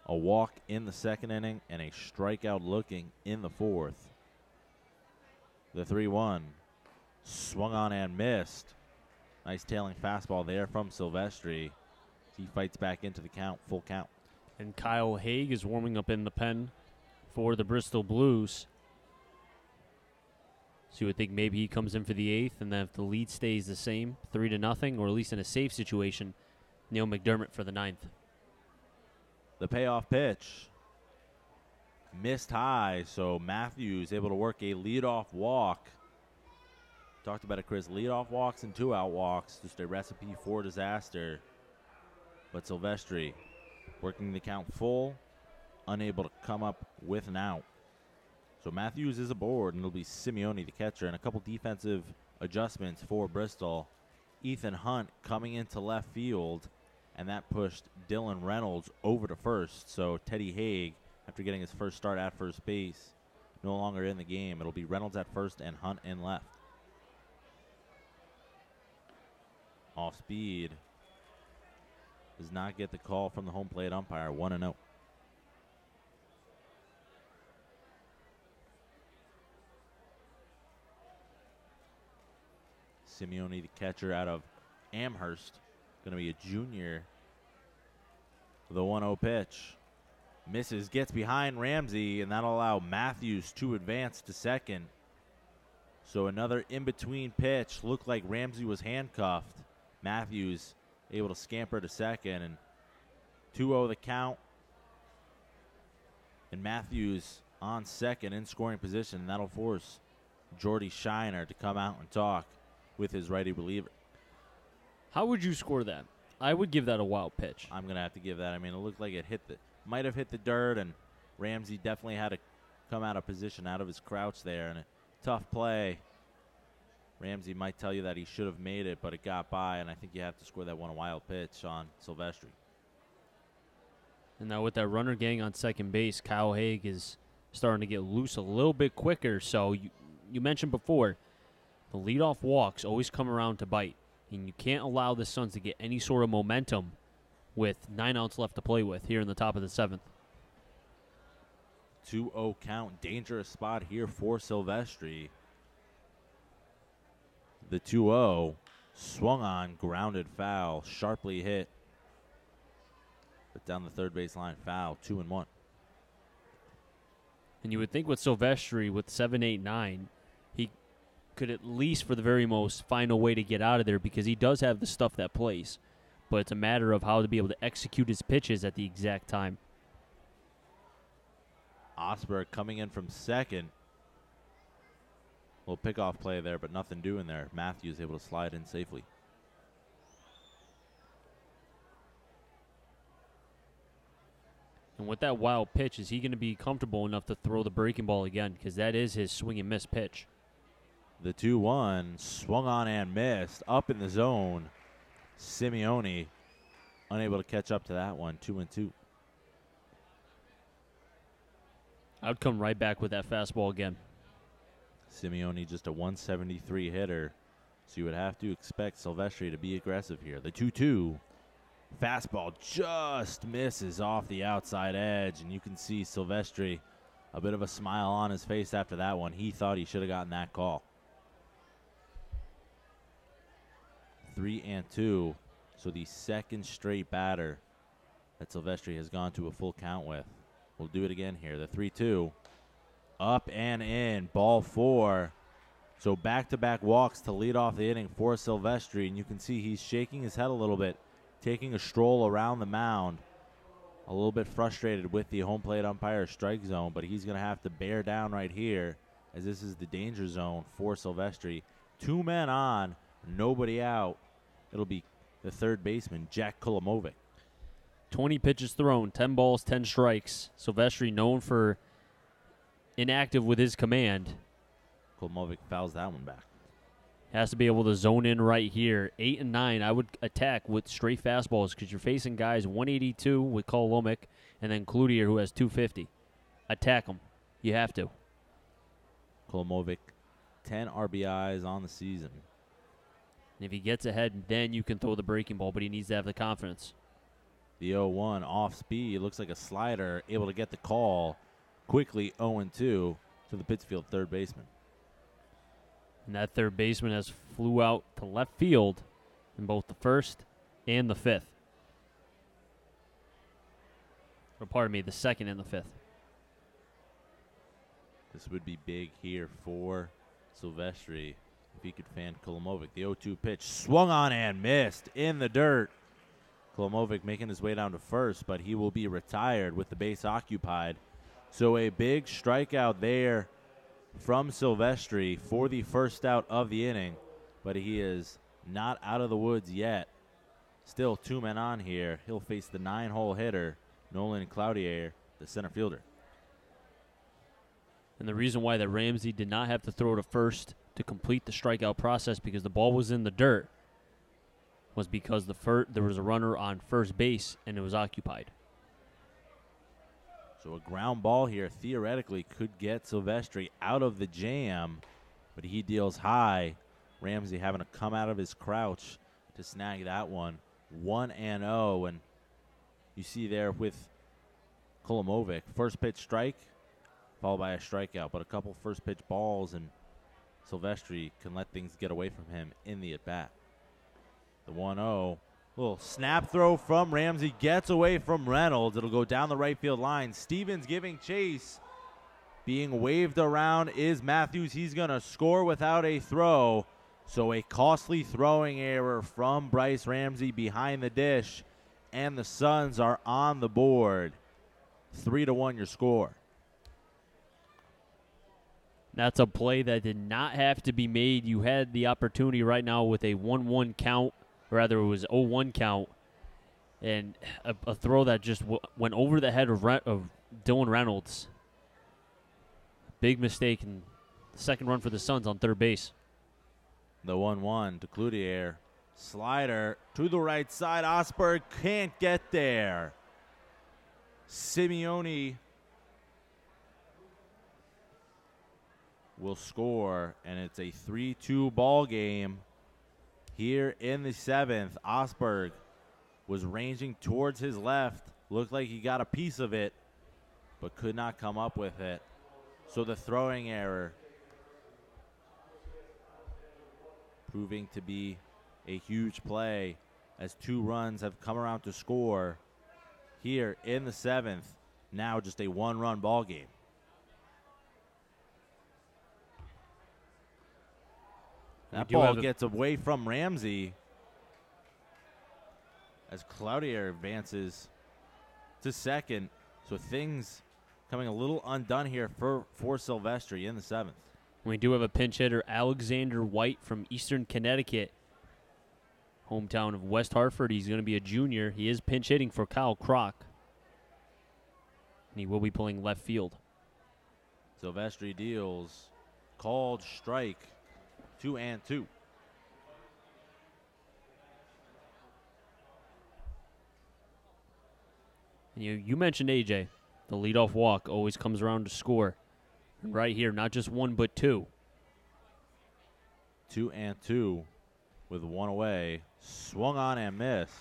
A walk in the 2nd inning and a strikeout looking in the 4th. The 3-1 swung on and missed. Nice tailing fastball there from Silvestri. He fights back into the count, full count. And Kyle Haig is warming up in the pen for the Bristol Blues. So you would think maybe he comes in for the 8th, and then if the lead stays the same, 3-0, or at least in a safe situation, Neil McDermott for the 9th. The payoff pitch missed high, so Matthews able to work a leadoff walk. Talked about it, Chris. Leadoff walks and 2-out walks, just a recipe for disaster. But Silvestri working the count full, unable to come up with an out. So Matthews is aboard, and it'll be Simeone, the catcher, and a couple defensive adjustments for Bristol. Ethan Hunt coming into left field, and that pushed Dylan Reynolds over to first. So Teddy Haig, after getting his first start at first base, no longer in the game. It'll be Reynolds at first and Hunt in left. Off speed. Does not get the call from the home plate umpire. 1-0. Simeone, the catcher out of Amherst, going to be a junior. The 1-0 pitch. Misses, gets behind Ramsey, and that'll allow Matthews to advance to second. So another in-between pitch. Looked like Ramsey was handcuffed. Matthews able to scamper to second, and 2-0 the count. And Matthews on second in scoring position, and that'll force Jordy Shiner to come out and talk with his righty reliever. How would you score that? I would give that a wild pitch. I'm going to have to give that. I mean, it looked like it might have hit the dirt, and Ramsey definitely had to come out of position, out of his crouch there, and a tough play. Ramsey might tell you that he should have made it, but it got by, and I think you have to score that one a wild pitch on Silvestri. And now with that runner gang on second base, Kyle Haig is starting to get loose a little bit quicker. So you mentioned before, the leadoff walks always come around to bite. And you can't allow the Suns to get any sort of momentum with 9 outs left to play with here in the top of the 7th. 2-0 count. Dangerous spot here for Silvestri. The 2-0 swung on, grounded foul, sharply hit. But down the third baseline, foul, 2-1. And you would think with Silvestri with 7-8-9, he could at least for the very most find a way to get out of there because he does have the stuff that plays. But it's a matter of how to be able to execute his pitches at the exact time. Osberg coming in from second. Little pickoff play there, but nothing doing there. Matthews able to slide in safely. And with that wild pitch, is he going to be comfortable enough to throw the breaking ball again? Because that is his swing and miss pitch. The 2-1 swung on and missed. Up in the zone. Simeone unable to catch up to that one. 2-2. I would come right back with that fastball again. Simeone just a 173 hitter. So you would have to expect Silvestri to be aggressive here. The 2-2. Fastball just misses off the outside edge, and you can see Silvestri, a bit of a smile on his face after that one. He thought he should have gotten that call. 3-2, so the second straight batter that Silvestri has gone to a full count with. We'll do it again here. The 3-2, up and in, ball 4. So back-to-back walks to lead off the inning for Silvestri, and you can see he's shaking his head a little bit, taking a stroll around the mound, a little bit frustrated with the home plate umpire strike zone, but he's going to have to bear down right here as this is the danger zone for Silvestri. 2 men on, nobody out. It'll be the third baseman, Jack Kolomovic. 20 pitches thrown, 10 balls, 10 strikes. Silvestri known for inactive with his command. Kolomovic fouls that one back. Has to be able to zone in right here. 8 and 9, I would attack with straight fastballs because you're facing guys 182 with Kolomovic and then Cloutier who has 250. Attack them. You have to. Kolomovic, 10 RBIs on the season. And if he gets ahead, then you can throw the breaking ball, but he needs to have the confidence. The 0-1 off speed. Looks like a slider, able to get the call. Quickly 0-2 to the Pittsfield third baseman. And that third baseman has flew out to left field in both the first and the fifth. Or pardon me, the second and the fifth. This would be big here for Silvestri if he could fan Kolomovic. The 0-2 pitch swung on and missed in the dirt. Kolomovic making his way down to first, but he will be retired with the base occupied. So a big strikeout there from Silvestri for the first out of the inning, but he is not out of the woods yet. Still 2 men on here. He'll face the 9-hole hitter, Nolan Cloutier, the center fielder. And the reason why that Ramsey did not have to throw to first to complete the strikeout process because the ball was in the dirt was because there was a runner on first base and it was occupied. So a ground ball here theoretically could get Silvestri out of the jam, but he deals high. Ramsey having to come out of his crouch to snag that one. 1-0, and you see there with Kolomovic, first pitch strike, followed by a strikeout, but a couple first pitch balls, and Silvestri can let things get away from him in the at-bat. The 1-0. Little snap throw from Ramsey, gets away from Reynolds. It'll go down the right field line. Stevens giving chase. Being waved around is Matthews. He's going to score without a throw. So a costly throwing error from Bryce Ramsey behind the dish. And the Suns are on the board. 3-1 your score. That's a play that did not have to be made. You had the opportunity right now with a 1-1 count. Or rather, it was 0-1 count. And a throw that just went over the head of Dylan Reynolds. Big mistake in the second run for the Suns on third base. The 1-1 to Cloutier. Slider to the right side. Osberg can't get there. Simeone will score, and it's a 3-2 ball game here in the seventh. Osberg was ranging towards his left. Looked like he got a piece of it, but could not come up with it. So the throwing error proving to be a huge play as 2 runs have come around to score here in the seventh. Now just a 1-run ball game. That ball gets away from Ramsey as Cloutier advances to second. So things coming a little undone here for Silvestri in the seventh. We do have a pinch hitter, Alexander White from Eastern Connecticut, hometown of West Hartford. He's going to be a junior. He is pinch hitting for Kyle Kroc, and he will be playing left field. Silvestri deals called strike, 2-2. You mentioned AJ. The leadoff walk always comes around to score. And right here, not just 1 but 2. 2-2 with 1 away. Swung on and missed.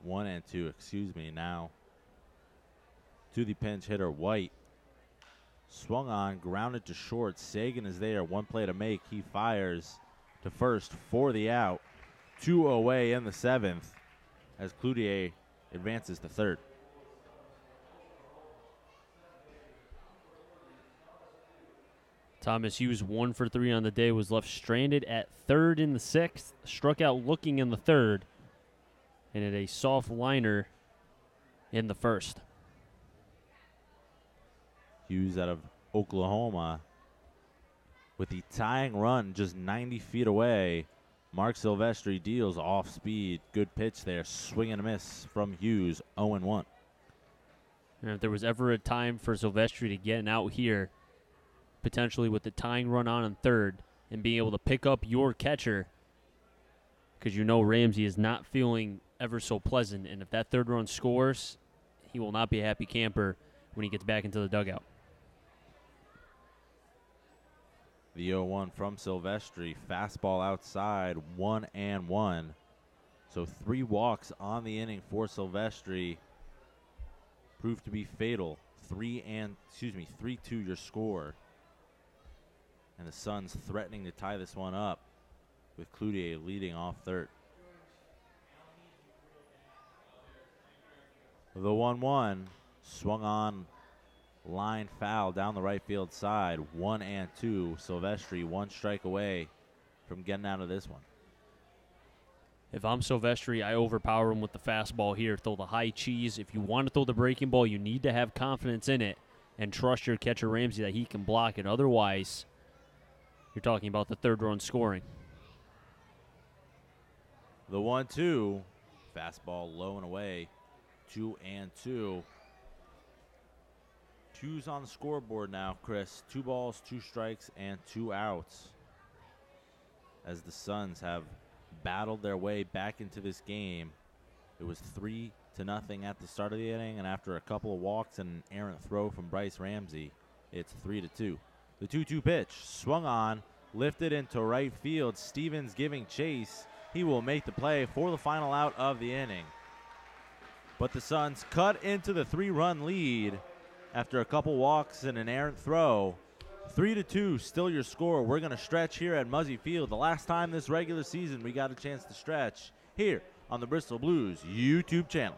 One and two, excuse me, now to the pinch hitter, White. Swung on, grounded to short. Sagan is there, 1 play to make. He fires to first for the out. 2 away in the seventh as Cloutier advances to third. Thomas Hughes, 1 for 3 on the day, was left stranded at third in the sixth. Struck out looking in the third. And at a soft liner in the first. Hughes out of Oklahoma with the tying run just 90 feet away. Mark Silvestri deals off speed. Good pitch there. Swing and a miss from Hughes. 0-1. And if there was ever a time for Silvestri to get an out here, potentially with the tying run on third, and being able to pick up your catcher, because you know Ramsey is not feeling ever so pleasant, and if that third run scores, he will not be a happy camper when he gets back into the dugout. The 0-1 from Silvestri. Fastball outside, 1-1. So 3 walks on the inning for Silvestri. Proved to be fatal. 3-2 your score. And the Suns threatening to tie this one up with Cloutier leading off third. The 1-1 swung on, line foul down the right field side. 1-2. Silvestri 1 strike away from getting out of this one. If I'm Silvestri, I overpower him with the fastball here. Throw the high cheese. If you want to throw the breaking ball, you need to have confidence in it and trust your catcher Ramsey that he can block it. Otherwise, you're talking about the third run scoring. The 1-2. Fastball low and away. 2-2. 2's on the scoreboard now, Chris. 2 balls, 2 strikes, and 2 outs. As the Suns have battled their way back into this game. It was 3-0 at the start of the inning, and after a couple of walks and an errant throw from Bryce Ramsey, it's 3-2. The 2-2 pitch swung on, lifted into right field. Stevens giving chase. He will make the play for the final out of the inning. But the Suns cut into the 3-run lead after a couple walks and an errant throw. 3-2, still your score. We're going to stretch here at Muzzy Field. The last time this regular season we got a chance to stretch here on the Bristol Blues YouTube channel.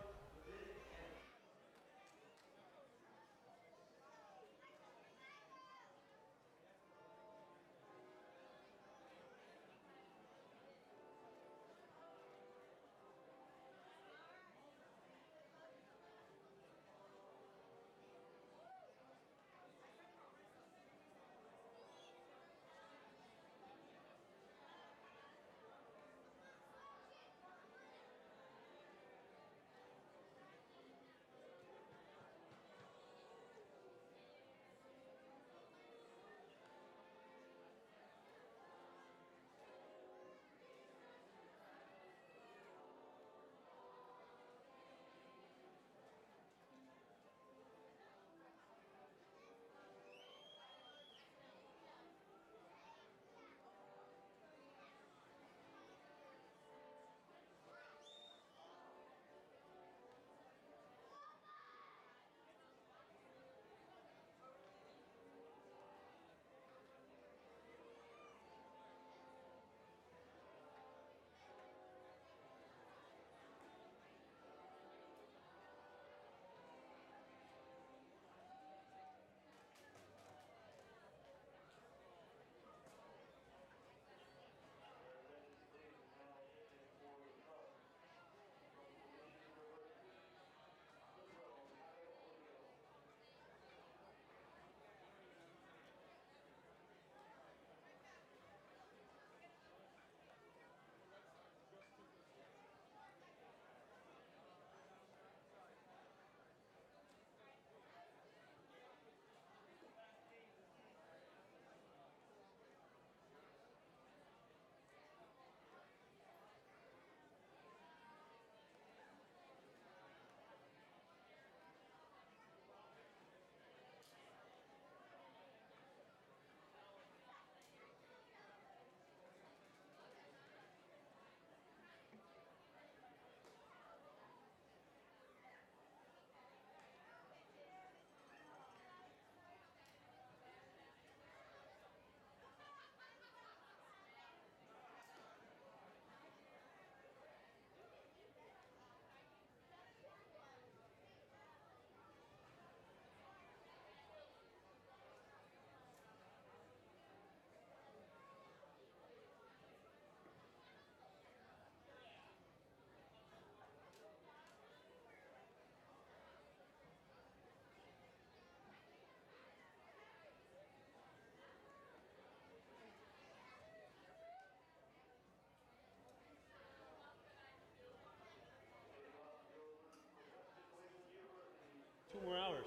More hours.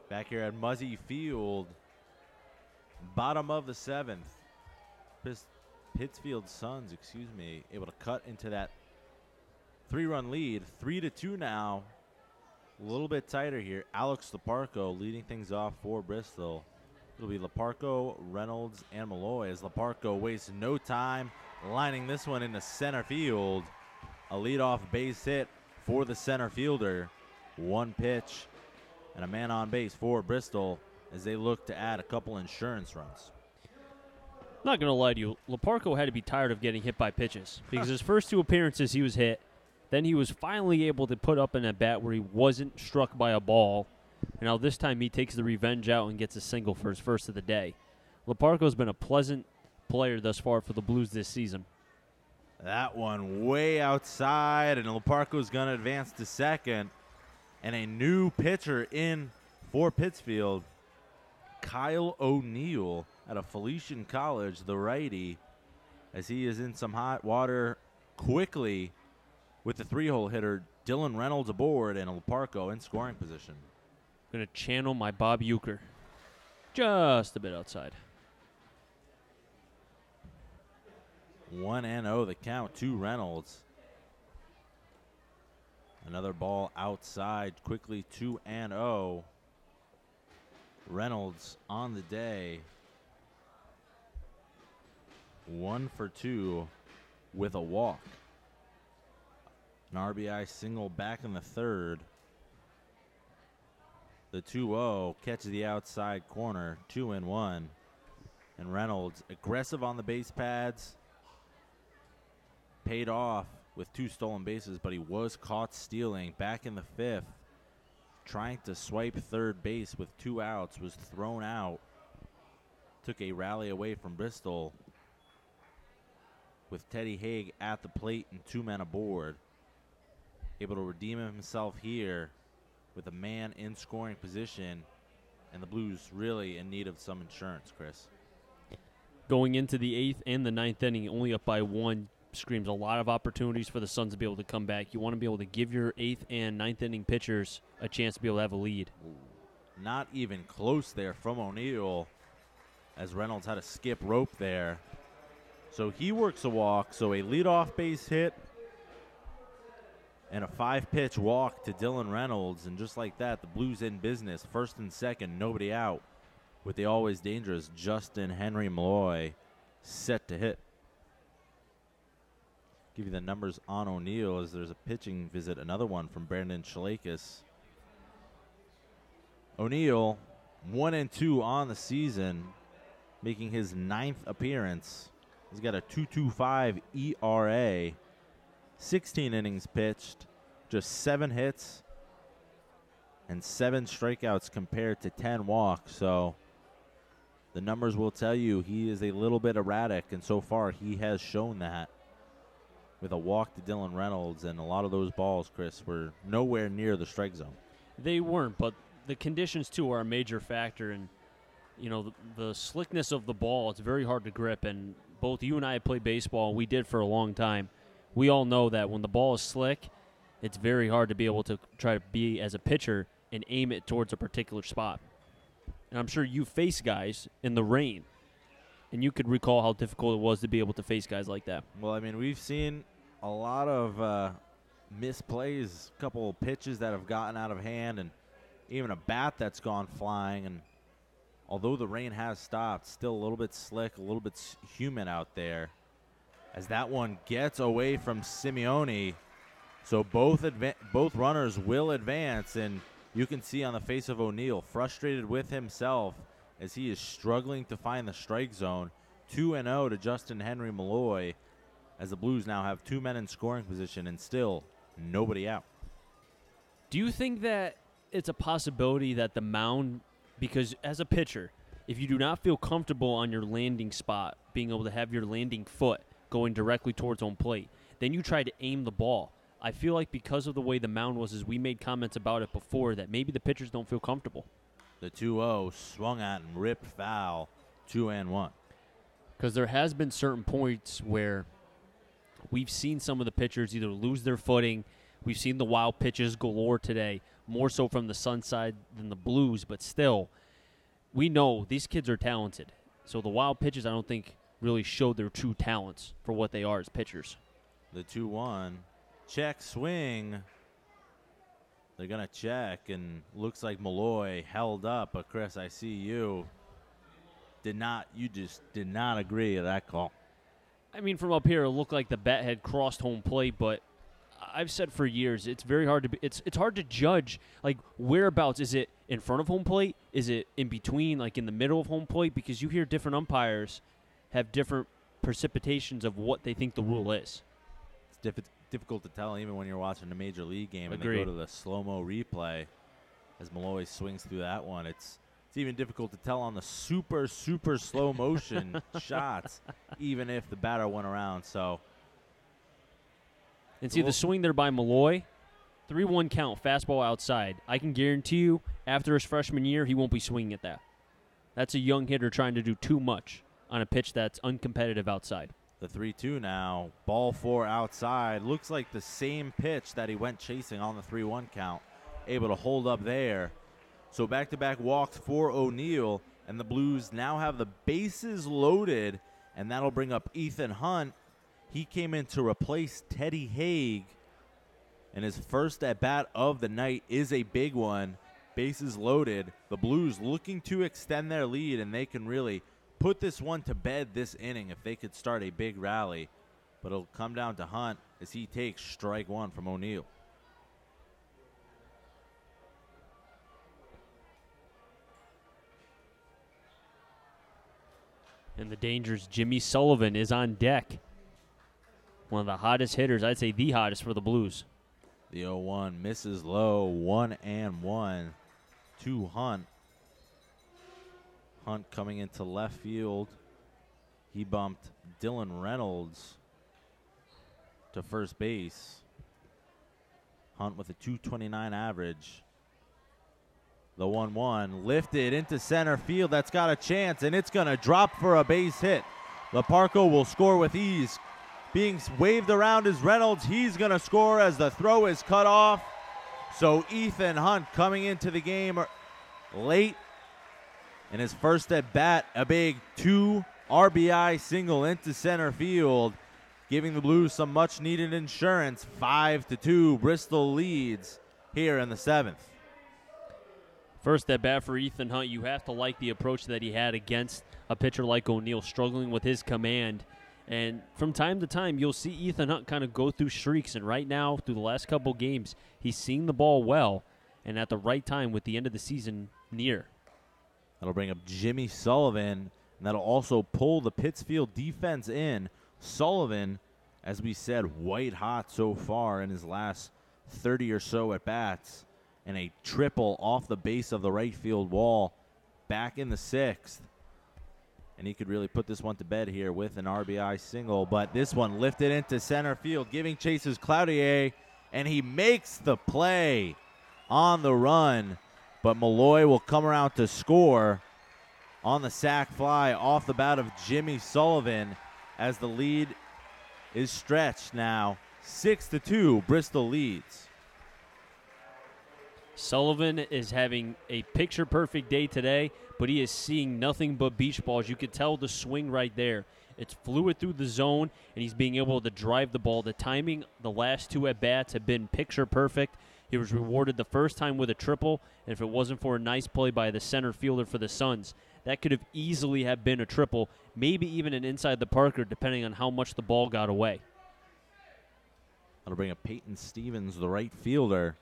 Back here at Muzzy Field, bottom of the 7th. Pittsfield Suns, able to cut into that 3-run lead. 3-2 now. A little bit tighter here. Alex Leparco leading things off for Bristol. It'll be Leparco, Reynolds, and Malloy as Leparco wastes no time lining this one into center field. A leadoff base hit for the center fielder. One pitch and a man on base for Bristol as they look to add a couple insurance runs. Not going to lie to you, Leparco had to be tired of getting hit by pitches because his first 2 appearances he was hit. Then he was finally able to put up an at-bat where he wasn't struck by a ball. And now this time he takes the revenge out and gets a single for his first of the day. Leparco's been a pleasant player thus far for the Blues this season. That one way outside, and Leparco's going to advance to second. And a new pitcher in for Pittsfield, Kyle O'Neill out of Felician College, the righty, as he is in some hot water quickly with the 3-hole hitter, Dylan Reynolds aboard, and Leparco in scoring position. Going to channel my Bob Euchre. Just a bit outside. 1-0 the count to Reynolds. Another ball outside, quickly 2-0. Reynolds on the day. 1 for 2 with a walk. An RBI single back in the 3rd. The 2-0 catches the outside corner, 2-1. And Reynolds, aggressive on the base pads, paid off with 2 stolen bases, but he was caught stealing back in the 5th. Trying to swipe third base with 2 outs, was thrown out. Took a rally away from Bristol with Teddy Haig at the plate and 2 men aboard. Able to redeem himself here with a man in scoring position, and the Blues really in need of some insurance, Chris. Going into the 8th and the 9th inning, only up by 1, screams a lot of opportunities for the Suns to be able to come back. You want to be able to give your 8th and 9th inning pitchers a chance to be able to have a lead. Ooh, not even close there from O'Neill, as Reynolds had to skip rope there. So he works a walk, so a leadoff base hit and a 5-pitch walk to Dylan Reynolds, and just like that, the Blues in business. First and second, nobody out, with the always dangerous Justin Henry Malloy set to hit. Give you the numbers on O'Neill as there's a pitching visit, another one from Brandon Shalakis. O'Neill, 1-2 on the season, making his 9th appearance. He's got a 2.25 ERA, 16 innings pitched, just 7 hits, and 7 strikeouts compared to 10 walks. So the numbers will tell you he is a little bit erratic, and so far he has shown that. With a walk to Dylan Reynolds, and a lot of those balls, Chris, were nowhere near the strike zone. They weren't, but the conditions, too, are a major factor. And, you know, the slickness of the ball, it's very hard to grip. And both you and I play baseball, we did for a long time. We all know that when the ball is slick, it's very hard to be able to try to be, as a pitcher, and aim it towards a particular spot. And I'm sure you face guys in the rain, and you could recall how difficult it was to be able to face guys like that. Well, I mean, we've seen a lot of misplays, a couple pitches that have gotten out of hand, and even a bat that's gone flying. And although the rain has stopped, still a little bit slick, a little bit humid out there. As that one gets away from Simeone, so both runners will advance, and you can see on the face of O'Neill, frustrated with himself as he is struggling to find the strike zone. 2-0 to Justin Henry Malloy, as the Blues now have 2 men in scoring position and still nobody out. Do you think that it's a possibility that the mound, because as a pitcher, if you do not feel comfortable on your landing spot, being able to have your landing foot going directly towards home plate, then you try to aim the ball. I feel like because of the way the mound was, as we made comments about it before, that maybe the pitchers don't feel comfortable. The 2-0 swung at and ripped foul, 2-1. Because there has been certain points where we've seen some of the pitchers either lose their footing. We've seen the wild pitches galore today, more so from the Sun side than the Blues, but still, we know these kids are talented. So the wild pitches, I don't think, really showed their true talents for what they are as pitchers. The 2-1, check swing. They're going to check, and looks like Malloy held up, but Chris, I see you just did not agree with that call. I mean, from up here, it looked like the bat had crossed home plate, but I've said for years it's very hard to it's hard to judge, like, whereabouts. Is it in front of home plate? Is it in between, like in the middle of home plate? Because you hear different umpires have different precipitations of what they think the rule is. It's difficult to tell even when you're watching a major league game. Agreed. And they go to the slow-mo replay as Malloy swings through that one. It's even difficult to tell on the super, super slow motion shots, even if the batter went around. So, and see the swing there by Malloy, 3-1 count, fastball outside. I can guarantee you, after his freshman year, he won't be swinging at that. That's a young hitter trying to do too much on a pitch that's uncompetitive outside. The 3-2 now, ball 4 outside. Looks like the same pitch that he went chasing on the 3-1 count. Able to hold up there. So back-to-back walks for O'Neill, and the Blues now have the bases loaded, and that'll bring up Ethan Hunt. He came in to replace Teddy Haig, and his first at-bat of the night is a big one. Bases loaded. The Blues looking to extend their lead, and they can really put this one to bed this inning if they could start a big rally. But it'll come down to Hunt as he takes strike 1 from O'Neill. And the Danger's Jimmy Sullivan is on deck. One of the hottest hitters, I'd say the hottest for the Blues. The 0-1 misses low, 1-1 to Hunt. Hunt coming into left field. He bumped Dylan Reynolds to first base. Hunt with a .229 average. The 1-1 lifted into center field. That's got a chance, and it's going to drop for a base hit. Leparco will score with ease. Being waved around is Reynolds. He's going to score as the throw is cut off. So Ethan Hunt coming into the game late in his first at bat, a big 2 RBI single into center field, giving the Blues some much needed insurance. 5-2, Bristol leads here in the 7th. First at bat for Ethan Hunt, you have to like the approach that he had against a pitcher like O'Neill, struggling with his command. And from time to time, you'll see Ethan Hunt kind of go through streaks. And right now, through the last couple games, he's seeing the ball well and at the right time with the end of the season near. That'll bring up Jimmy Sullivan, and that'll also pull the Pittsfield defense in. Sullivan, as we said, white hot so far in his last 30 or so at bats, and a triple off the base of the right field wall back in the 6th. And he could really put this one to bed here with an RBI single, but this one lifted into center field, giving chases Cloutier, and he makes the play on the run, but Malloy will come around to score on the sac fly off the bat of Jimmy Sullivan as the lead is stretched now. 6-2, Bristol leads. Sullivan is having a picture-perfect day today, but he is seeing nothing but beach balls. You could tell the swing right there. It's fluid through the zone, and he's being able to drive the ball. The timing, the last 2 at-bats have been picture-perfect. He was rewarded the first time with a triple, and if it wasn't for a nice play by the center fielder for the Suns, that could have easily have been a triple, maybe even an inside the Parker, depending on how much the ball got away. That'll bring up Peyton Stevens, the right fielder.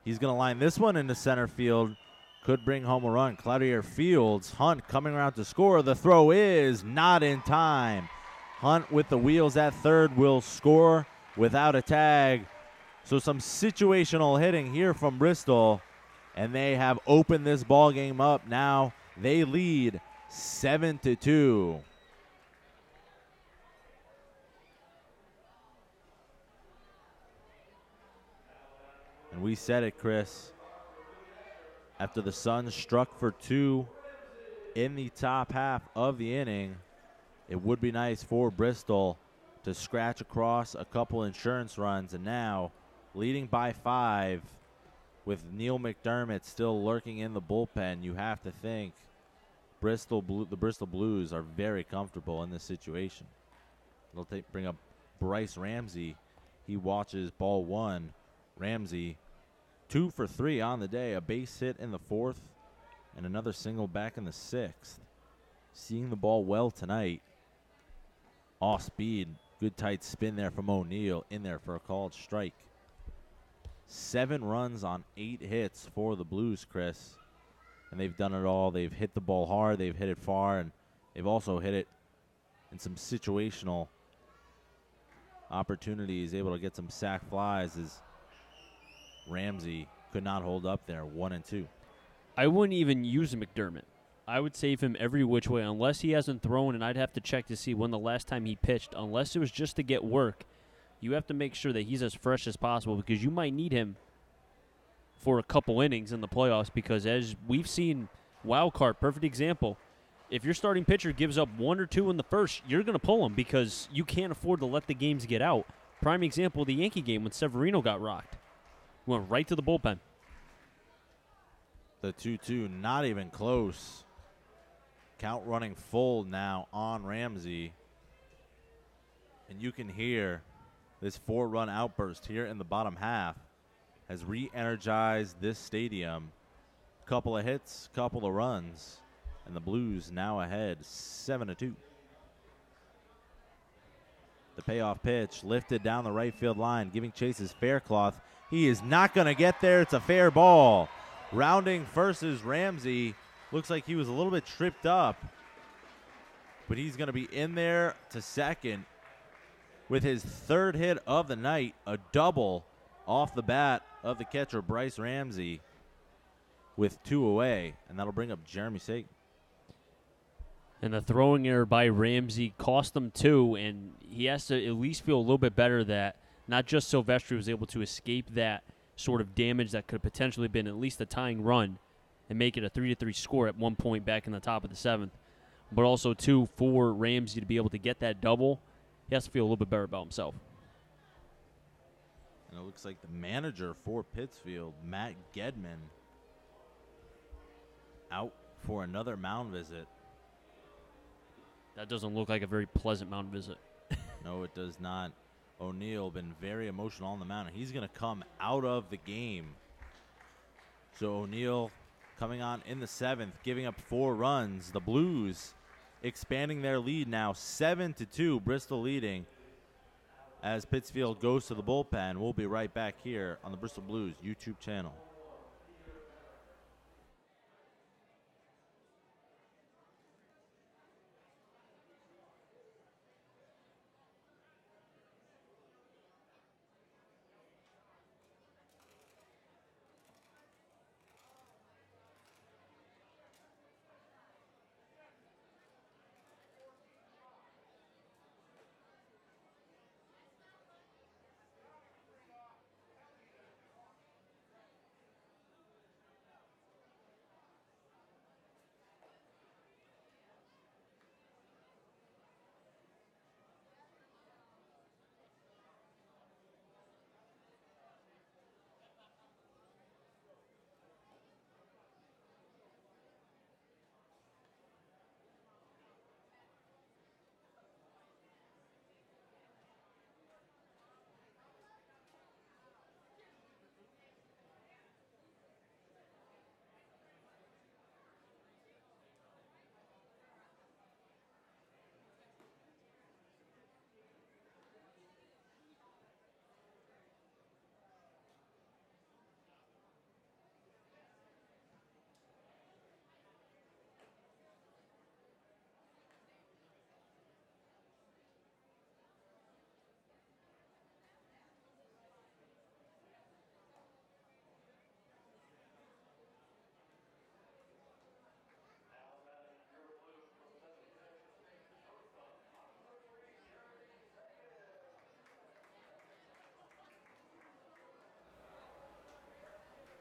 He's going to line this one into center field. Could bring home a run. Cloutier fields. Hunt coming around to score. The throw is not in time. Hunt with the wheels at third will score without a tag. So some situational hitting here from Bristol, and they have opened this ball game up. Now they lead 7-2. And we said it, Chris. After the Suns struck for 2 in the top half of the inning, it would be nice for Bristol to scratch across a couple insurance runs. And now, leading by 5, with Neil McDermott still lurking in the bullpen, you have to think the Bristol Blues are very comfortable in this situation. They'll bring up Bryce Ramsey. He watches ball 1. Ramsey, 2 for 3 on the day, a base hit in the 4th, and another single back in the 6th. Seeing the ball well tonight. Off speed, good tight spin there from O'Neill, in there for a called strike. 7 runs on 8 hits for the Blues, Chris. And they've done it all. They've hit the ball hard, they've hit it far, and they've also hit it in some situational opportunities, able to get some sac flies as Ramsey could not hold up there. 1-2. I wouldn't even use McDermott. I would save him every which way unless he hasn't thrown, and I'd have to check to see when the last time he pitched. Unless it was just to get work, you have to make sure that he's as fresh as possible because you might need him for a couple innings in the playoffs because as we've seen, wild card, perfect example, if your starting pitcher gives up 1 or 2 in the first, you're going to pull him because you can't afford to let the games get out. Prime example, the Yankee game when Severino got rocked. Went right to the bullpen. The 2-2, not even close. Count running full now on Ramsey. And you can hear this 4-run outburst here in the bottom half has re-energized this stadium. Couple of hits, couple of runs, and the Blues now ahead 7-2. The payoff pitch lifted down the right field line, giving chases Faircloth. He is not going to get there. It's a fair ball. Rounding first is Ramsey. Looks like he was a little bit tripped up but he's going to be in there to second with his third hit of the night, a double off the bat of the catcher, Bryce Ramsey, with 2 away, and that'll bring up Jeremy Sagan. And the throwing error by Ramsey cost him 2, and he has to at least feel a little bit better that not just Silvestri was able to escape that sort of damage that could have potentially been at least a tying run and make it a 3-3 score at one point back in the top of the 7th, but also, 2, for Ramsey to be able to get that double, he has to feel a little bit better about himself. And it looks like the manager for Pittsfield, Matt Gedman, out for another mound visit. That doesn't look like a very pleasant mound visit. No, it does not. O'Neill been very emotional on the mound, and he's going to come out of the game. So O'Neill coming on in the 7th, giving up 4 runs. The Blues expanding their lead now, 7-2. Bristol leading as Pittsfield goes to the bullpen. We'll be right back here on the Bristol Blues YouTube channel.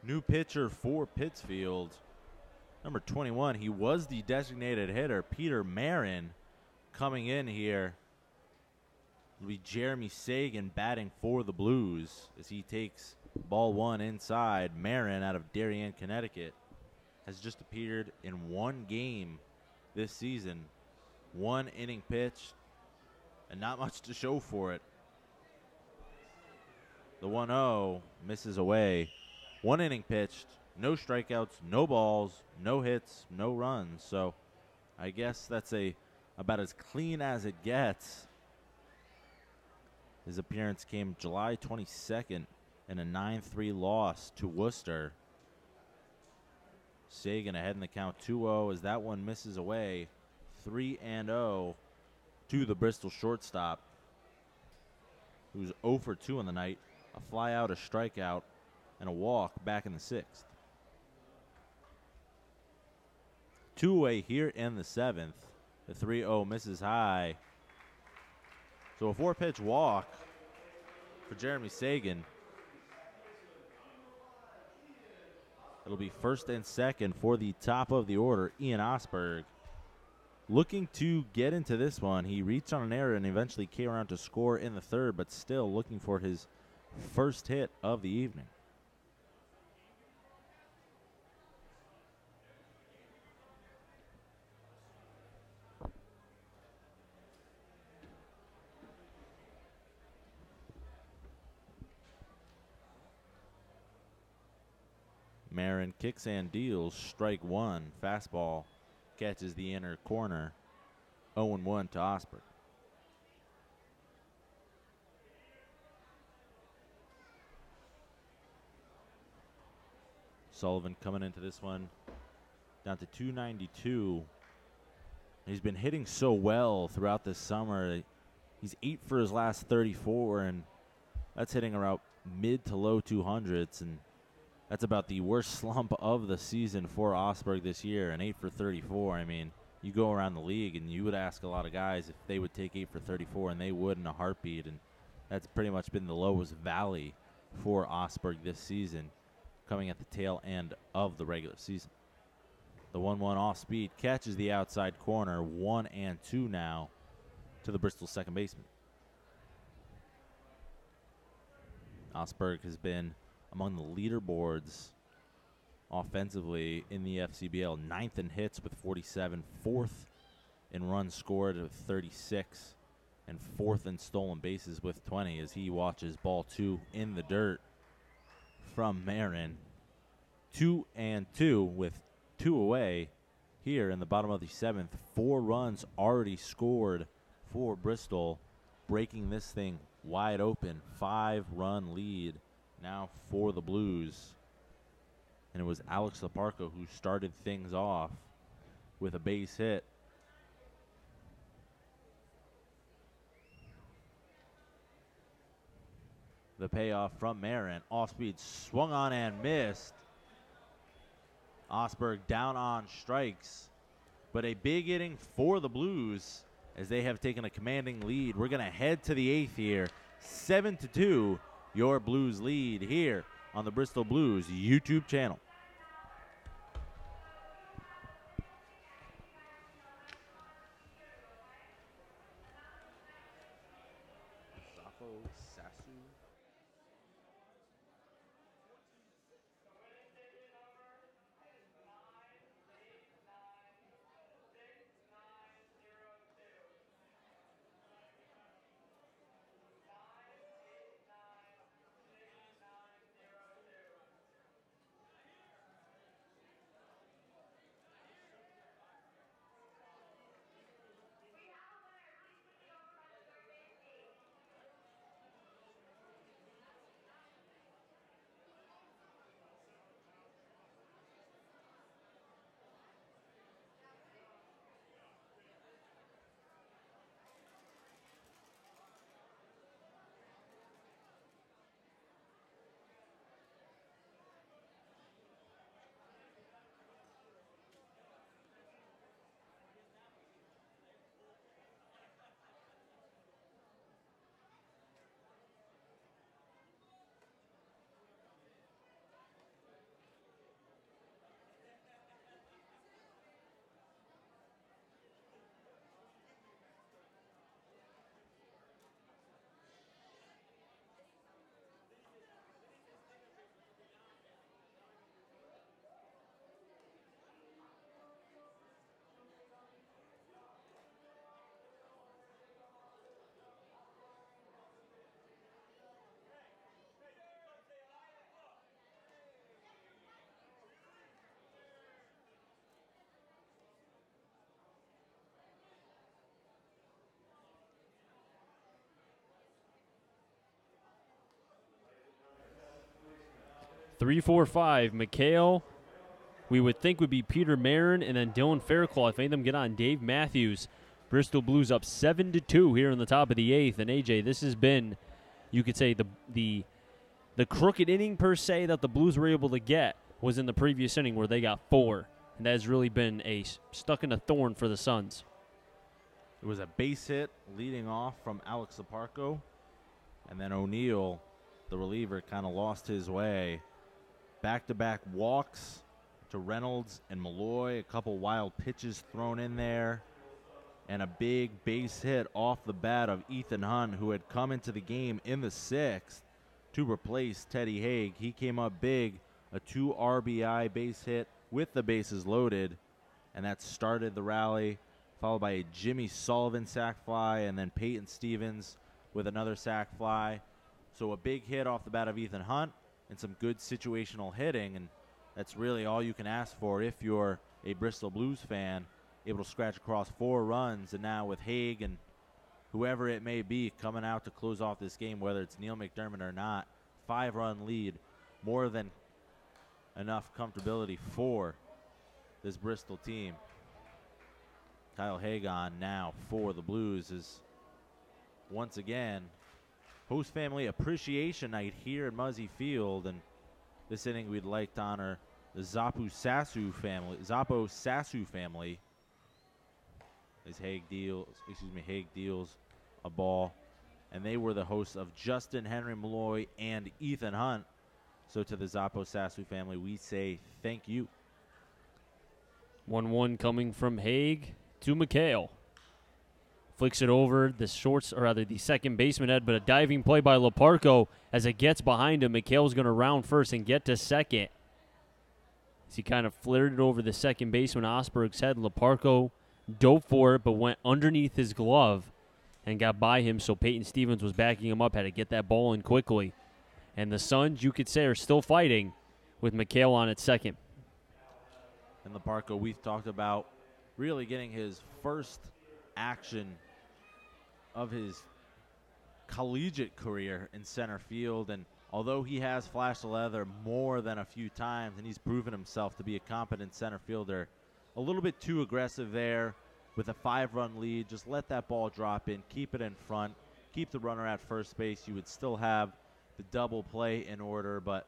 New pitcher for Pittsfield, number 21. He was the designated hitter, Peter Marin, coming in here. It'll be Jeremy Sagan batting for the Blues as he takes ball 1 inside. Marin out of Darien, Connecticut, has just appeared in 1 game this season. 1 inning pitched, and not much to show for it. The 1-0 misses away. 1 inning pitched, no strikeouts, no balls, no hits, no runs. So I guess that's about as clean as it gets. His appearance came July 22nd in a 9-3 loss to Worcester. Sagan ahead in the count 2-0 as that one misses away. 3-0 to the Bristol shortstop, who's 0 for 2 on the night. A fly out, a strikeout, and a walk back in the 6th. 2 away here in the 7th. The 3-0 misses high. So a 4-pitch walk for Jeremy Sagan. It'll be first and second for the top of the order, Ian Osberg. Looking to get into this one. He reached on an error and eventually came around to score in the 3rd, but still looking for his first hit of the evening. Marin kicks and deals, strike 1. Fastball catches the inner corner. 0-1 to Osberg. Sullivan coming into this one down to 292. He's been hitting so well throughout this summer. He's 8 for his last 34, and that's hitting around mid to low 200s, and that's about the worst slump of the season for Osberg this year. And 8 for 34. I mean, you go around the league and you would ask a lot of guys if they would take 8 for 34, and they would in a heartbeat. And that's pretty much been the lowest valley for Osberg this season, coming at the tail end of the regular season. The 1-1 off speed catches the outside corner. 1-2 now to the Bristol second baseman. Osberg has been among the leaderboards offensively in the FCBL. 9th in hits with 47, 4th in runs scored with 36, and 4th in stolen bases with 20 as he watches ball 2 in the dirt from Marin. 2-2 with 2 away here in the bottom of the 7th. 4 runs already scored for Bristol, breaking this thing wide open. 5-run lead now for the Blues. And it was Alex Laparco who started things off with a base hit. The payoff from Marin. Off speed, swung on and missed. Osberg down on strikes. But a big inning for the Blues as they have taken a commanding lead. We're going to head to the 8th here. 7-2, your Blues lead here on the Bristol Blues YouTube channel. Three, four, five. McHale, we would think would be Peter Marin, and then Dylan Fairclough. If any of them get on, Dave Matthews. Bristol Blues up 7-2 here in the top of the 8th. And AJ, this has been, you could say, the crooked inning per se that the Blues were able to get was in the previous inning where they got 4, and that has really been a stuck in a thorn for the Suns. It was a base hit leading off from Alex Laparco, and then O'Neill, the reliever, kind of lost his way. Back-to-back walks to Reynolds and Malloy, a couple wild pitches thrown in there, and a big base hit off the bat of Ethan Hunt, who had come into the game in the 6th to replace Teddy Haig. He came up big, a 2 RBI base hit with the bases loaded, and that started the rally, followed by a Jimmy Sullivan sac fly, and then Peyton Stevens with another sac fly. So a big hit off the bat of Ethan Hunt and some good situational hitting, and that's really all you can ask for if you're a Bristol Blues fan, able to scratch across 4 runs, and now with Haig and whoever it may be coming out to close off this game, whether it's Neil McDermott or not, 5-run lead, more than enough comfortability for this Bristol team. Kyle Haig on now for the Blues is once again host family appreciation night here at Muzzy Field, and this inning we'd like to honor the Zapo Sasu family. As Haig deals a ball, and they were the hosts of Justin Henry Malloy and Ethan Hunt. So to the Zapo Sasu family, we say thank you. 1-1 coming from Haig to McHale. Flicks it over the the second baseman head, but a diving play by Leparco as it gets behind him. McHale's going to round first and get to second. As he kind of flirted it over the second baseman Osberg's head, Leparco dove for it, but went underneath his glove and got by him, so Peyton Stevens was backing him up, had to get that ball in quickly. And the Suns, you could say, are still fighting with McHale on at second. And Leparco, we've talked about really getting his first action of his collegiate career in center field, and although he has flashed the leather more than a few times and he's proven himself to be a competent center fielder, a little bit too aggressive there with a 5-run lead. Just let that ball drop in, keep it in front, keep the runner at first base. You would still have the double play in order, but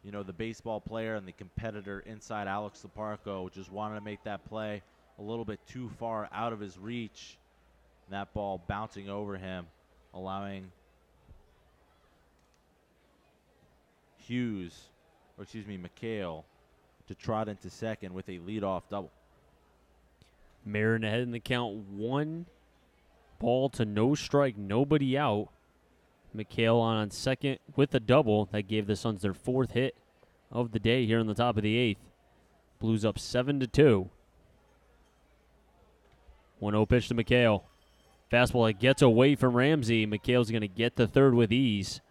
you know, the baseball player and the competitor inside Alex Leparco just wanted to make that play a little bit too far out of his reach. And that ball bouncing over him, allowing McHale to trot into second with a leadoff double. Marin ahead in the count, 1 ball to no strike, nobody out. McHale on second with a double. That gave the Suns their 4th hit of the day here in the top of the 8th. Blues up 7-2. 1-0 pitch to McHale. Fastball that gets away from Ramsey. McHale's going to get the third with ease.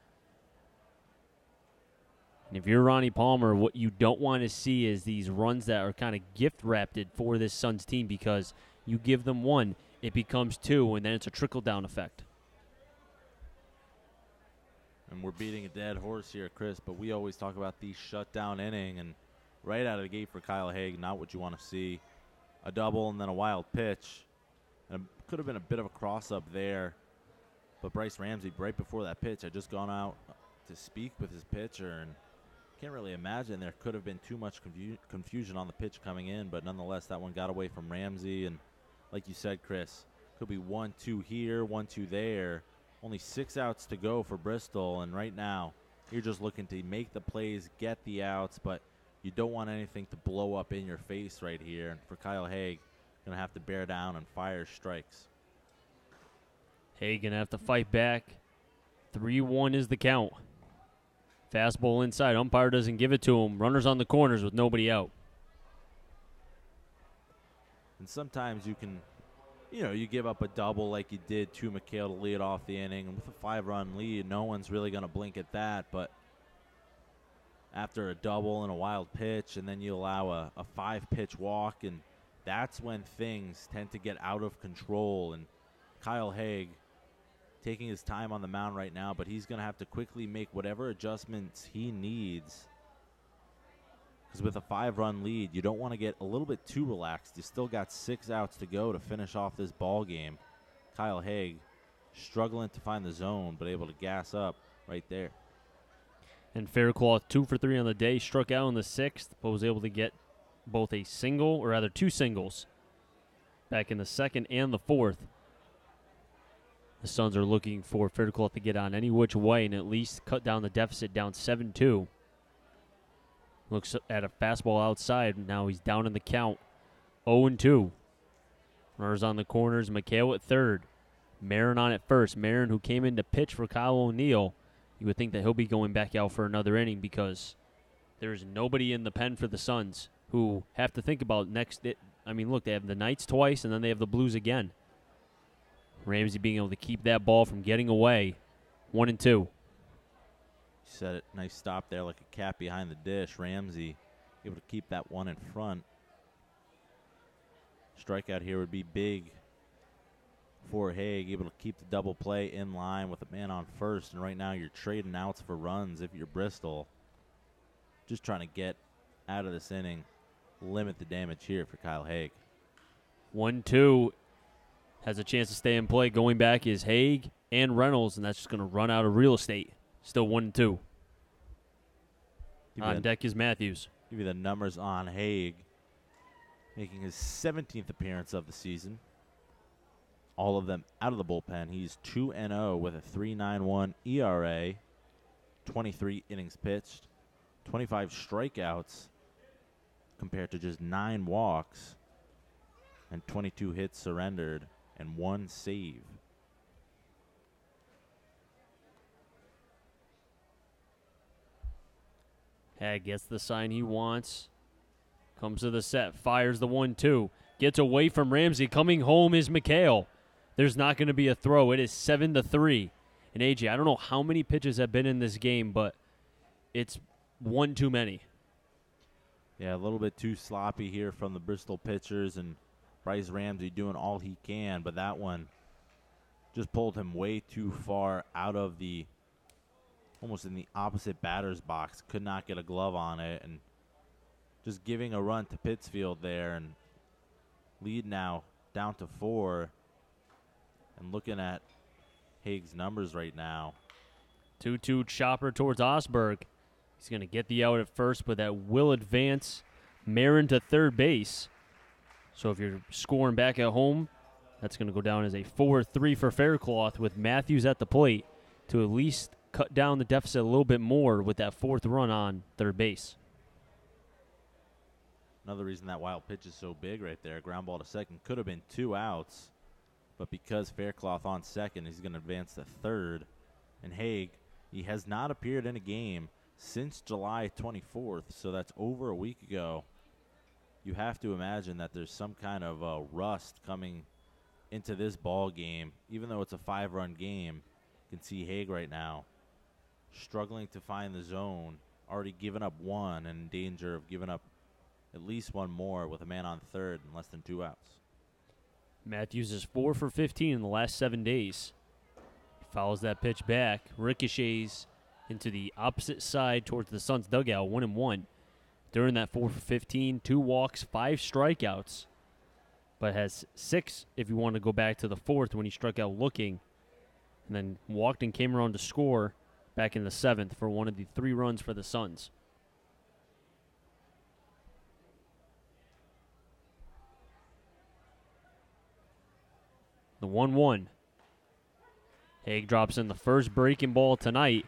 And if you're Ronnie Palmer, what you don't want to see is these runs that are kind of gift-wrapped for this Suns team, because you give them 1, it becomes 2, and then it's a trickle-down effect. And we're beating a dead horse here, Chris, but we always talk about the shutdown inning, and right out of the gate for Kyle Haig, not what you want to see. A double and then a wild pitch. And it could have been a bit of a cross-up there, but Bryce Ramsey, right before that pitch, had just gone out to speak with his pitcher, and can't really imagine there could have been too much confusion on the pitch coming in, but nonetheless, that one got away from Ramsey, and like you said, Chris, could be 1-2 here, 1-2 there. Only 6 outs to go for Bristol, and right now you're just looking to make the plays, get the outs, but you don't want anything to blow up in your face right here. And for Kyle Haig, going to have to bear down and fire strikes. Haig going to have to fight back. 3-1 is the count. Fastball inside. Umpire doesn't give it to him. Runners on the corners with nobody out. And sometimes you can, you give up a double like you did to McHale to lead off the inning. And with a 5-run lead, no one's really going to blink at that. But after a double and a wild pitch, and then you allow a 5-pitch walk, and that's when things tend to get out of control. And Kyle Haig taking his time on the mound right now, but he's going to have to quickly make whatever adjustments he needs. Because with a 5-run lead, you don't want to get a little bit too relaxed. You still got 6 outs to go to finish off this ball game. Kyle Haig struggling to find the zone, but able to gas up right there. And Faircloth 2 for 3 on the day, struck out in the 6th, but was able to get both a single, or rather 2 singles, back in the 2nd and the 4th. The Suns are looking for Faircloth to get on any which way and at least cut down the deficit down 7-2. Looks at a fastball outside. Now he's down in the count. 0-2. Runners on the corners. McHale at third. Marin on at first. Marin, who came in to pitch for Kyle O'Neill. You would think that he'll be going back out for another inning because there's nobody in the pen for the Suns who have to think about next. Look, they have the Knights twice and then they have the Blues again. Ramsey being able to keep that ball from getting away. 1-2. Said it. Nice stop there like a cat behind the dish. Ramsey able to keep that one in front. Strikeout here would be big for Haig. Able to keep the double play in line with a man on first. And right now you're trading outs for runs if you're Bristol. Just trying to get out of this inning. Limit the damage here for Kyle Haig. 1-2 has a chance to stay in play. Going back is Haig and Reynolds, and that's just going to run out of real estate. Still 1-2. On deck is Matthews. Give you the numbers on Haig, making his 17th appearance of the season. All of them out of the bullpen. He's 2-0 with a 3.91 ERA, 23 innings pitched, 25 strikeouts compared to just 9 walks, and 22 hits surrendered and 1 save. Hag gets the sign he wants. Comes to the set, fires the 1-2. Gets away from Ramsey. Coming home is McHale. There's not going to be a throw. It is 7-3. And AJ, I don't know how many pitches have been in this game, but it's one too many. Yeah, a little bit too sloppy here from the Bristol pitchers, and Bryce Ramsey doing all he can, but that one just pulled him way too far out of the, almost in the opposite batter's box. Could not get a glove on it, and just giving a run to Pittsfield there, and lead now down to 4. And looking at Haig's numbers right now. 2-2 chopper towards Osberg. He's going to get the out at first, but that will advance Marin to third base. So if you're scoring back at home, that's going to go down as a 4-3 for Faircloth with Matthews at the plate to at least cut down the deficit a little bit more with that 4th run on third base. Another reason that wild pitch is so big right there. Ground ball to second. Could have been 2 outs. But because Faircloth on second, he's going to advance to third. And Haig, he has not appeared in a game since July 24th, so that's over a week ago. You have to imagine that there's some kind of rust coming into this ball game. Even though it's a 5-run game, you can see Haig right now struggling to find the zone, already given up 1 and in danger of giving up at least 1 more with a man on third and less than 2 outs. Matthews is 4 for 15 in the last 7 days. He follows that pitch back, ricochets into the opposite side towards the Suns' dugout, 1-1. During that 4 for 15, 2 walks, 5 strikeouts, but has 6 if you want to go back to the 4th when he struck out looking, and then walked and came around to score back in the 7th for one of the 3 runs for the Suns. The 1-1. Haig drops in the first breaking ball tonight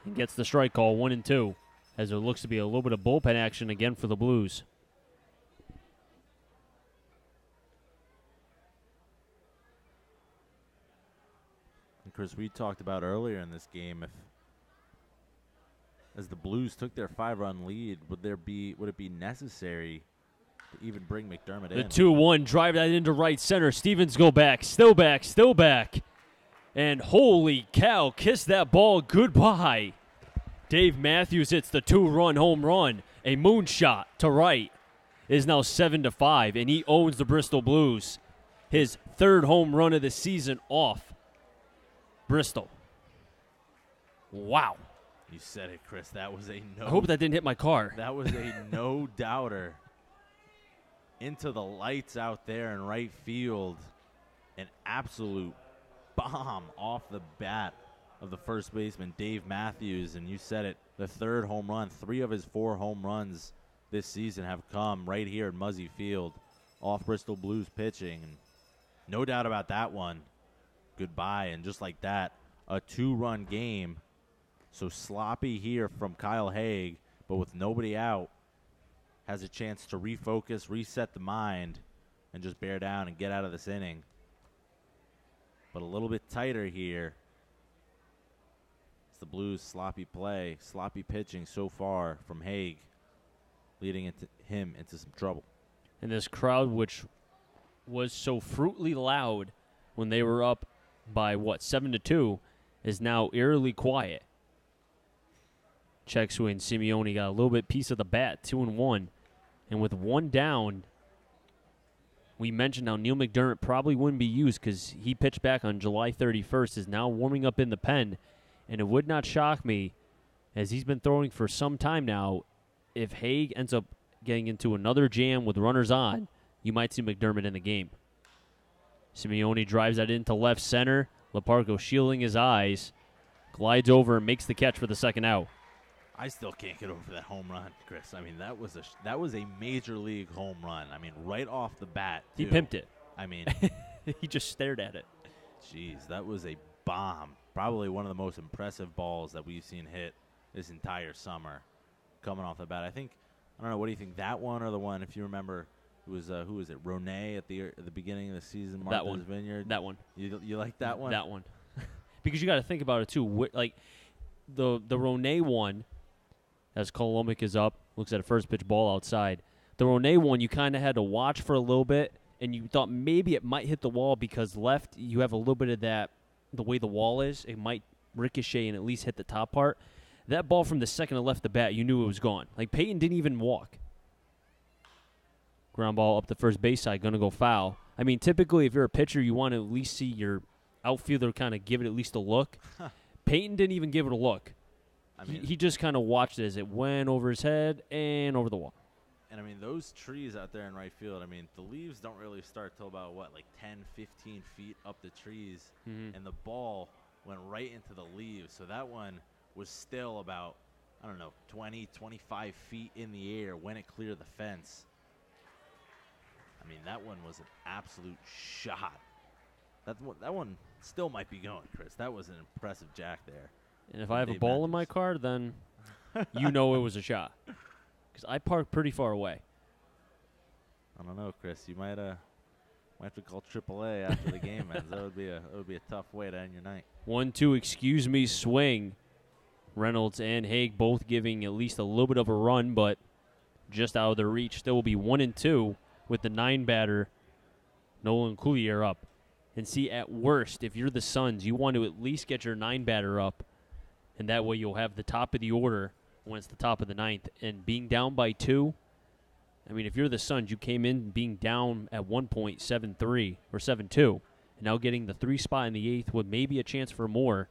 and gets the strike call, 1-2, as there looks to be a little bit of bullpen action again for the Blues. And Chris, we talked about earlier in this game, if as the Blues took their 5-run lead, would it be necessary to even bring McDermott in? The 2-1, drive that into right center. Stevens go back, still back. And holy cow, kiss that ball goodbye. Dave Matthews hits the 2-run home run. A moonshot to right is now 7-5, and he owns the Bristol Blues. His 3rd home run of the season off Bristol. Wow. You said it, Chris. That was a no. I hope that didn't hit my car. That was a no-doubter. Into the lights out there in right field. An absolute bomb off the bat of the first baseman, Dave Matthews. And you said it, the 3rd home run. 3 of his 4 home runs this season have come right here at Muzzy Field off Bristol Blues pitching. And no doubt about that one. Goodbye. And just like that, a 2-run game. So sloppy here from Kyle Haig, but with nobody out, has a chance to refocus, reset the mind, and just bear down and get out of this inning. But a little bit tighter here. It's the Blues' sloppy play, sloppy pitching so far from Haig, leading him into some trouble. And this crowd, which was so fruitly loud when they were up by, 7-2, is now eerily quiet. Check swing, Simeone got a little bit piece of the bat, 2-1. And with 1 down, we mentioned how Neil McDermott probably wouldn't be used because he pitched back on July 31st, is now warming up in the pen. And it would not shock me, as he's been throwing for some time now, if Haig ends up getting into another jam with runners on you might see McDermott in the game. Simeone drives that into left center. Leparco shielding his eyes, glides over and makes the catch for the second out. I still can't get over that home run, Chris. I mean, that was a major league home run. I mean, right off the bat, too. He pimped it. I mean, he just stared at it. Jeez, that was a bomb. Probably one of the most impressive balls that we've seen hit this entire summer coming off the bat. I don't know, what do you think, that one or the one, if you remember, it was, who was it, Ronay at the beginning of the season, Martha's Vineyard? That one. You like that one? That one. Because you got to think about it, too. Like, the Ronay one, as Colomic is up, looks at a first pitch ball outside. The Ronay one, you kind of had to watch for a little bit, and you thought maybe it might hit the wall because left, you have a little bit of that, the way the wall is, it might ricochet and at least hit the top part. That ball from the second it left the bat, you knew it was gone. Like, Peyton didn't even walk. Ground ball up the first base side, going to go foul. I mean, typically, if you're a pitcher, you want to at least see your outfielder kind of give it at least a look. Peyton didn't even give it a look. I mean, he just kind of watched it as it went over his head and over the wall. And, I mean, those trees out there in right field, I mean, the leaves don't really start till about, 10, 15 feet up the trees. Mm-hmm. And the ball went right into the leaves. So that one was still about, 20, 25 feet in the air when it cleared the fence. I mean, that one was an absolute shot. That one still might be going, Chris. That was an impressive jack there. And if I have a ball in my car, then you know it was a shot. Because I parked pretty far away. I don't know, Chris. You might have to call AAA after the game ends. That would be a tough way to end your night. 1-2, excuse me, swing. Reynolds and Haig both giving at least a little bit of a run, but just out of their reach. Still will be 1-2 with the 9-batter, Nolan Coulier up. And see, at worst, if you're the Suns, you want to at least get your 9-batter up, and that way you'll have the top of the order when it's the top of the ninth. And being down by 2, I mean, if you're the Suns, you came in being down at 1 point, 7-3 or 7-2, and now getting the 3 spot in the 8th with maybe a chance for more.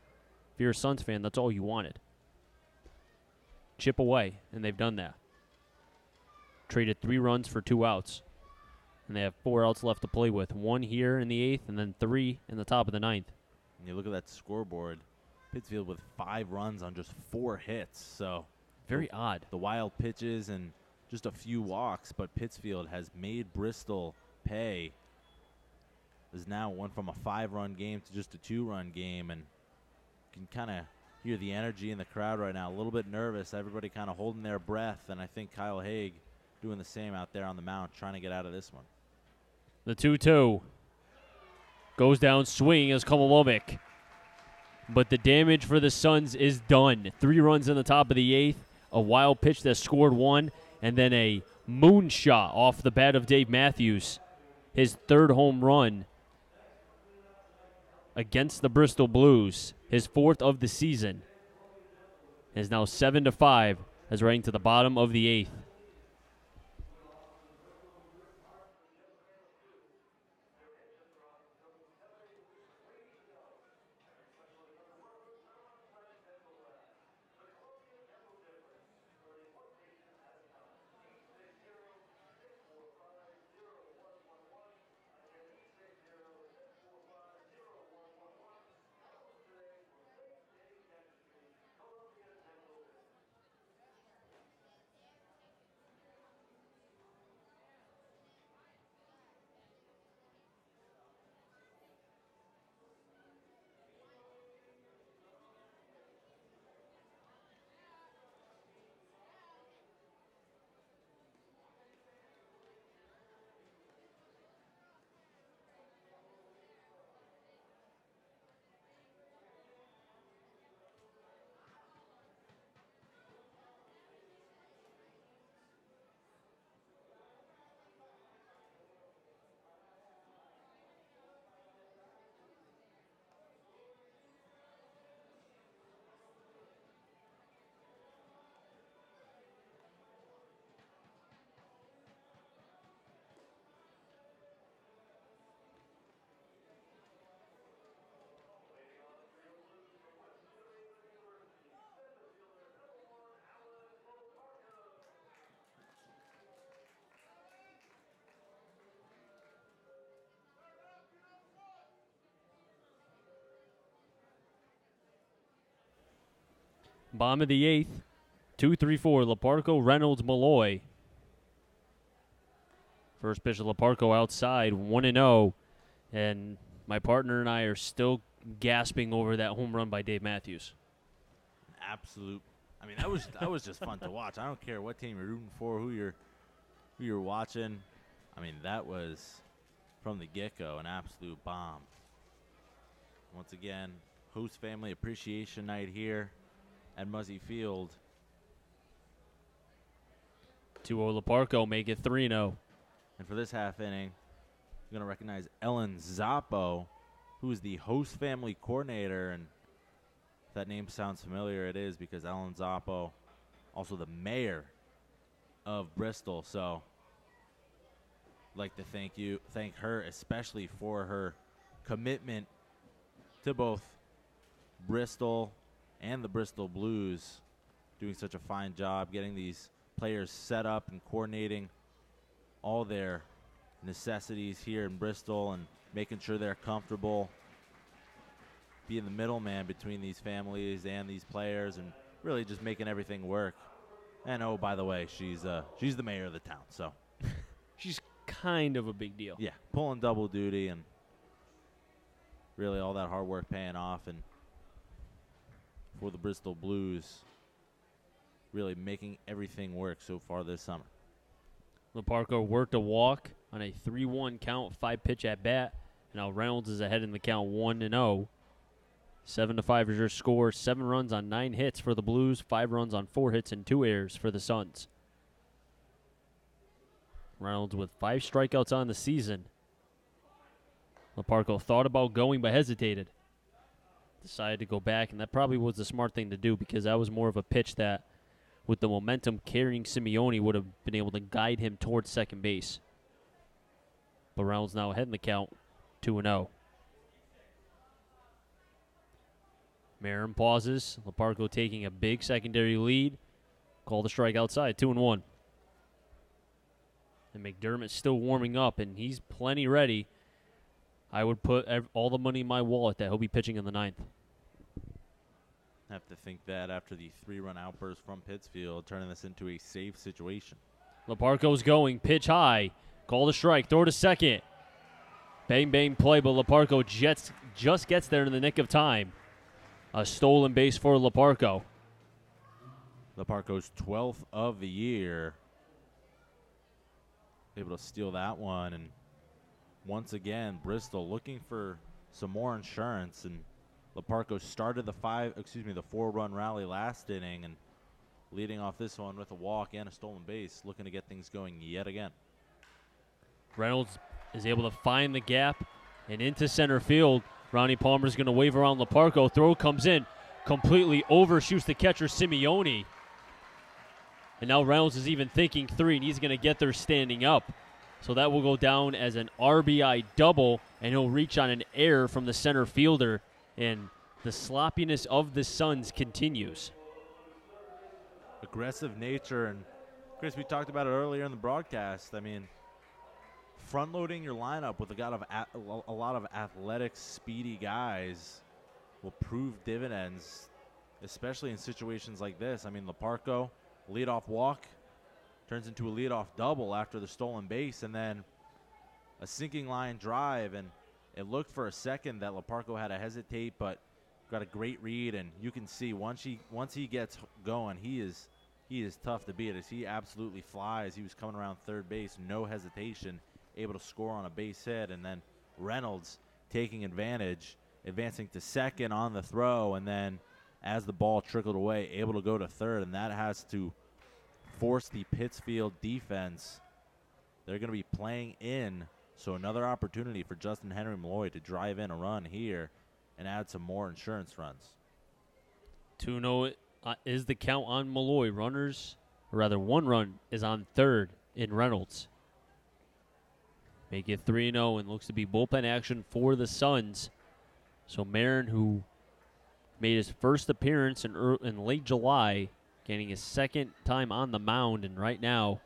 If you're a Suns fan, that's all you wanted. Chip away, and they've done that. Traded 3 runs for 2 outs. And they have 4 outs left to play with. 1 here in the 8th, and then 3 in the top of the 9th. And you look at that scoreboard, Pittsfield with 5 runs on just 4 hits. So very odd. The wild pitches and just a few walks, but Pittsfield has made Bristol pay. Is now went from a 5-run game to just a 2-run game, and you can kind of hear the energy in the crowd right now. A little bit nervous. Everybody kind of holding their breath, and I think Kyle Haig doing the same out there on the mound, trying to get out of this one. The 2-2 goes down swinging as Komolovic. But the damage for the Suns is done. 3 runs in the top of the 8th, a wild pitch that scored 1, and then a moonshot off the bat of Dave Matthews. His 3rd home run against the Bristol Blues, his 4th of the season. It is now 7-5 as we're heading to the bottom of the 8th. Bottom of the 8th. 2-3-4. Laparco, Reynolds, Malloy. First pitch of Laparco outside, 1-0. And my partner and I are still gasping over that home run by Dave Matthews. Absolute. I mean, that was just fun to watch. I don't care what team you're rooting for, who you're watching. I mean, that was from the get-go an absolute bomb. Once again, host family appreciation night here at Muzzy Field. 2-0 Laparco, make it 3-0. And for this half inning, you're going to recognize Ellen Zappo, who is the host family coordinator. And if that name sounds familiar, it is, because Ellen Zappo, also the mayor of Bristol. So I'd like to thank her especially for her commitment to both Bristol and the Bristol Blues, doing such a fine job getting these players set up and coordinating all their necessities here in Bristol and making sure they're comfortable, being the middleman between these families and these players, and really just making everything work. And oh, by the way, she's the mayor of the town, so she's kind of a big deal. Yeah, pulling double duty, and really all that hard work paying off, and for the Bristol Blues, really making everything work so far this summer. Laparco worked a walk on a 3-1 count, 5-pitch at bat. Now Reynolds is ahead in the count 1-0. 7-5 is your score. 7 runs on 9 hits for the Blues. 5 runs on 4 hits and 2 errors for the Suns. Reynolds with 5 strikeouts on the season. Laparco thought about going but hesitated. Decided to go back, and that probably was the smart thing to do, because that was more of a pitch that, with the momentum carrying Simeone, would have been able to guide him towards second base. But Reynolds now ahead in the count, 2-0. Marin pauses. Laparco taking a big secondary lead. Call the strike outside, 2-1. And McDermott's still warming up, and he's plenty ready. I would put all the money in my wallet that he'll be pitching in the 9th. Have to think that after the 3-run outburst from Pittsfield, turning this into a safe situation. Laparco's going, pitch high. Call the strike, throw to second. Bang, bang play, but Laparco just gets there in the nick of time. A stolen base for Laparco. Laparco's 12th of the year. Able to steal that one, and once again, Bristol looking for some more insurance, and Laparco started the 4-run rally last inning, and leading off this one with a walk and a stolen base, looking to get things going yet again. Reynolds is able to find the gap and into center field. Ronnie Palmer's going to wave around Laparco. Throw comes in, completely overshoots the catcher Simeone. And now Reynolds is even thinking 3, and he's going to get there standing up. So that will go down as an RBI double, and he'll reach on an error from the center fielder. And the sloppiness of the Suns continues. Aggressive nature, and Chris, we talked about it earlier in the broadcast. I mean, front-loading your lineup with a lot of athletic, speedy guys will prove dividends, especially in situations like this. I mean, Laparco, leadoff walk, turns into a leadoff double after the stolen base, and then a sinking line drive, and it looked for a second that Laparco had to hesitate, but got a great read, and you can see once he gets going, he is tough to beat as he absolutely flies. He was coming around third base, no hesitation, able to score on a base hit, and then Reynolds taking advantage, advancing to second on the throw, and then as the ball trickled away, able to go to third, and that has to force the Pittsfield defense. They're going to be playing in, so another opportunity for Justin Henry Malloy to drive in a run here and add some more insurance runs. 2-0 is the count on Malloy. One run is on third in Reynolds. Make it 3-0, and looks to be bullpen action for the Suns. So Marin, who made his first appearance in late July, getting his second time on the mound, and right now,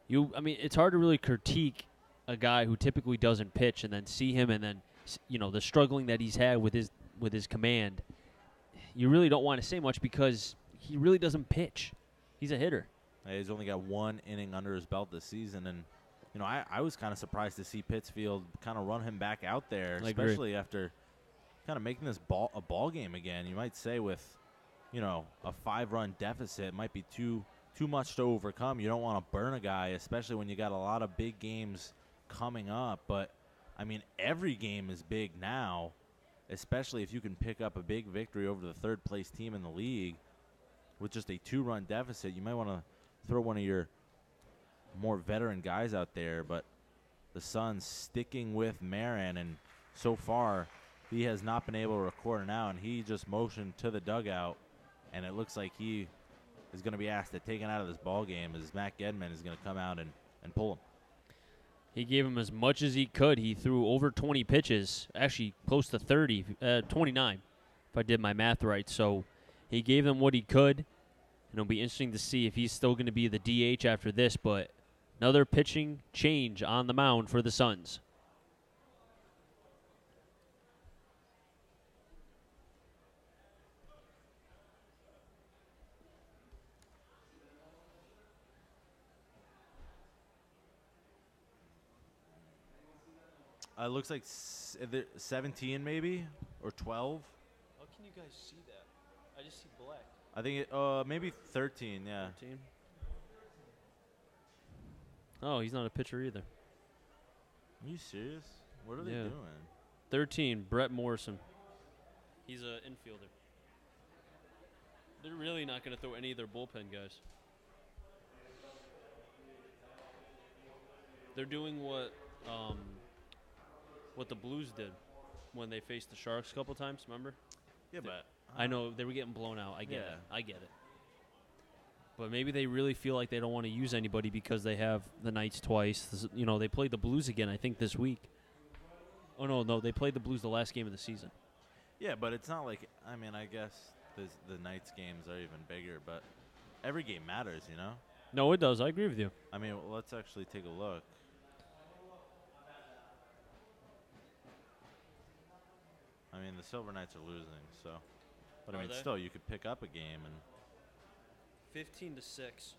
it's hard to really critique a guy who typically doesn't pitch and then see him, and then the struggling that he's had with his command. you really don't want to say much because he really doesn't pitch. He's a hitter. He's only got 1 inning under his belt this season, and I was kind of surprised to see Pittsfield kind of run him back out there, especially after kind of making this a ball game again. You might say with a 5-run deficit might be too much to overcome. You don't want to burn a guy, especially when you got a lot of big games coming up. But I mean, every game is big now, especially if you can pick up a big victory over the third-place team in the league with just a 2-run deficit. You might want to throw one of your more veteran guys out there, but the Suns sticking with Marin, and so far he has not been able to record an out, and he just motioned to the dugout, and it looks like he is going to be asked to take it out of this ball game as Matt Gedman is going to come out and pull him. He gave him as much as he could. He threw over 20 pitches, actually close to 30, 29, if I did my math right. So he gave them what he could. And it'll be interesting to see if he's still going to be the DH after this, but another pitching change on the mound for the Suns. It looks like 17 maybe, or 12. How can you guys see that? I just see black. I think maybe 13, yeah. 13? Oh, he's not a pitcher either. Are you serious? What are they doing? 13, Brett Morrison. He's an infielder. They're really not going to throw any of their bullpen guys. They're doing what the Blues did when they faced the Sharks a couple times, remember? Yeah, but I know they were getting blown out. I get it. Yeah. I get it. But maybe they really feel like they don't want to use anybody because they have the Knights twice. They played the Blues again, I think, this week. Oh, no, they played the Blues the last game of the season. Yeah, but it's not like, I guess the Knights games are even bigger, but every game matters, No, it does. I agree with you. Let's actually take a look. The Silver Knights are losing, so. But still, you could pick up a game and 15-6.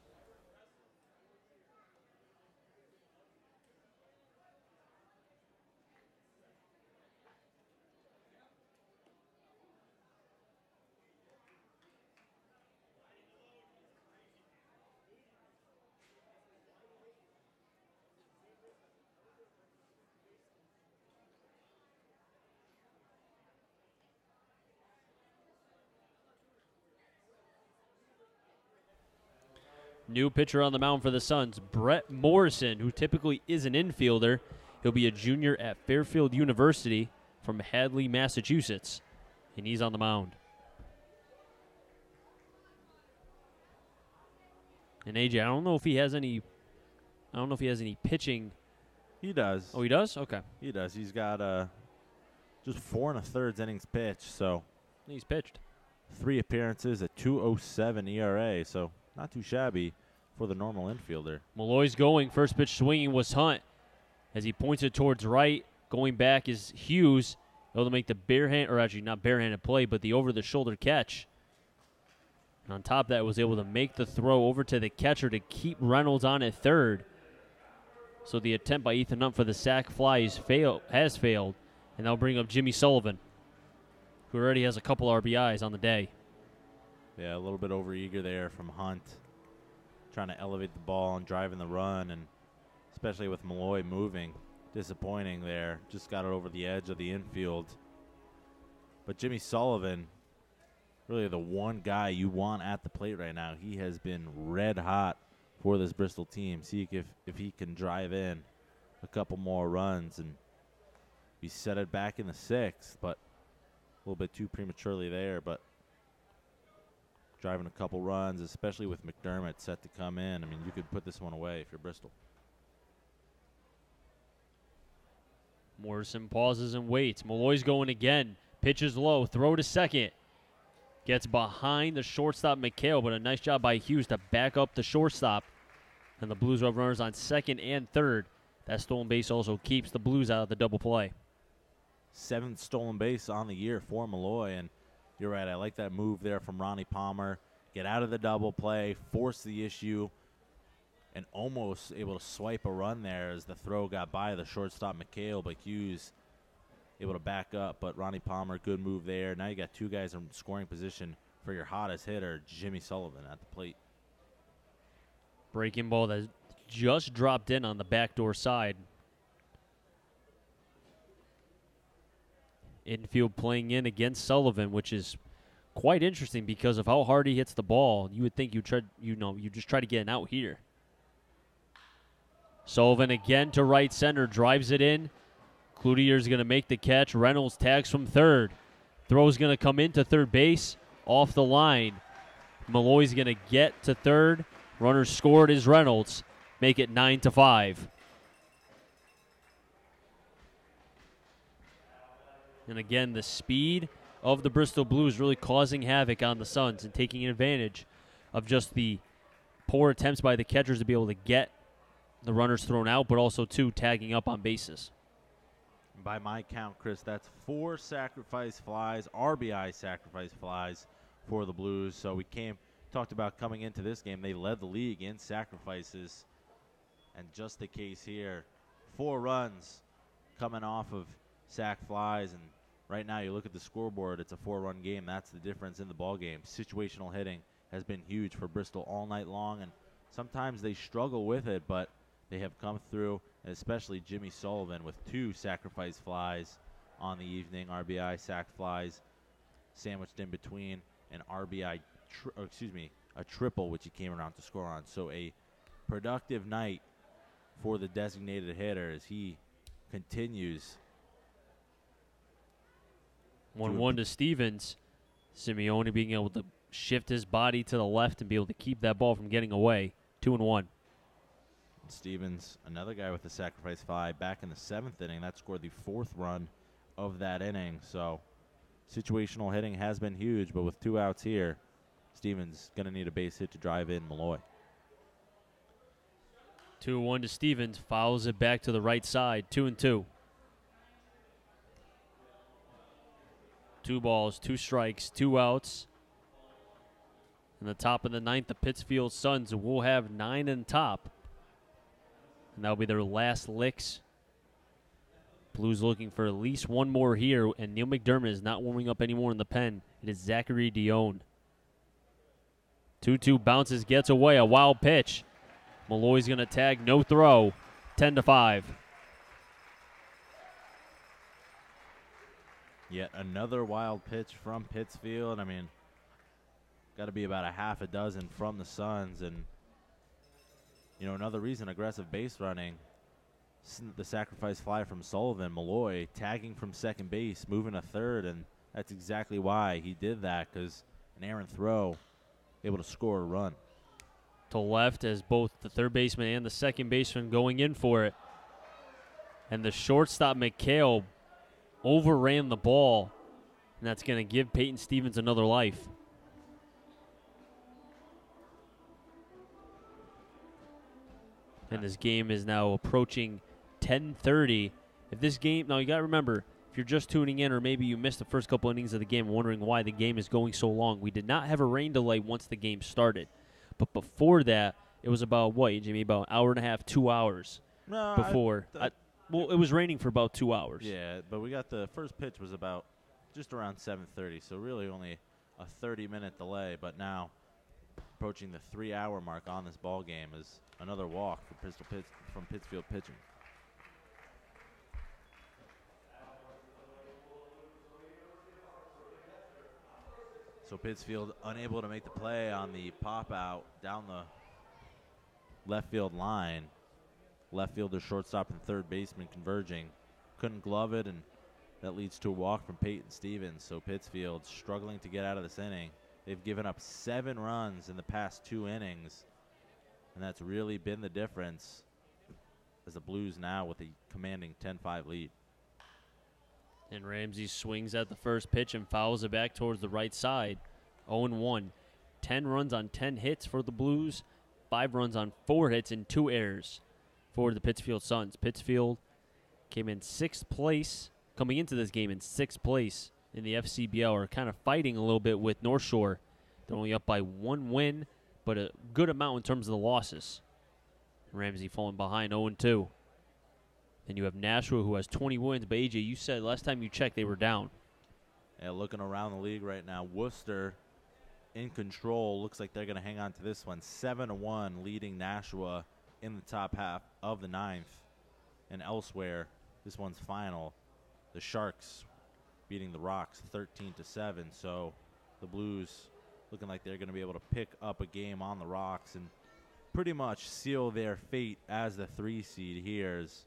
New pitcher on the mound for the Suns, Brett Morrison, who typically is an infielder. He'll be a junior at Fairfield University from Hadley, Massachusetts, and he's on the mound. And AJ, I don't know if he has any pitching. he does. Oh, he does? Okay. He does. He's got just 4 1/3 innings pitched, so He's pitched. 3 appearances, a 2.07 ERA, so not too shabby for the normal infielder. Malloy's going. First pitch swinging was Hunt. As he points it towards right, going back is Hughes. Able to make the not barehanded play, but the over-the-shoulder catch. And on top of that, was able to make the throw over to the catcher to keep Reynolds on at third. So the attempt by Ethan Hunt for the sac fly has failed. And that'll bring up Jimmy Sullivan, who already has a couple RBIs on the day. Yeah, a little bit overeager there from Hunt, trying to elevate the ball and driving the run, and especially with Malloy moving. Disappointing there. Just got it over the edge of the infield. But Jimmy Sullivan, really the one guy you want at the plate right now. He has been red hot for this Bristol team. See if he can drive in a couple more runs, and we set it back in the 6th, but a little bit too prematurely there, but driving a couple runs, especially with McDermott set to come in. You could put this one away if you're Bristol. Morrison pauses and waits. Malloy's going again. Pitches low. Throw to second. Gets behind the shortstop, McHale, but a nice job by Hughes to back up the shortstop. And the Blues will have runners on second and third. That stolen base also keeps the Blues out of the double play. 7th stolen base on the year for Malloy, and you're right. I like that move there from Ronnie Palmer. Get out of the double play, force the issue, and almost able to swipe a run there as the throw got by the shortstop McHale, but Hughes able to back up. But Ronnie Palmer, good move there. Now you got two guys in scoring position for your hottest hitter, Jimmy Sullivan, at the plate. Breaking ball that just dropped in on the backdoor side. Infield playing in against Sullivan, which is quite interesting because of how hard he hits the ball. You would think you just try to get an out here. Sullivan again to right center, drives it in. Cloutier's going to make the catch. Reynolds tags from third. Throw's going to come into third base, off the line. Malloy's going to get to third. Runner scored is Reynolds. Make it 9-5. And again, the speed of the Bristol Blues really causing havoc on the Suns and taking advantage of just the poor attempts by the catchers to be able to get the runners thrown out, but also, too, tagging up on bases. By my count, Chris, that's 4 sacrifice flies, RBI sacrifice flies for the Blues. So we talked about coming into this game, they led the league in sacrifices. And just the case here, 4 runs coming off of sac flies. And right now you look at the scoreboard, it's a 4-run game. That's the difference in the ball game. Situational hitting has been huge for Bristol all night long. And sometimes they struggle with it, but they have come through, and especially Jimmy Sullivan with 2 sacrifice flies on the evening, RBI sac flies sandwiched in between an RBI, a triple, which he came around to score on. So a productive night for the designated hitter as he continues. 1-1 to Stevens. Simeone being able to shift his body to the left and be able to keep that ball from getting away. 2-1. Stevens, another guy with a sacrifice fly back in the 7th inning. That scored the 4th run of that inning. So situational hitting has been huge, but with 2 outs here, Stevens going to need a base hit to drive in Malloy. 2-1 to Stevens. Fouls it back to the right side. 2-2. 2 balls, 2 strikes, 2 outs. In the top of the 9th, the Pittsfield Suns will have 9 in top. And that'll be their last licks. Blues looking for at least 1 more here, and Neil McDermott is not warming up anymore in the pen. It is Zachary Dione. 2-2 bounces, gets away, a wild pitch. Malloy's going to tag, no throw, 10-5. Yet another wild pitch from Pittsfield. I mean, got to be about a half a dozen from the Suns. And, you know, another reason, aggressive base running. The sacrifice fly from Sullivan. Malloy tagging from second base, moving to third. And that's exactly why he did that, because an errant throw, able to score a run. To left as both the third baseman and the second baseman going in for it. And the shortstop, McHale, overran the ball. And that's going to give Peyton Stevens another life. And this game is now approaching 10:30. If this game, now you got to remember, if you're just tuning in or maybe you missed the first couple innings of the game and wondering why the game is going so long, we did not have a rain delay once the game started. But before that, it was about, what, Jimmy, about an hour and a half, 2 hours before. Well, it was raining for about 2 hours. Yeah, but we got the first pitch was about just around 7:30, so really only a 30-minute delay. But now approaching the 3-hour mark on this ball game is another walk from Pittsfield pitching. So Pittsfield unable to make the play on the pop out down the left field line. Left fielder, shortstop, and third baseman converging. Couldn't glove it, and that leads to a walk from Peyton Stevens. So Pittsfield struggling to get out of this inning. They've given up 7 runs in the past 2 innings, and that's really been the difference as the Blues now with a commanding 10-5 lead. And Ramsey swings at the first pitch and fouls it back towards the right side. 0-1. 10 runs on 10 hits for the Blues. 5 runs on 4 hits and 2 errors for the Pittsfield Suns. Pittsfield came in 6th place, coming into this game in 6th place in the FCBL are kind of fighting a little bit with North Shore. They're only up by 1 win, but a good amount in terms of the losses. Ramsey falling behind 0-2. Then you have Nashua, who has 20 wins. But, AJ, you said last time you checked they were down. Yeah, looking around the league right now, Worcester in control. Looks like they're going to hang on to this one. 7-1, leading Nashua in the top half of the 9th. And elsewhere, this one's final. The Sharks beating the Rocks 13-7. So the Blues looking like they're going to be able to pick up a game on the Rocks and pretty much seal their fate as the 3 seed here. Is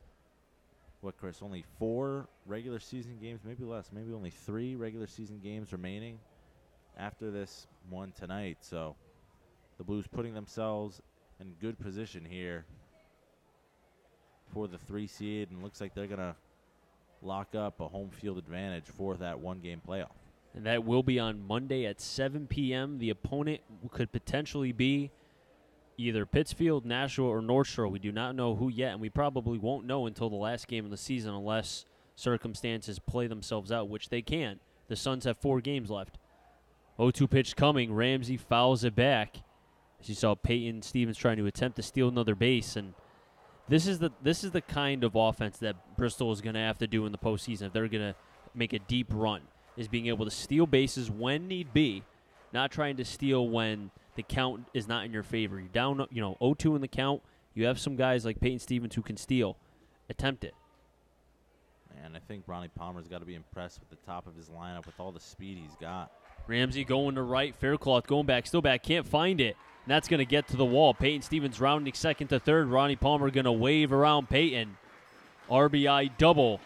what, Chris, only 4 regular season games, maybe less, maybe only 3 regular season games remaining after this one tonight. So the Blues putting themselves in good position here for the 3 seed, and looks like they're going to lock up a home field advantage for that 1-game playoff. And that will be on Monday at 7 p.m. The opponent could potentially be either Pittsfield, Nashua, or North Shore. We do not know who yet, and we probably won't know until the last game of the season unless circumstances play themselves out, which they can. The Suns have 4 games left. 0-2 pitch coming. Ramsey fouls it back. As you saw, Peyton Stevens trying to attempt to steal another base, and this is the kind of offense that Bristol is going to have to do in the postseason if they're going to make a deep run, is being able to steal bases when need be, not trying to steal when the count is not in your favor. You're down, 0-2 in the count. You have some guys like Peyton Stevens who can steal. Attempt it. And I think Ronnie Palmer's got to be impressed with the top of his lineup with all the speed he's got. Ramsey going to right. Faircloth going back, still back, can't find it. And that's going to get to the wall. Peyton Stevens rounding second to third. Ronnie Palmer going to wave around Peyton. RBI double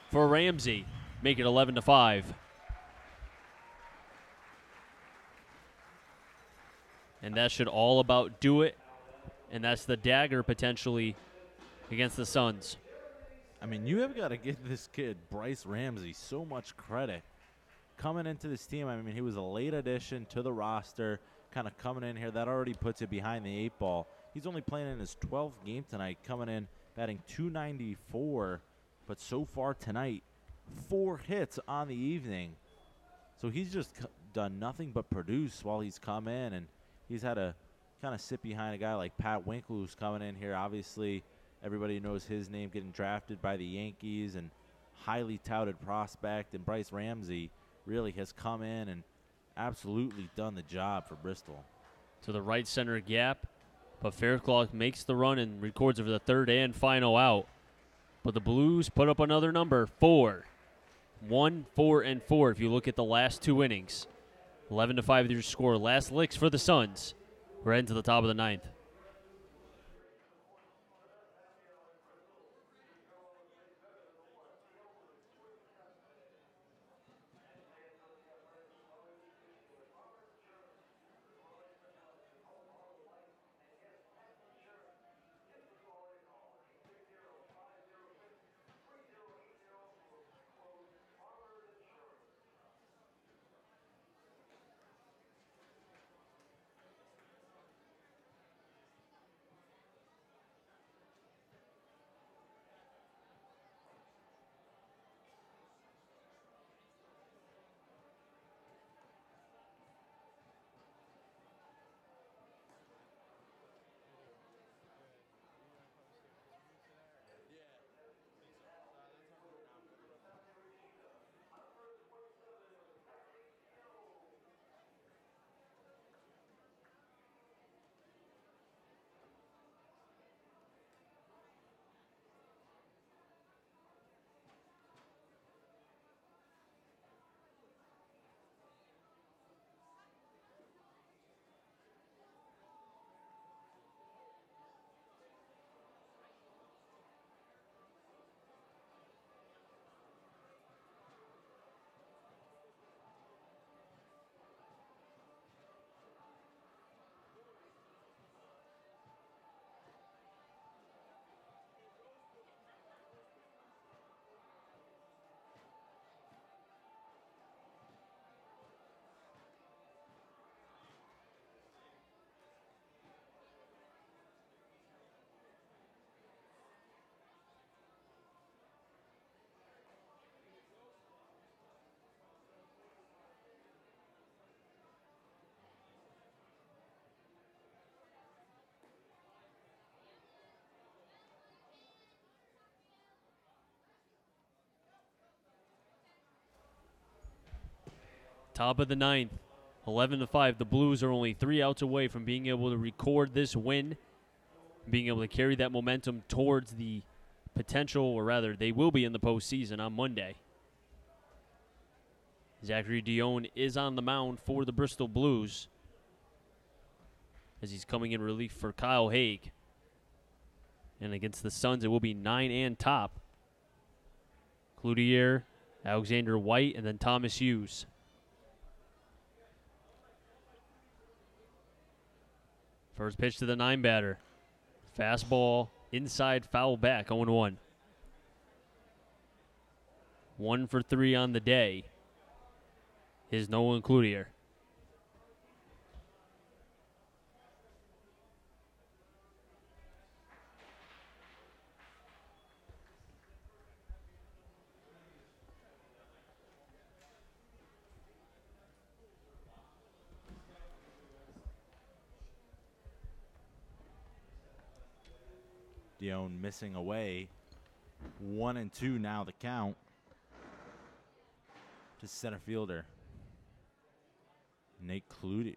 for Ramsey. Make it 11-5. And that should all about do it. And that's the dagger potentially against the Suns. I mean, you have got to give this kid, Bryce Ramsey, so much credit. Coming into this team, I mean, he was a late addition to the roster, kind of coming in here. That already puts it behind the 8 ball. He's only playing in his 12th game tonight, coming in, batting .294. But so far tonight, 4 hits on the evening. So he's just done nothing but produce while he's come in, and he's had to kind of sit behind a guy like Pat Winkle, who's coming in here. Obviously, everybody knows his name, getting drafted by the Yankees and highly touted prospect. And Bryce Ramsey really has come in and absolutely done the job for Bristol. To the right center gap, but Faircloth makes the run and records it for the 3rd and final out. But the Blues put up another number, 4. 1, 4, and 4 if you look at the last 2 innings. 11-5 your score. Last licks for the Suns. We're heading to the top of the 9th. Top of the ninth, 11-5. The Blues are only 3 outs away from being able to record this win, being able to carry that momentum towards the potential, or rather, they will be in the postseason on Monday. Zachary Dion is on the mound for the Bristol Blues as he's coming in relief for Kyle Haig. And against the Suns, it will be 9 and top. Cloutier, Alexander White, and then Thomas Hughes. First pitch to the 9 batter. Fastball, inside, foul back, 0-1. 1 for 3 on the day is Nolan Cloutier. Dion missing away. 1-2 now the count to center fielder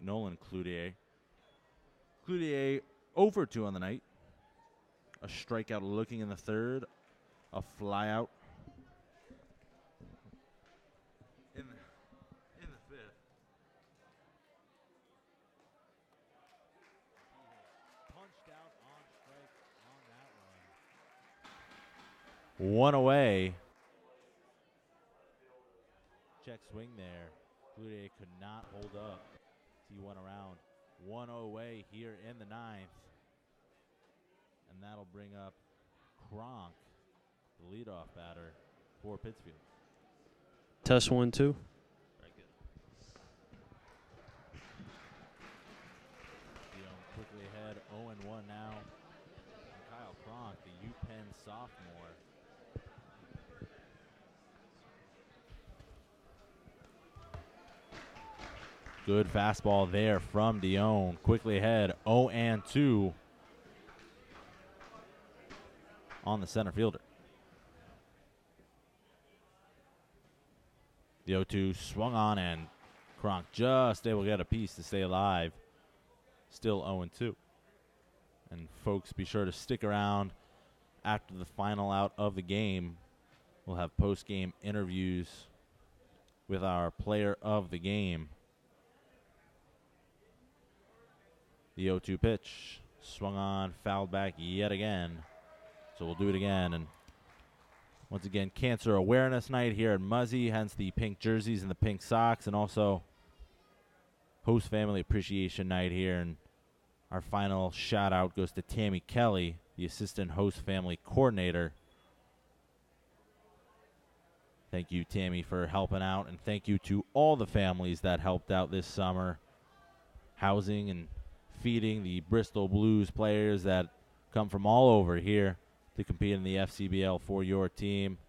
Nolan Cloutier. Cloutier over 2 on the night. A strikeout looking in the third. A fly out in the fifth. Punched out on strike on that one. 1 away. Check swing there. Cloutier could not hold up. He went around. 1-0 away here in the 9th. And that'll bring up Kronk, the leadoff batter for Pittsfield. Test 1, 2. Very good. Dion quickly ahead, 0-1 now. And Kyle Kronk, the UPenn sophomore. Good fastball there from Dion. Quickly ahead, 0-2 on the center fielder. The 0-2 swung on, and Kronk just able to get a piece to stay alive. Still 0-2. And folks, be sure to stick around after the final out of the game. We'll have post-game interviews with our player of the game. The 0-2 pitch swung on, fouled back yet again. So we'll do it again. And once again, Cancer Awareness Night here at Muzzy, hence the pink jerseys and the pink socks, and also Host Family Appreciation Night here. And our final shout out goes to Tammy Kelly, the Assistant Host Family Coordinator. Thank you, Tammy, for helping out, and thank you to all the families that helped out this summer, housing and feeding the Bristol Blues players that come from all over here to compete in the FCBL for your team.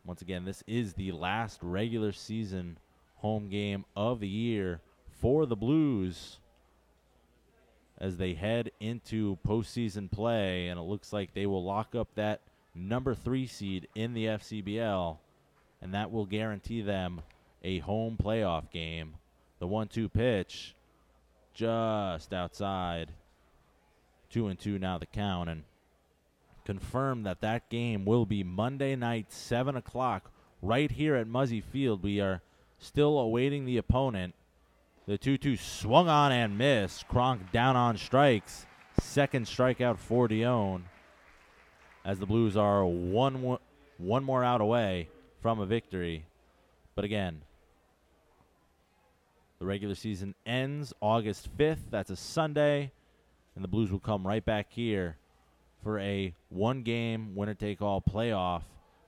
Once again, this is the last regular season home game of the year for the Blues as they head into postseason play, and it looks like they will lock up that number 3 seed in the FCBL, and that will guarantee them a home playoff game. The 1-2 pitch just outside. 2-2 now the count, and confirm that that game will be Monday night, 7 o'clock, right here at Muzzy Field. We are still awaiting the opponent. The 2-2 swung on and missed. Kronk down on strikes. Second strikeout for Dion, as the Blues are one more out away from a victory. But again, the regular season ends August 5th. That's a Sunday. And the Blues will come right back here for a one-game winner-take-all playoff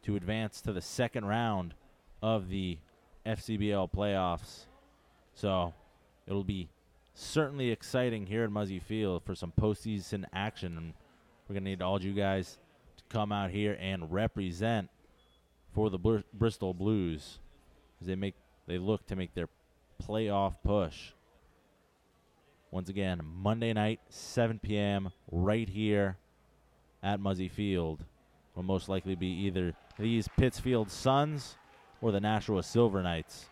to advance to the second round of the FCBL playoffs. So it'll be certainly exciting here at Muzzy Field for some postseason action. And we're going to need all you guys to come out here and represent for the Bristol Blues as they look to make their playoff push. Once again, Monday night, 7 p.m., right here at Muzzy Field. Will most likely be either these Pittsfield Suns or the Nashua Silver Knights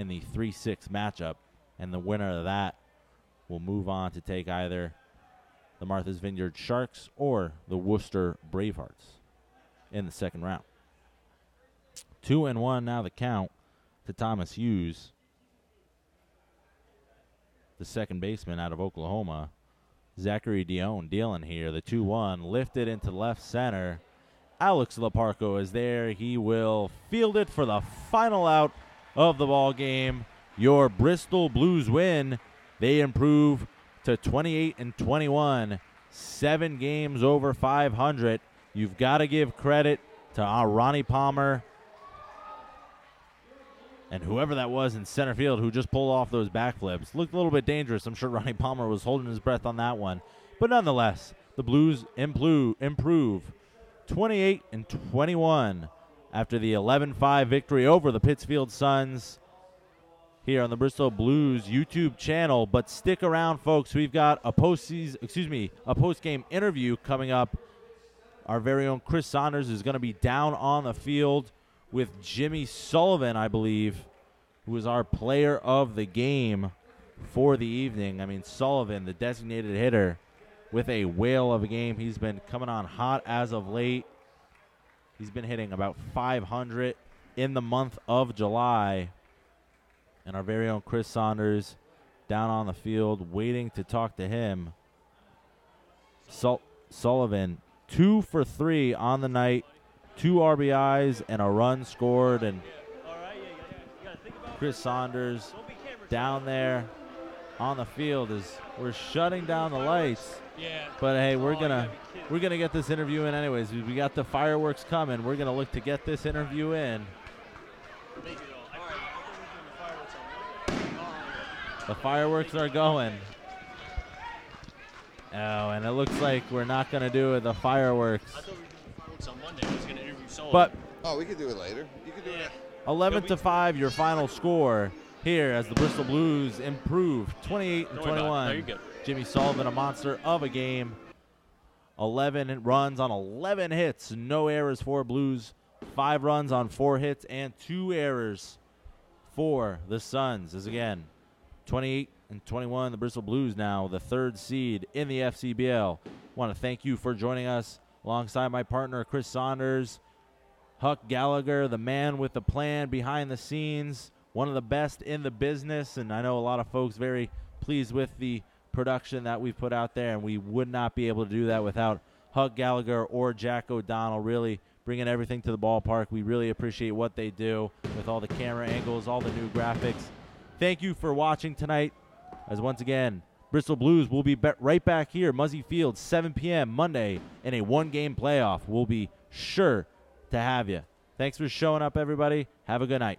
in the 3-6 matchup. And the winner of that will move on to take either the Martha's Vineyard Sharks or the Worcester Bravehearts in the second round. 2-1 now the count to Thomas Hughes, the second baseman out of Oklahoma. Zachary Dion dealing here. The 2-1 lifted into left center. Alex Laparco is there. He will field it for the final out of the ball game. Your Bristol Blues win. They improve to 28-21. 7 games over 500. You've got to give credit to Ronnie Palmer and whoever that was in center field who just pulled off those backflips. Looked a little bit dangerous. I'm sure Ronnie Palmer was holding his breath on that one. But nonetheless, the Blues improve 28-21 after the 11-5 victory over the Pittsfield Suns here on the Bristol Blues YouTube channel. But stick around, folks. We've got a post-game interview coming up. Our very own Chris Saunders is going to be down on the field with Jimmy Sullivan, I believe, who is our player of the game for the evening. I mean, Sullivan, the designated hitter, with a whale of a game. He's been coming on hot as of late. He's been hitting about 500 in the month of July. And our very own Chris Saunders down on the field waiting to talk to him. Sullivan, 2 for 3 on the night. 2 RBIs and a run scored, and Chris Saunders down there on the field as we're shutting down the lights. But hey, we're gonna get this interview in anyways. We got the fireworks coming. We're gonna look to get this interview in. The fireworks are going. Oh, and it looks like we're not gonna do the fireworks. I thought we were doing the fireworks on Monday. I was going to interview Sullivan. But we could do it later. You could do it. 11-5, your final score here as the Bristol Blues improve 28-21. Jimmy Sullivan, a monster of a game. 11 runs on 11 hits, no errors for Blues. 5 runs on 4 hits and 2 errors for the Suns. As again, 28-21, the Bristol Blues now the 3rd seed in the FCBL. Want to thank you for joining us alongside my partner Chris Saunders, Huck Gallagher, the man with the plan behind the scenes, one of the best in the business, and I know a lot of folks very pleased with the production that we've put out there, and we would not be able to do that without Huck Gallagher or Jack O'Donnell really bringing everything to the ballpark. We really appreciate what they do with all the camera angles, all the new graphics. Thank you for watching tonight, as once again, Bristol Blues will be right back here, Muzzy Field, 7 p.m. Monday in a 1-game playoff. We'll be sure to have you. Thanks for showing up, everybody. Have a good night.